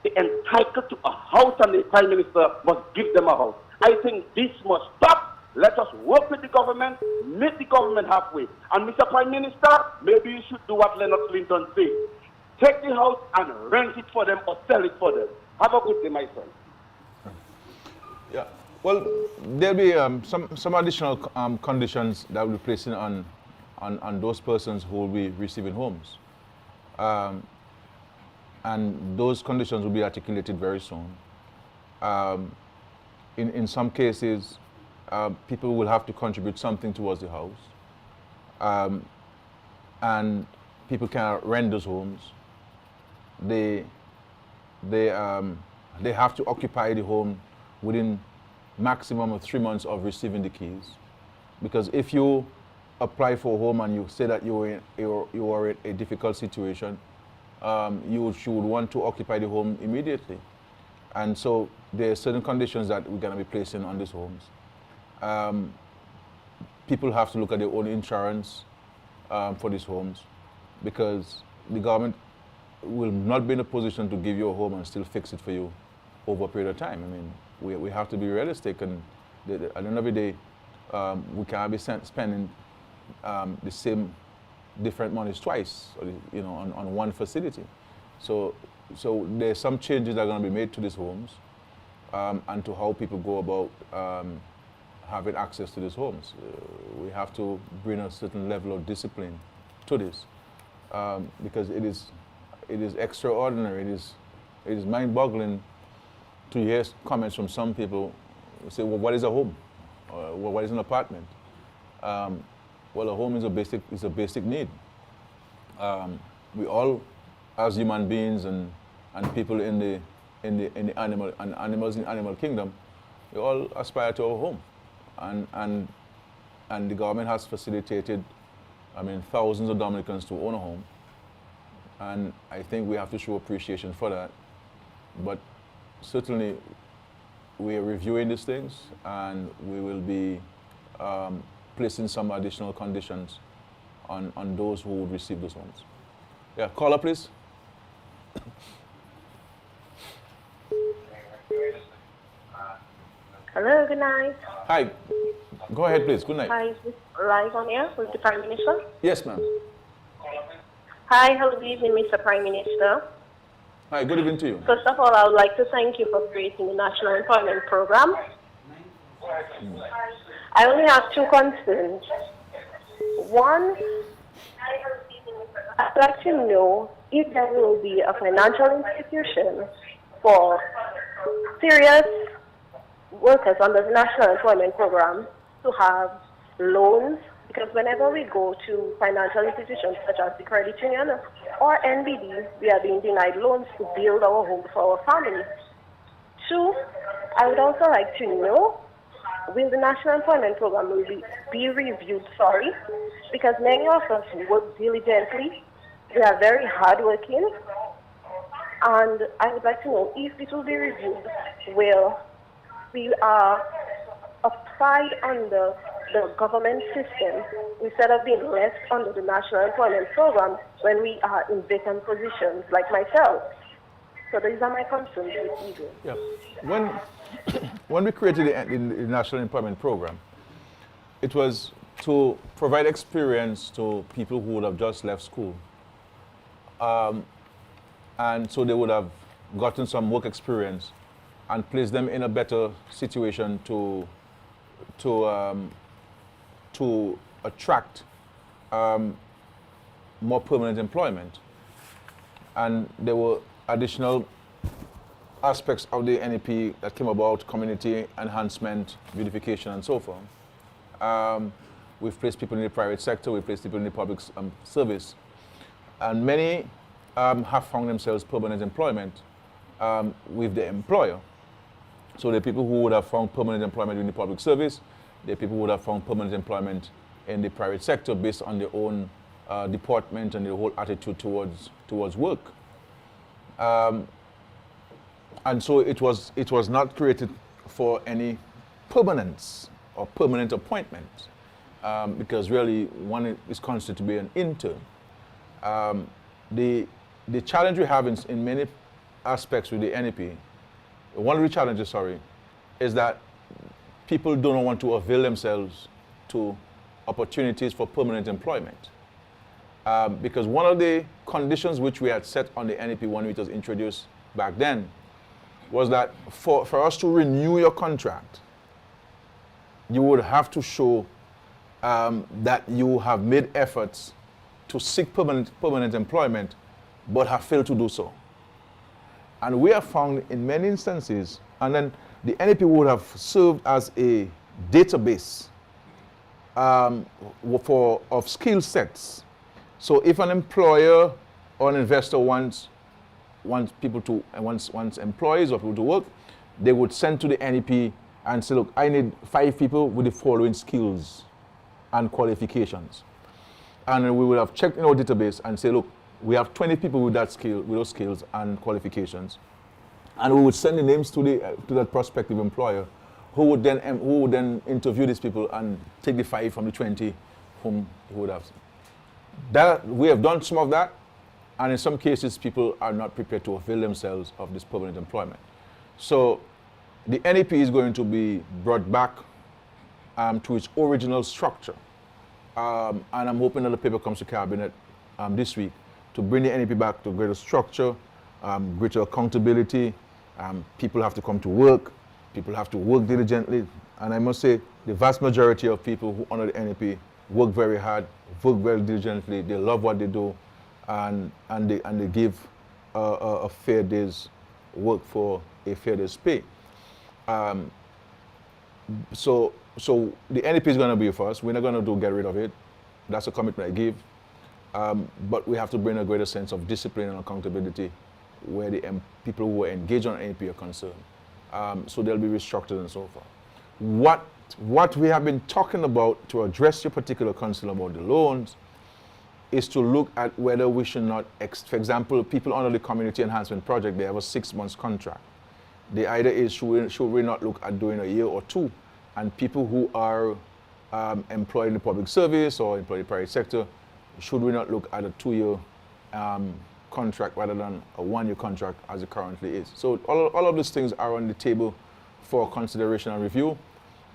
is entitled to a house and the Prime Minister must give them a house. I think this must stop. Let us work with the government, meet the government halfway. And Mr. Prime Minister, maybe you should do what Leonard Clinton said. Take the house and rent it for them or sell it for them. Have a good day, my son. Yeah. Well, there'll be some additional conditions that will be placing on those persons who will be receiving homes. And those conditions will be articulated very soon. In some cases, people will have to contribute something towards the house. And people cannot rent those homes. They have to occupy the home within maximum of 3 months of receiving the keys. Because if you apply for a home and you say that you are in a difficult situation, you should want to occupy the home immediately. And so there are certain conditions that we're going to be placing on these homes. People have to look at their own insurance for these homes, because the government will not be in a position to give you a home and still fix it for you over a period of time. I mean, we have to be realistic, and at the end of the day, we can't be spending the same different monies twice, on one facility. So there's some changes that are going to be made to these homes, and to how people go about having access to these homes. We have to bring a certain level of discipline to this, because it is extraordinary. It is mind-boggling to hear comments from some people who say, "Well, what is a home? What is an apartment?" Well, a home is a basic need. We all, as human beings and people in the animals in the animal kingdom, we all aspire to a home, and the government has facilitated, thousands of Dominicans to own a home, and I think we have to show appreciation for that. But certainly, we are reviewing these things, and we will be placing some additional conditions on those who would receive those homes. Yeah, caller, please. Hello, good night. Hi. Go ahead, please. Good night. Hi, is this live on air with the Prime Minister? Yes, ma'am. Hi, hello, good evening, Mr. Prime Minister. Hi, good evening to you. First of all, I would like to thank you for creating the National Employment Program. I only have two concerns. One, I'd like to know if there will be a financial institution for serious workers under the National Employment Program to have loans, because whenever we go to financial institutions such as the credit union or NBD, we are being denied loans to build our home for our family. Two, I would also like to know, will the National Employment Program be reviewed, because many of us work diligently, we are very hardworking, and I would like to know if it will be reviewed where we are applied under the government system instead of being left under the National Employment Program when we are in vacant positions like myself. So these are my concerns with you. Yeah. When we created the National Employment Program, it was to provide experience to people who would have just left school. And so they would have gotten some work experience and place them in a better situation to attract more permanent employment. And there were additional aspects of the NEP that came about: community enhancement, beautification, and so forth. We've placed people in the private sector, we've placed people in the public service, and many have found themselves permanent employment with the employer. So the people who would have found permanent employment in the public service, the people who would have found permanent employment in the private sector based on their own deportment and their whole attitude towards work. And so it was not created for any permanence or permanent appointment, because really one is considered to be an intern. The challenge we have in many aspects with the NEP, one of the challenges, is that people don't want to avail themselves to opportunities for permanent employment. Because one of the conditions which we had set on the NEP when it was introduced back then was that for us to renew your contract, you would have to show that you have made efforts to seek permanent employment, but have failed to do so. And we have found in many instances, and then the NEP would have served as a database of skill sets. So if an employer or an investor wants employees or people to work, they would send to the NEP and say, look, I need 5 people with the following skills and qualifications. And we would have checked in our database and say, look, we have 20 people with those skills and qualifications. And we would send the names to that prospective employer, who would then interview these people and take the 5 from the 20 whom he would have. We have done some of that, and in some cases people are not prepared to avail themselves of this permanent employment. So the NEP is going to be brought back to its original structure. And I'm hoping that the paper comes to Cabinet this week to bring the NEP back to greater structure, greater accountability. People have to come to work. People have to work diligently. And I must say, the vast majority of people who honor the NEP work very hard, work very diligently. They love what they do, and they give a fair day's work for a fair day's pay. So the NEP is going to be for us. We're not going to get rid of it. That's a commitment I give. But we have to bring a greater sense of discipline and accountability where the people who are engaged on NEP are concerned. So they'll be restructured and so forth. What we have been talking about to address your particular concern about the loans is to look at whether we should not, for example, people under the Community Enhancement Project, they have a 6-month contract. The idea is, should we not look at doing a year or 2, and people who are employed in the public service or employed in the private sector, should we not look at a 2-year contract rather than a 1-year contract as it currently is? So all of these things are on the table for consideration and review.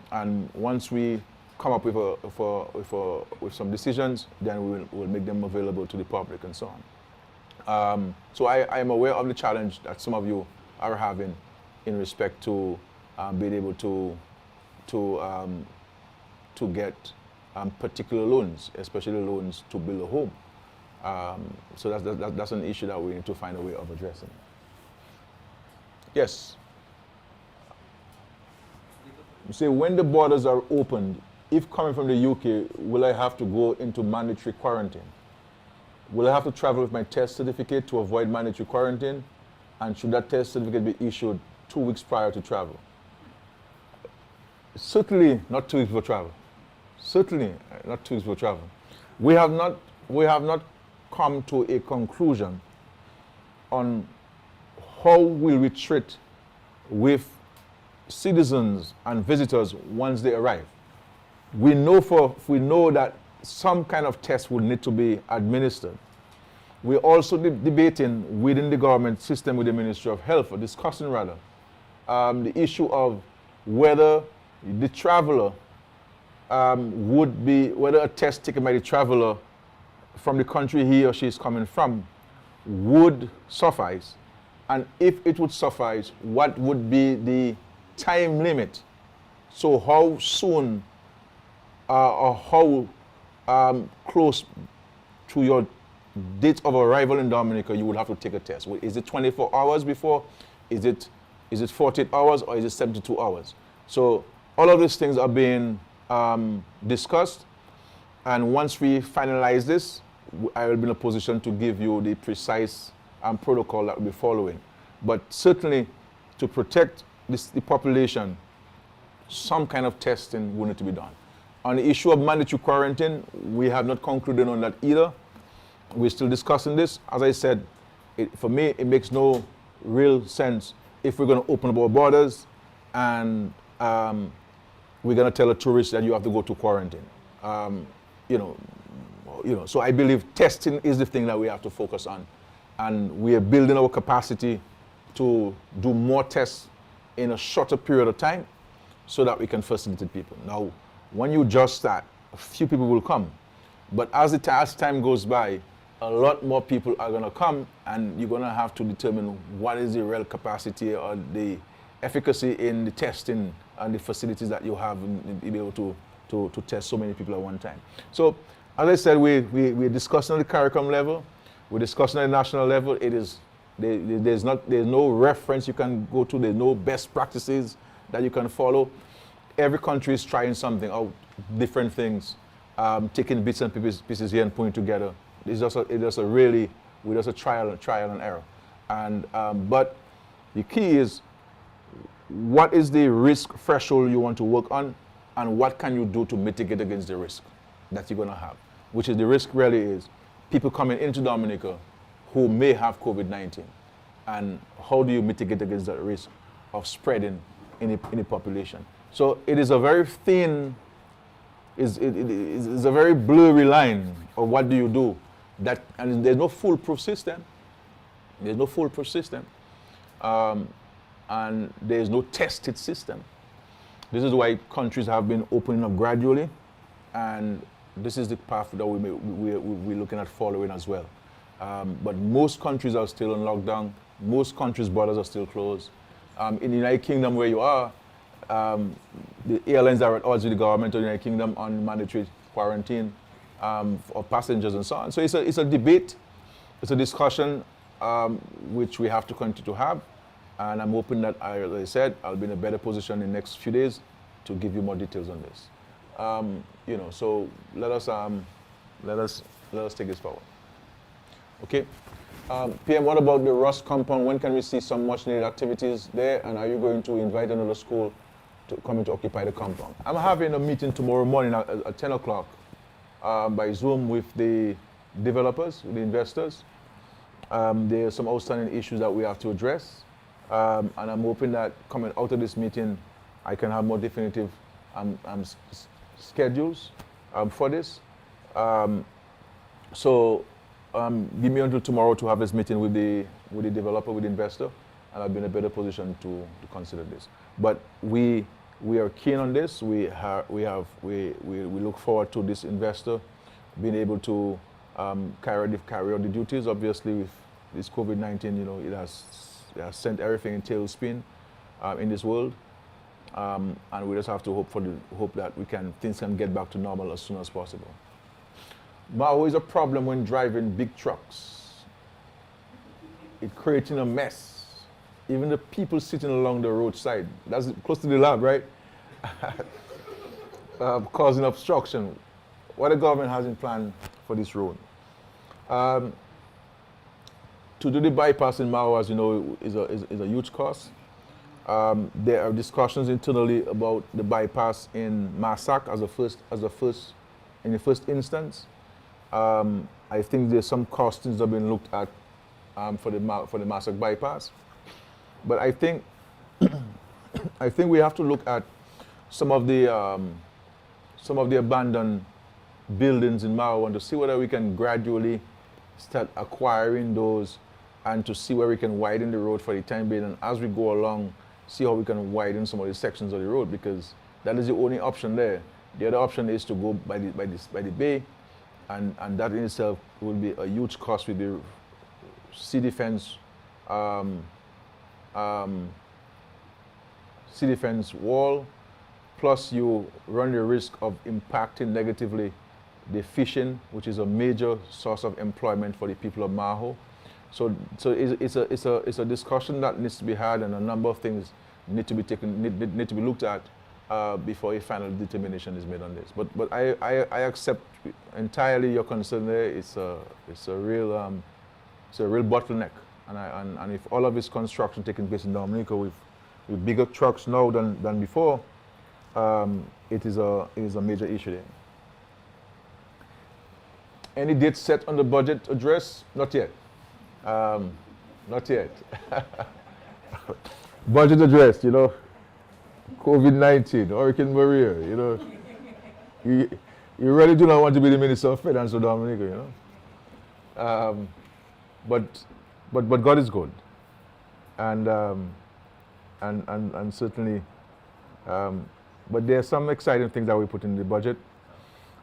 And once we come up with some decisions, then we'll make them available to the public and so on. So I am aware of the challenge that some of you are having in respect to being able to get particular loans, especially loans to build a home. So that's an issue that we need to find a way of addressing. Yes. You say, when the borders are opened, if coming from the UK, will I have to go into mandatory quarantine? Will I have to travel with my test certificate to avoid mandatory quarantine? And should that test certificate be issued 2 weeks prior to travel? Certainly not 2 weeks before travel. Certainly not 2 weeks before travel. We have not come to a conclusion on how will we treat with citizens and visitors once they arrive. We know that some kind of test will need to be administered. We're also debating within the government system with the Ministry of Health, or discussing rather, the issue of whether the traveler whether a test taken by the traveler from the country he or she is coming from would suffice, and if it would suffice, what would be the time limit? So how soon or how close to your date of arrival in Dominica you would have to take a test? Is it 24 hours before? Is it 48 hours, or is it 72 hours? So all of these things are being discussed, and once we finalize this, I will be in a position to give you the precise protocol that we'll be following. But certainly, to protect the population, some kind of testing will need to be done. On the issue of mandatory quarantine, we have not concluded on that either. We're still discussing this. As I said, for me, it makes no real sense if we're going to open up our borders and we're going to tell a tourist that you have to go to quarantine. So I believe testing is the thing that we have to focus on, and we are building our capacity to do more tests in a shorter period of time, so that we can facilitate people. Now, when you adjust that, a few people will come. But as time goes by, a lot more people are going to come, and you're going to have to determine what is the real capacity or the efficacy in the testing and the facilities that you have in being able to test so many people at one time. So, as I said, we're discussing on the CARICOM level, we're discussing at the national level. There's no reference you can go to, there's no best practices that you can follow. Every country is trying something out, different things, taking bits and pieces here and putting together. It's just a trial and error. And but the key is, what is the risk threshold you want to work on, and what can you do to mitigate against the risk that you're going to have? Which is, the risk really is people coming into Dominica who may have COVID-19, and how do you mitigate against that risk of spreading in the population? So it is a very thin, is a very blurry line of what do you do. That, and there's no foolproof system. There's no foolproof system. And there's no tested system. This is why countries have been opening up gradually, and this is the path that we're looking at following as well. But most countries are still in lockdown. Most countries' borders are still closed. In the United Kingdom, where you are, the airlines are at odds with the government of the United Kingdom on mandatory quarantine of passengers and so on. So it's a debate, it's a discussion which we have to continue to have. And I'm hoping that, as I said, I'll be in a better position in the next few days to give you more details on this. So let us take this forward. Okay. PM, what about the Rust compound? When can we see some much needed activities there? And are you going to invite another school to come in to occupy the compound? I'm having a meeting tomorrow morning at 10 o'clock by Zoom with the developers, with the investors. There are some outstanding issues that we have to address. And I'm hoping that coming out of this meeting, I can have more definitive schedules for this. Give me until tomorrow to have this meeting with the developer, with the investor, and I'll be in a better position to consider this. But we are keen on this. We look forward to this investor being able to carry out the duties. Obviously, with this COVID-19, it has sent everything in tailspin in this world, and we just have to hope that things can get back to normal as soon as possible. Mao is a problem when driving big trucks. It's creating a mess. Even the people sitting along the roadside, that's close to the lab, right? Causing obstruction. What the government has in plan for this road? To do the bypass in Mao, as you know, is a huge cost. There are discussions internally about the bypass in Massac in the first instance. I think there's some costings that have been looked at for the Massac bypass, but I think we have to look at some of the abandoned buildings in Mao and to see whether we can gradually start acquiring those, and to see where we can widen the road for the time being, and as we go along, see how we can widen some of the sections of the road, because that is the only option there. The other option is to go by the bay. And that in itself will be a huge cost with the sea defense wall. Plus, you run the risk of impacting negatively the fishing, which is a major source of employment for the people of Maho. So it's a discussion that needs to be had, and a number of things need to be looked at before a final determination is made on this. But I accept entirely your concern there. It's a real bottleneck, and if all of this construction taking place in Dominica with bigger trucks now than before, it is a major issue there. Any date set on the budget address? Not yet. Not yet. Budget address, COVID-19, Hurricane Maria, you really do not want to be the Minister of Finance of Dominica, But God is good, and certainly But there are some exciting things that we put in the budget.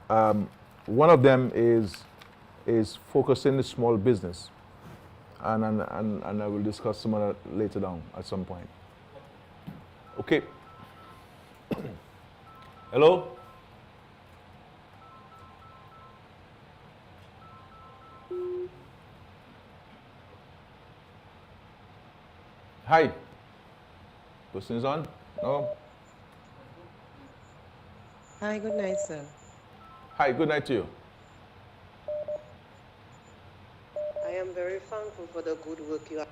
One of them is focusing the small business, and I will discuss some of that later down at some point. Okay. Hello? Hi. Person is on? No? Hi, good night, sir. Hi, good night to you. I am very thankful for the good work you are.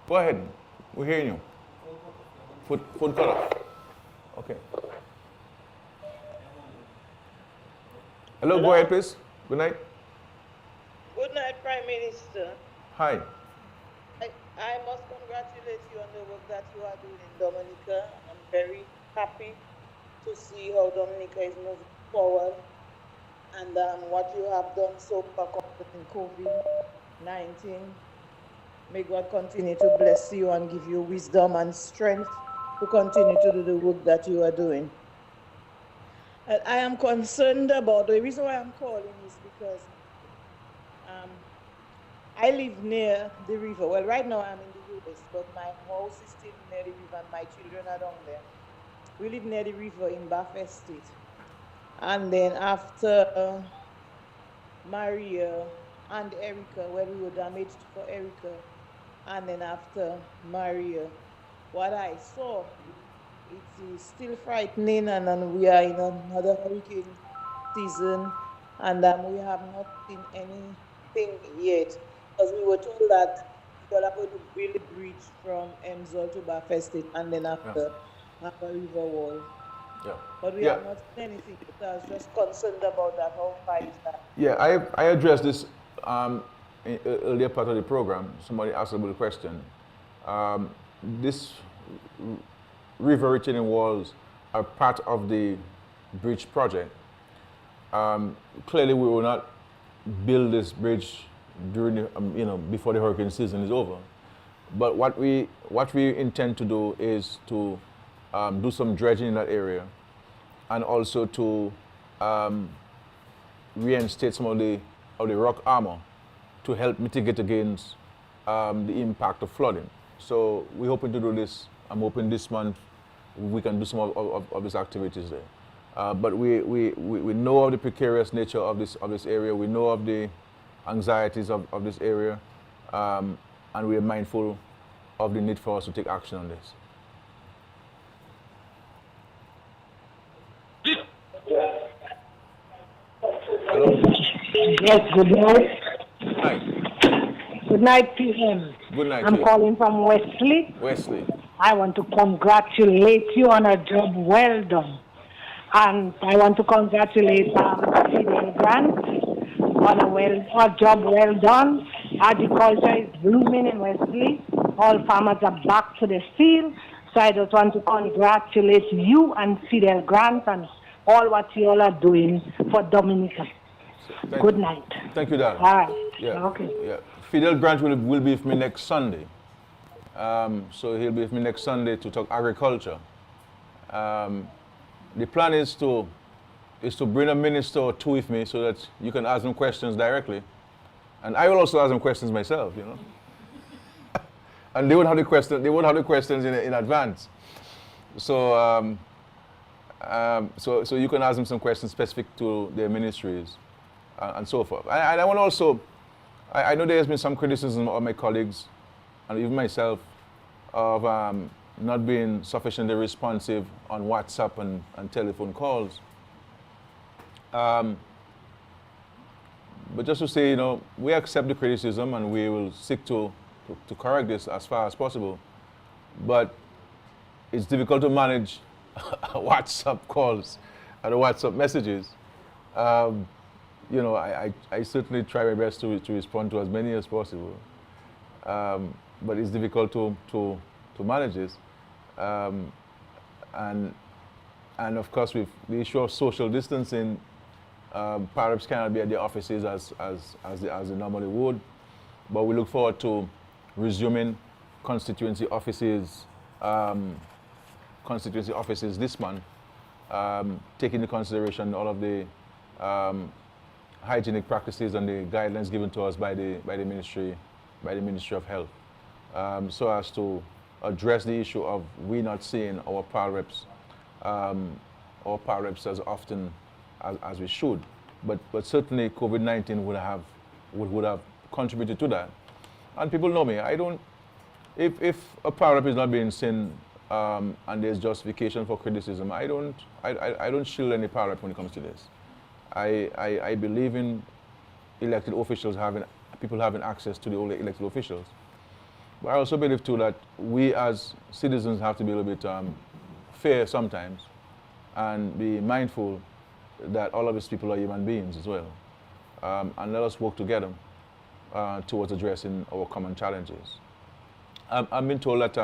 Go ahead. We're hearing you. Food color. Okay. Hello, go ahead, please. Good night. Good night, Prime Minister. Hi. I must congratulate you on the work that you are doing in Dominica. I'm very happy to see how Dominica is moving forward and what you have done so far in COVID-19. May God continue to bless you and give you wisdom and strength to continue to do the work that you are doing. And I am concerned about, the reason why I'm calling is because I live near the river. Well, right now I'm in the US, but my house is still near the river and my children are down there. We live near the river in Baffert State. And then after Maria and Erica, where we were damaged for Erica, and then after Maria, what I saw, it is still frightening, and then we are in another hurricane season, and we have not seen anything yet. Because we were told that we are going to build a bridge from Emsall to Baffert State, and then after have a river wall. Yeah. But we have not seen anything. So I was just concerned about that. How far is that? Yeah, I addressed this in earlier part of the program. Somebody asked about the question. This river retaining walls are part of the bridge project. Clearly, we will not build this bridge during the, before the hurricane season is over. But what we intend to do is to do some dredging in that area, and also to reinstate some of the rock armor to help mitigate against the impact of flooding. So we're hoping to do this. I'm hoping this month we can do some of these activities there. But we know of the precarious nature of this area. We know of the anxieties of this area, and we are mindful of the need for us to take action on this. Hello? Yes, good night. Hi. Good night, PM. Good night. I'm calling from Wesley. Wesley. I want to congratulate you on a job well done. And I want to congratulate Fidel Grant on a job well done. Agriculture is blooming in Wesley. All farmers are back to the field. So I just want to congratulate you and Fidel Grant and all what you all are doing for Dominica. Good night. Thank you, darling. All right. Yeah. Okay. Yeah. Fidel Grant will be with me next Sunday. So he'll be with me next Sunday to talk agriculture. The plan is to bring a minister or two with me so that you can ask them questions directly. And I will also ask them questions myself, And they would have the questions in advance. So so you can ask them some questions specific to their ministries and so forth. And I want also, I know there has been some criticism of my colleagues and even myself of not being sufficiently responsive on WhatsApp and telephone calls. But just to say, we accept the criticism and we will seek to correct this as far as possible. But it's difficult to manage WhatsApp calls and WhatsApp messages. I certainly try my best to respond to as many as possible. But it's difficult to manage this. And of course, with the issue of social distancing, perhaps cannot be at the offices as they normally would. But we look forward to resuming constituency offices this month, taking into consideration all of the hygienic practices and the guidelines given to us by the Ministry of Health, so as to address the issue of we not seeing our power reps as often as we should. But certainly COVID-19 would have contributed to that. And people know me. I don't. If a power rep is not being seen and there's justification for criticism, I don't shield any power rep when it comes to this. I believe in elected officials people having access to the elected officials. But I also believe too that we as citizens have to be a little bit fair sometimes and be mindful that all of these people are human beings as well. And let us work together towards addressing our common challenges. I've been told that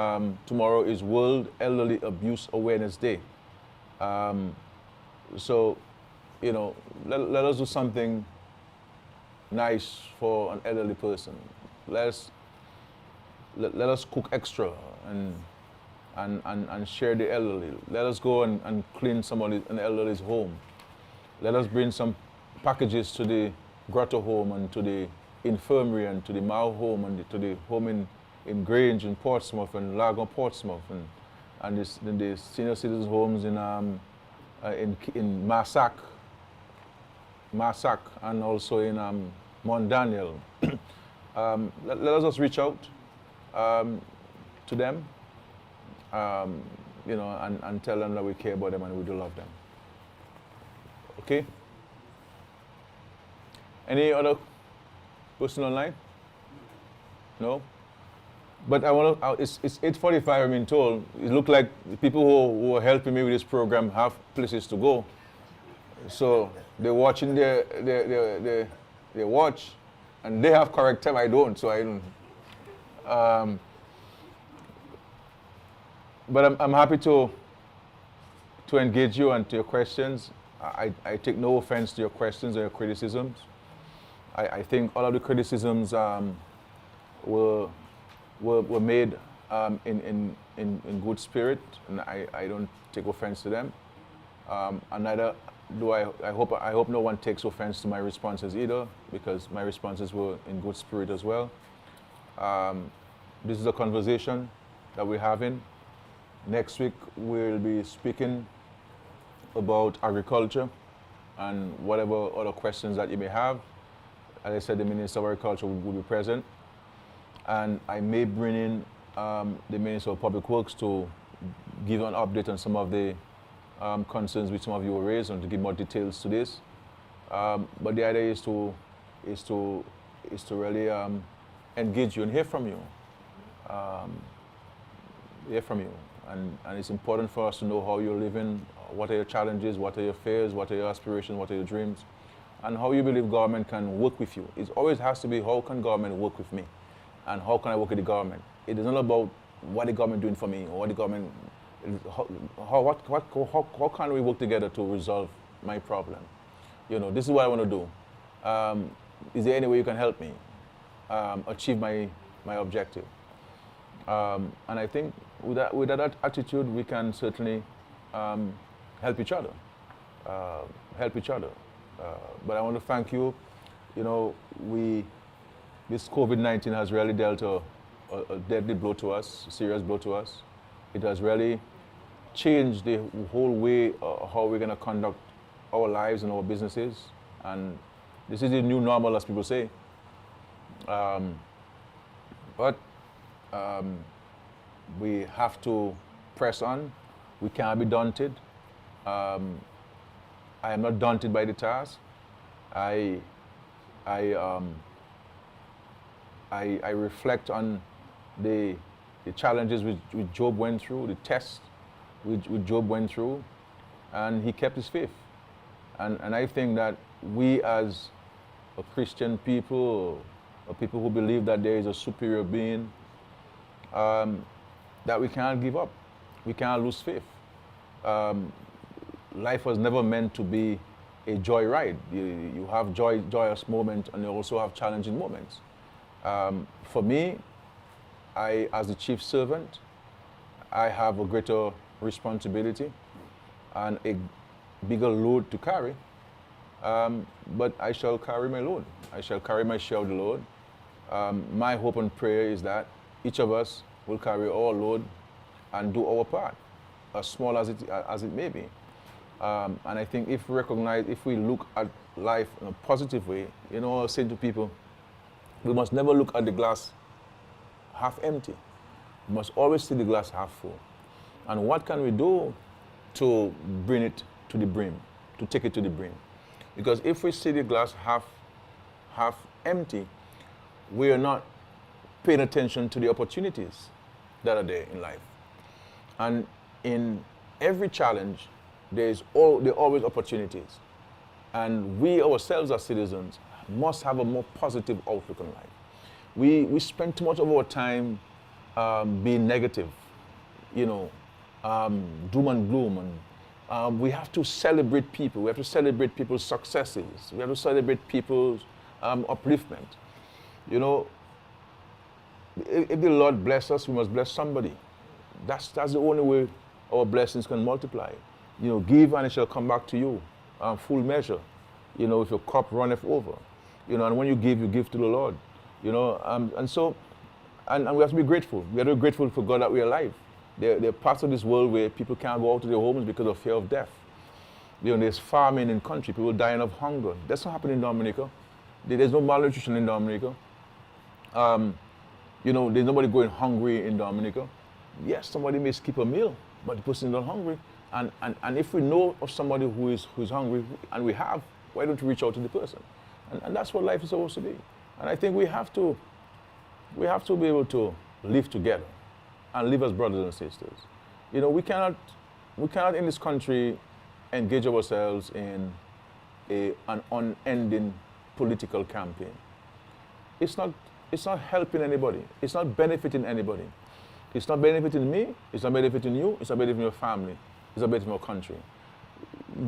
tomorrow is World Elderly Abuse Awareness Day. So, you know, let us do something nice for an elderly person. Let us cook extra and share the elderly. Let us go and clean an elderly's home. Let us bring some packages to the Grotto home and to the infirmary and to the Mao home and to the home in Grange in Portsmouth and Lago Portsmouth and the senior citizens homes in Massac and also in Mount Daniel. Let us just reach out to them, you know, and tell them that we care about them and we do love them. Okay? Any other person online? No? But I want to, it's 8:45, I've been told. It looks like the people who are helping me with this program have places to go. So they're watching they watch, and they have correct time, I don't, so I don't. But I'm happy to engage you and to your questions. I take no offense to your questions or your criticisms. I think all of the criticisms were made in good spirit, and I don't take offense to them. And neither do I hope no one takes offense to my responses either, because my responses were in good spirit as well. This is a conversation that we're having. Next week we'll be speaking about agriculture and whatever other questions that you may have. As I said, the Minister of Agriculture will be present. And I may bring in the Minister of Public Works to give an update on some of the concerns which some of you were raised and to give more details to this. But the idea is to really engage you and hear from you. And it's important for us to know how you're living, what are your challenges, what are your fears, what are your aspirations, what are your dreams, and how you believe government can work with you. It always has to be, how can government work with me? And how can I work with the government? It is not about what the government doing for me or what the government, how can we work together to resolve my problem? You know, this is what I want to do. Is there any way you can help me achieve my objective? And I think with that attitude, we can certainly help each other. But I want to thank you. You know, this COVID-19 has really dealt a deadly blow to us, a serious blow to us. It has really changed the whole way how we're going to conduct our lives and our businesses. And this is the new normal, as people say. But we have to press on. We can't be daunted. I am not daunted by the task. I reflect on the challenges which Job went through, the tests which Job went through, and he kept his faith. And I think that we as a Christian people, or people who believe that there is a superior being, that we can't give up. We can't lose faith. Life was never meant to be a joy ride. You have joyous moments and you also have challenging moments. For me, as the chief servant, I have a greater responsibility and a bigger load to carry. But I shall carry my load. I shall carry my share of the load. My hope and prayer is that each of us will carry our load and do our part, as small as it may be. And I think if we look at life in a positive way, I was saying to people, we must never look at the glass half empty. We must always see the glass half full. And what can we do to bring it to the brim, to take it to the brim? Because if we see the glass half empty, we are not paying attention to the opportunities that are there in life. And in every challenge, there are always opportunities. And we ourselves as citizens must have a more positive outlook on life. We spend too much of our time being negative, doom and gloom. And we have to celebrate people. We have to celebrate people's successes. We have to celebrate people's upliftment. If the Lord bless us, we must bless somebody. That's the only way our blessings can multiply. Give and it shall come back to you, full measure. If your cup runneth over. And when you give to the Lord. And we have to be grateful. We have to be grateful for God that we're alive. There are parts of this world where people can't go out to their homes because of fear of death. There's famine in country, people dying of hunger. That's not happening in Dominica. There's no malnutrition in Dominica. There's nobody going hungry in Dominica. Yes, somebody may skip a meal, but the person is not hungry. And if we know of somebody who is hungry, and we have, why don't we reach out to the person? And that's what life is supposed to be. And I think we have to be able to live together and live as brothers and sisters. We cannot in this country engage ourselves in an unending political campaign. It's not helping anybody. It's not benefiting anybody. It's not benefiting me. It's not benefiting you. It's not benefiting your family. It's not benefiting your country.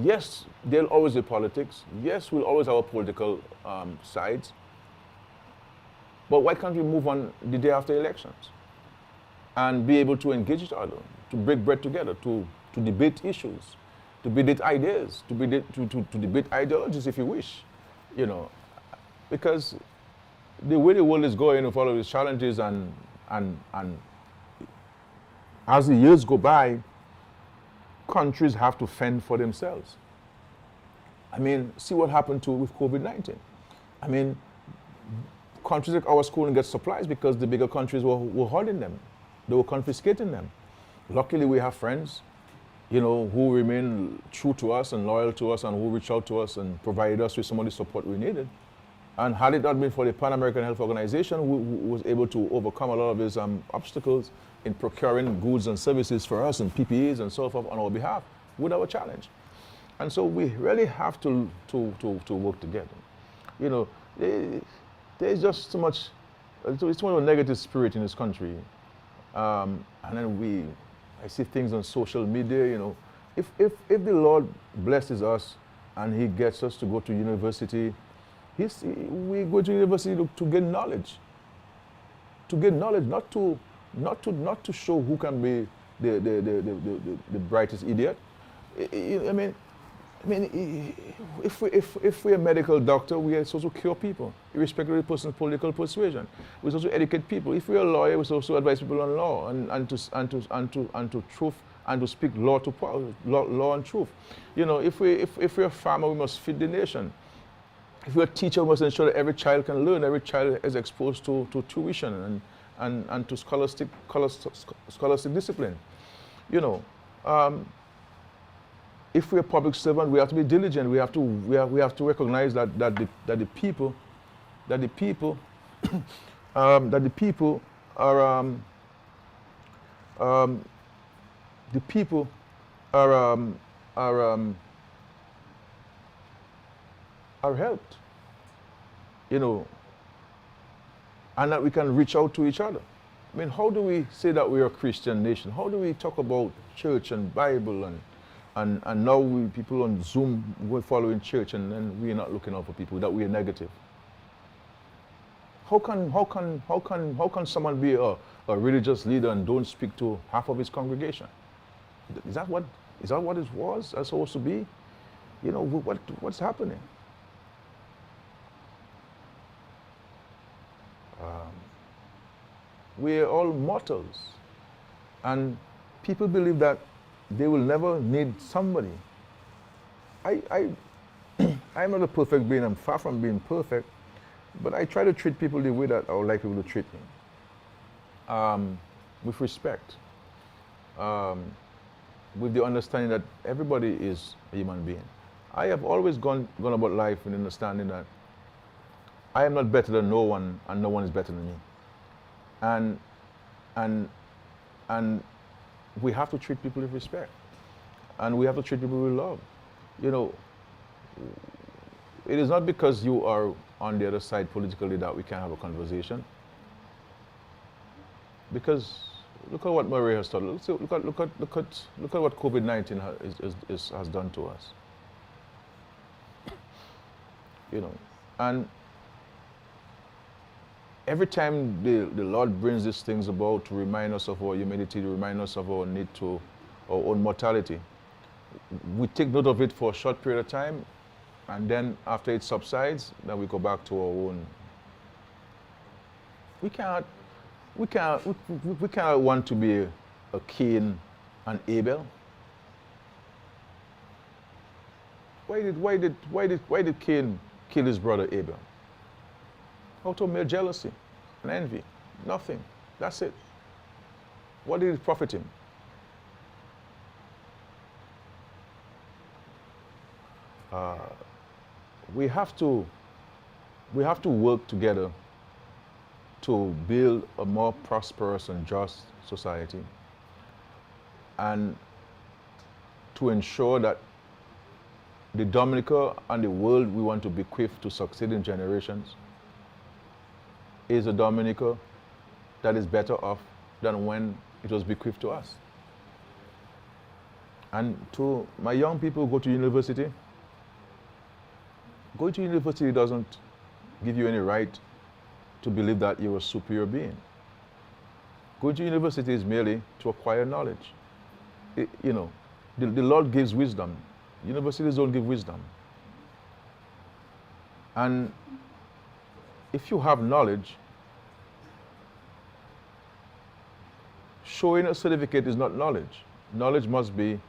Yes, there'll always be politics. Yes, we'll always have our political sides. But why can't we move on the day after elections and be able to engage each other, to break bread together, to debate issues, to debate ideas, to debate ideologies, if you wish, because the way the world is going with all of these challenges and as the years go by, countries have to fend for themselves. See what happened with COVID-19. Countries like ours couldn't get supplies because the bigger countries were holding them. They were confiscating them. Luckily, we have friends, who remain true to us and loyal to us and who reach out to us and provided us with some of the support we needed. And had it not been for the Pan American Health Organization, who was able to overcome a lot of these obstacles in procuring goods and services for us and PPEs and so forth on our behalf, would have a challenge. And so we really have to work together. There's just too much of a negative spirit in this country. And then I see things on social media, If the Lord blesses us and He gets us to go to university, we go to university to gain knowledge. To gain knowledge, not to show who can be the brightest idiot. If we're a medical doctor, we are supposed to cure people, irrespective of the person's political persuasion. We're supposed to educate people. If we're a lawyer, we're supposed to advise people on law and to truth and to speak law to power, law and truth. If we're a farmer, we must feed the nation. If we're a teacher, we must ensure that every child can learn, every child is exposed to tuition and to scholastic discipline. If we're a public servant, we have to be diligent. We have to recognize that the people are helped, and that we can reach out to each other. How do we say that we're a Christian nation? How do we talk about church and Bible and now people on Zoom we're following church and we're not looking out for people, that we're negative? How can someone be a a religious leader and don't speak to half of his congregation? Is that what it was supposed to be? You know, what's happening? We're all mortals, and people believe that they will never need somebody. I'm not a perfect being. I'm far from being perfect, but I try to treat people the way that I would like people to treat me, with respect, with the understanding that everybody is a human being. I have always gone about life with understanding that I am not better than no one, and no one is better than me. And we have to treat people with respect, and we have to treat people with love. You know, it is not because you are on the other side politically that we can't have a conversation. Because look at what Maria has done. Look at what COVID-19 has done to us. You know, and every time the Lord brings these things about to remind us of our humility, to remind us of our need to our own mortality, we take note of it for a short period of time, and then after it subsides, then we go back to our own. We cannot want to be a Cain and Abel. Why did Cain kill his brother Abel? Out of mere jealousy and envy. Nothing. That's it. What did it profit him? We have to work together to build a more prosperous and just society, and to ensure that the Dominica and the world we want to bequeath to succeeding generations is a Dominica that is better off than when it was bequeathed to us. And to my young people who go to university, going to university doesn't give you any right to believe that you're a superior being. Going to university is merely to acquire knowledge. You know, the Lord gives wisdom. Universities don't give wisdom. And if you have knowledge, showing a certificate is not knowledge. Knowledge must be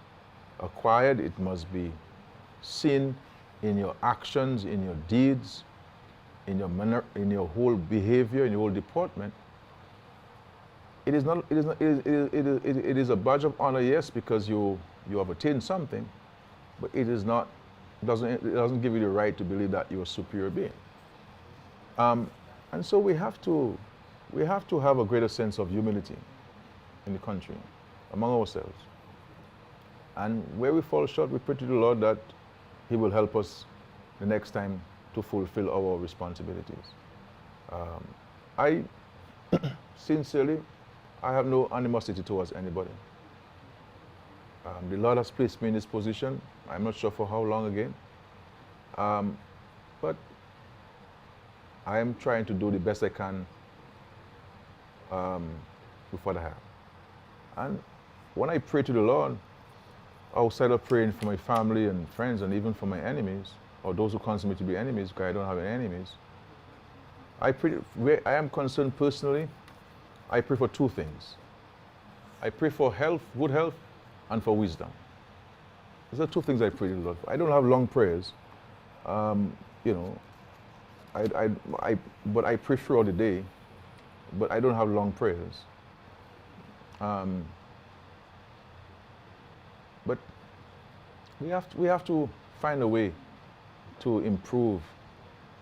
acquired, it must be seen in your actions, in your deeds, in your manner, in your whole behavior, in your whole deportment. It is a badge of honor, yes, because you have attained something, but it doesn't give you the right to believe that you're a superior being. And so we have to have a greater sense of humility in the country, among ourselves. And where we fall short, we pray to the Lord that He will help us the next time to fulfill our responsibilities. I sincerely, I have no animosity towards anybody. The Lord has placed me in this position. I'm not sure for how long again. But I am trying to do the best I can with what I have. And when I pray to the Lord, outside of praying for my family and friends and even for my enemies, or those who consider me to be enemies, because I don't have any enemies, where I am concerned personally, I pray for two things. I pray for health, good health, and for wisdom. Those are two things I pray to the Lord for. I don't have long prayers, you know, but I pray throughout the day, but I don't have long prayers. But we have to find a way to improve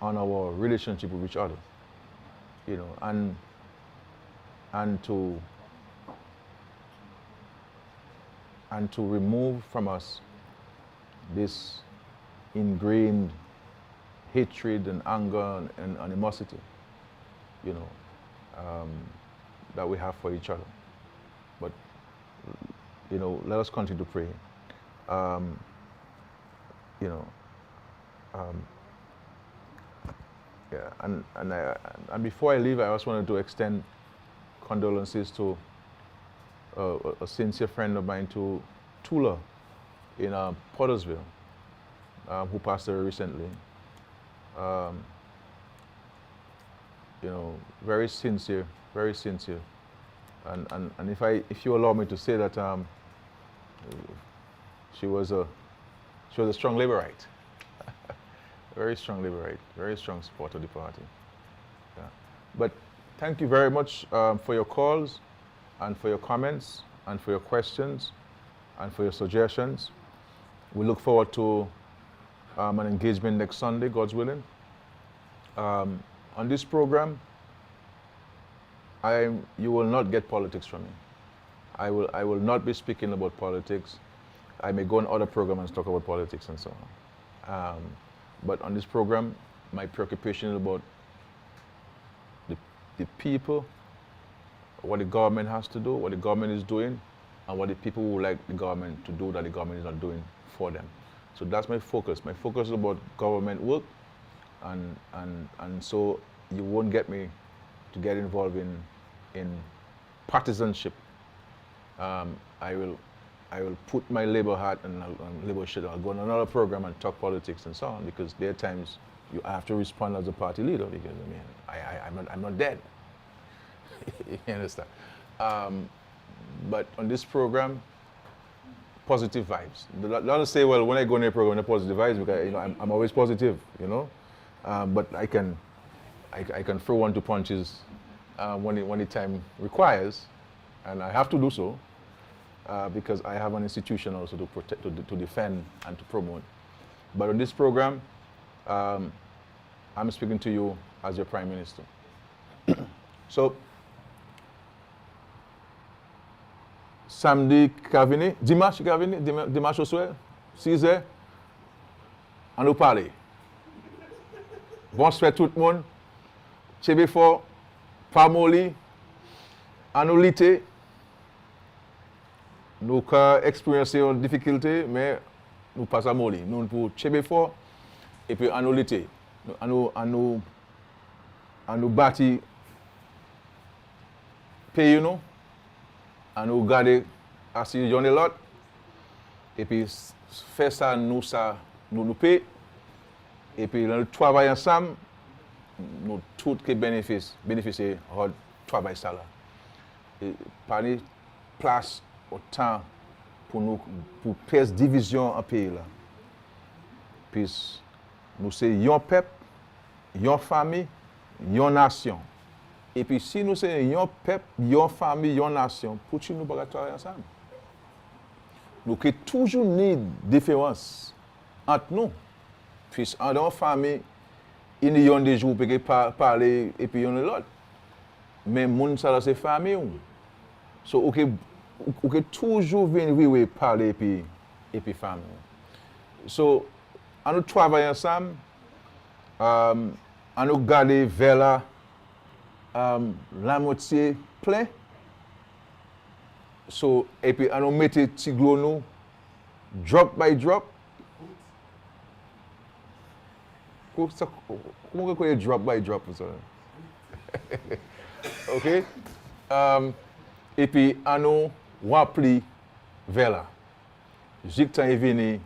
on our relationship with each other, you know, and to remove from us this ingrained hatred and anger and animosity, you know, that we have for each other. But, you know, let us continue to pray. You know, yeah, and before I leave, I also wanted to extend condolences to a sincere friend of mine, to Tula in Pottersville, who passed away recently. You know, very sincere, very sincere. And if you allow me to say that, she was a strong Labourite, very strong Labourite, very strong supporter of the party. Yeah. But thank you very much for your calls, and for your comments, and for your questions, and for your suggestions. We look forward to an engagement next Sunday, God's willing. On this program, you will not get politics from me. I will not be speaking about politics. I may go on other programs and talk about politics and so on. But on this program, my preoccupation is about the people, what the government has to do, what the government is doing, and what the people would like the government to do that the government is not doing for them. So that's my focus. My focus is about government work, and so you won't get me to get involved in partisanship. I will put my labor hat and labor shit. I'll go on another program and talk politics and so on, because there are times you have to respond as a party leader, because I'm not dead. You understand? But on this program, positive vibes. Don't say, well, when I go in a program, the positive vibes, because I'm always positive, but I can throw 1-2 punches when the time requires, and I have to do so because I have an institution also to protect, to defend, and to promote. But on this program, I'm speaking to you as your Prime Minister. So, samedi Kavini, dimanche Kavini, dimanche au soir, 6h, on nous parle. Bonsoir tout le monde. Chebe fort, pas molli, on nous lité. Nous avons expérimenté une difficulté, mais nous passons à molli. Nous pour chebe fort, et puis on nous lité. On nous bâti pays nous. On nous garde assis dans l'autre, et puis faire ça, nous paye, et puis nous travaillons ensemble, nous tous qui bénéficient de travail ça là. Et par les place au temps pour faire division en pays là. Puis nous c'est un peuple, une famille, une nation. Et puis si nous sommes un peuple, une famille, une nation, pour que nous pouvons travailler ensemble. Nous avons toujours une différence entre nous. Puis en dans famille, il y a des jours pour parler et puis il y a l'autre. Mais moun ça c'est famille. So OK toujours venir parler et puis famille. So on nous travaille ensemble, on nous garder vers là. La moitié plein. So, et puis, on met petit glos nous, drop by drop. Comment on dit drop by drop? OK? Et puis, on nous remplit vers là. J'étais est venu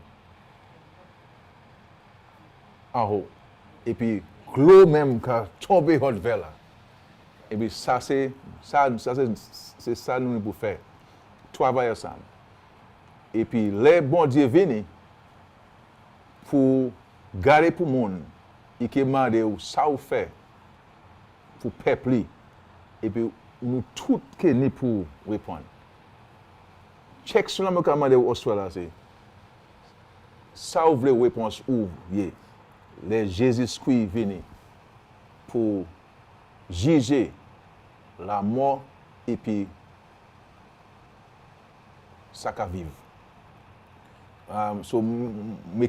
en haut. Et puis, glos même qui a tombé vers là. Et puis ça c'est ça nous pour faire. Travailler ensemble. Et puis les bons dieux viennent pour garder pour le monde. Ils demandent ça ou faire pour le peuple. Et puis nous tous qui pour répondre. Check sur la me demande au Australie c'est ça ou voulez réponse ou les Jésus-Christ viennent pour juger la mort et puis ça qu'à vivre. So, je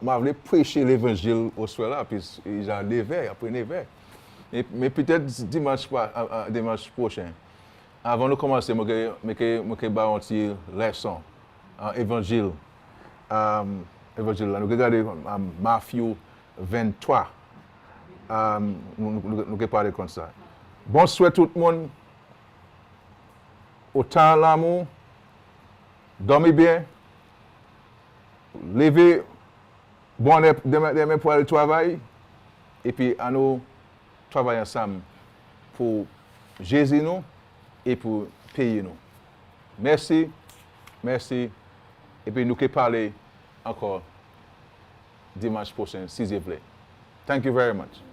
voulais prêcher l'évangile au soir là, puis j'ai après 9h. Mais peut-être dimanche prochain, avant de commencer, je vais faire une petite leçon, évangile. Évangile, nous regardons Matthieu 23. Nous allons parler comme ça. Bonsoir tout le monde. autant l'amour, dormez bien, levez, bon demain pour aller travailler, et puis à nous travailler ensemble pour Jésus nous et pour payer nous. Merci, merci, et puis nous pouvons parler encore dimanche prochain, si vous voulez. Thank you very much.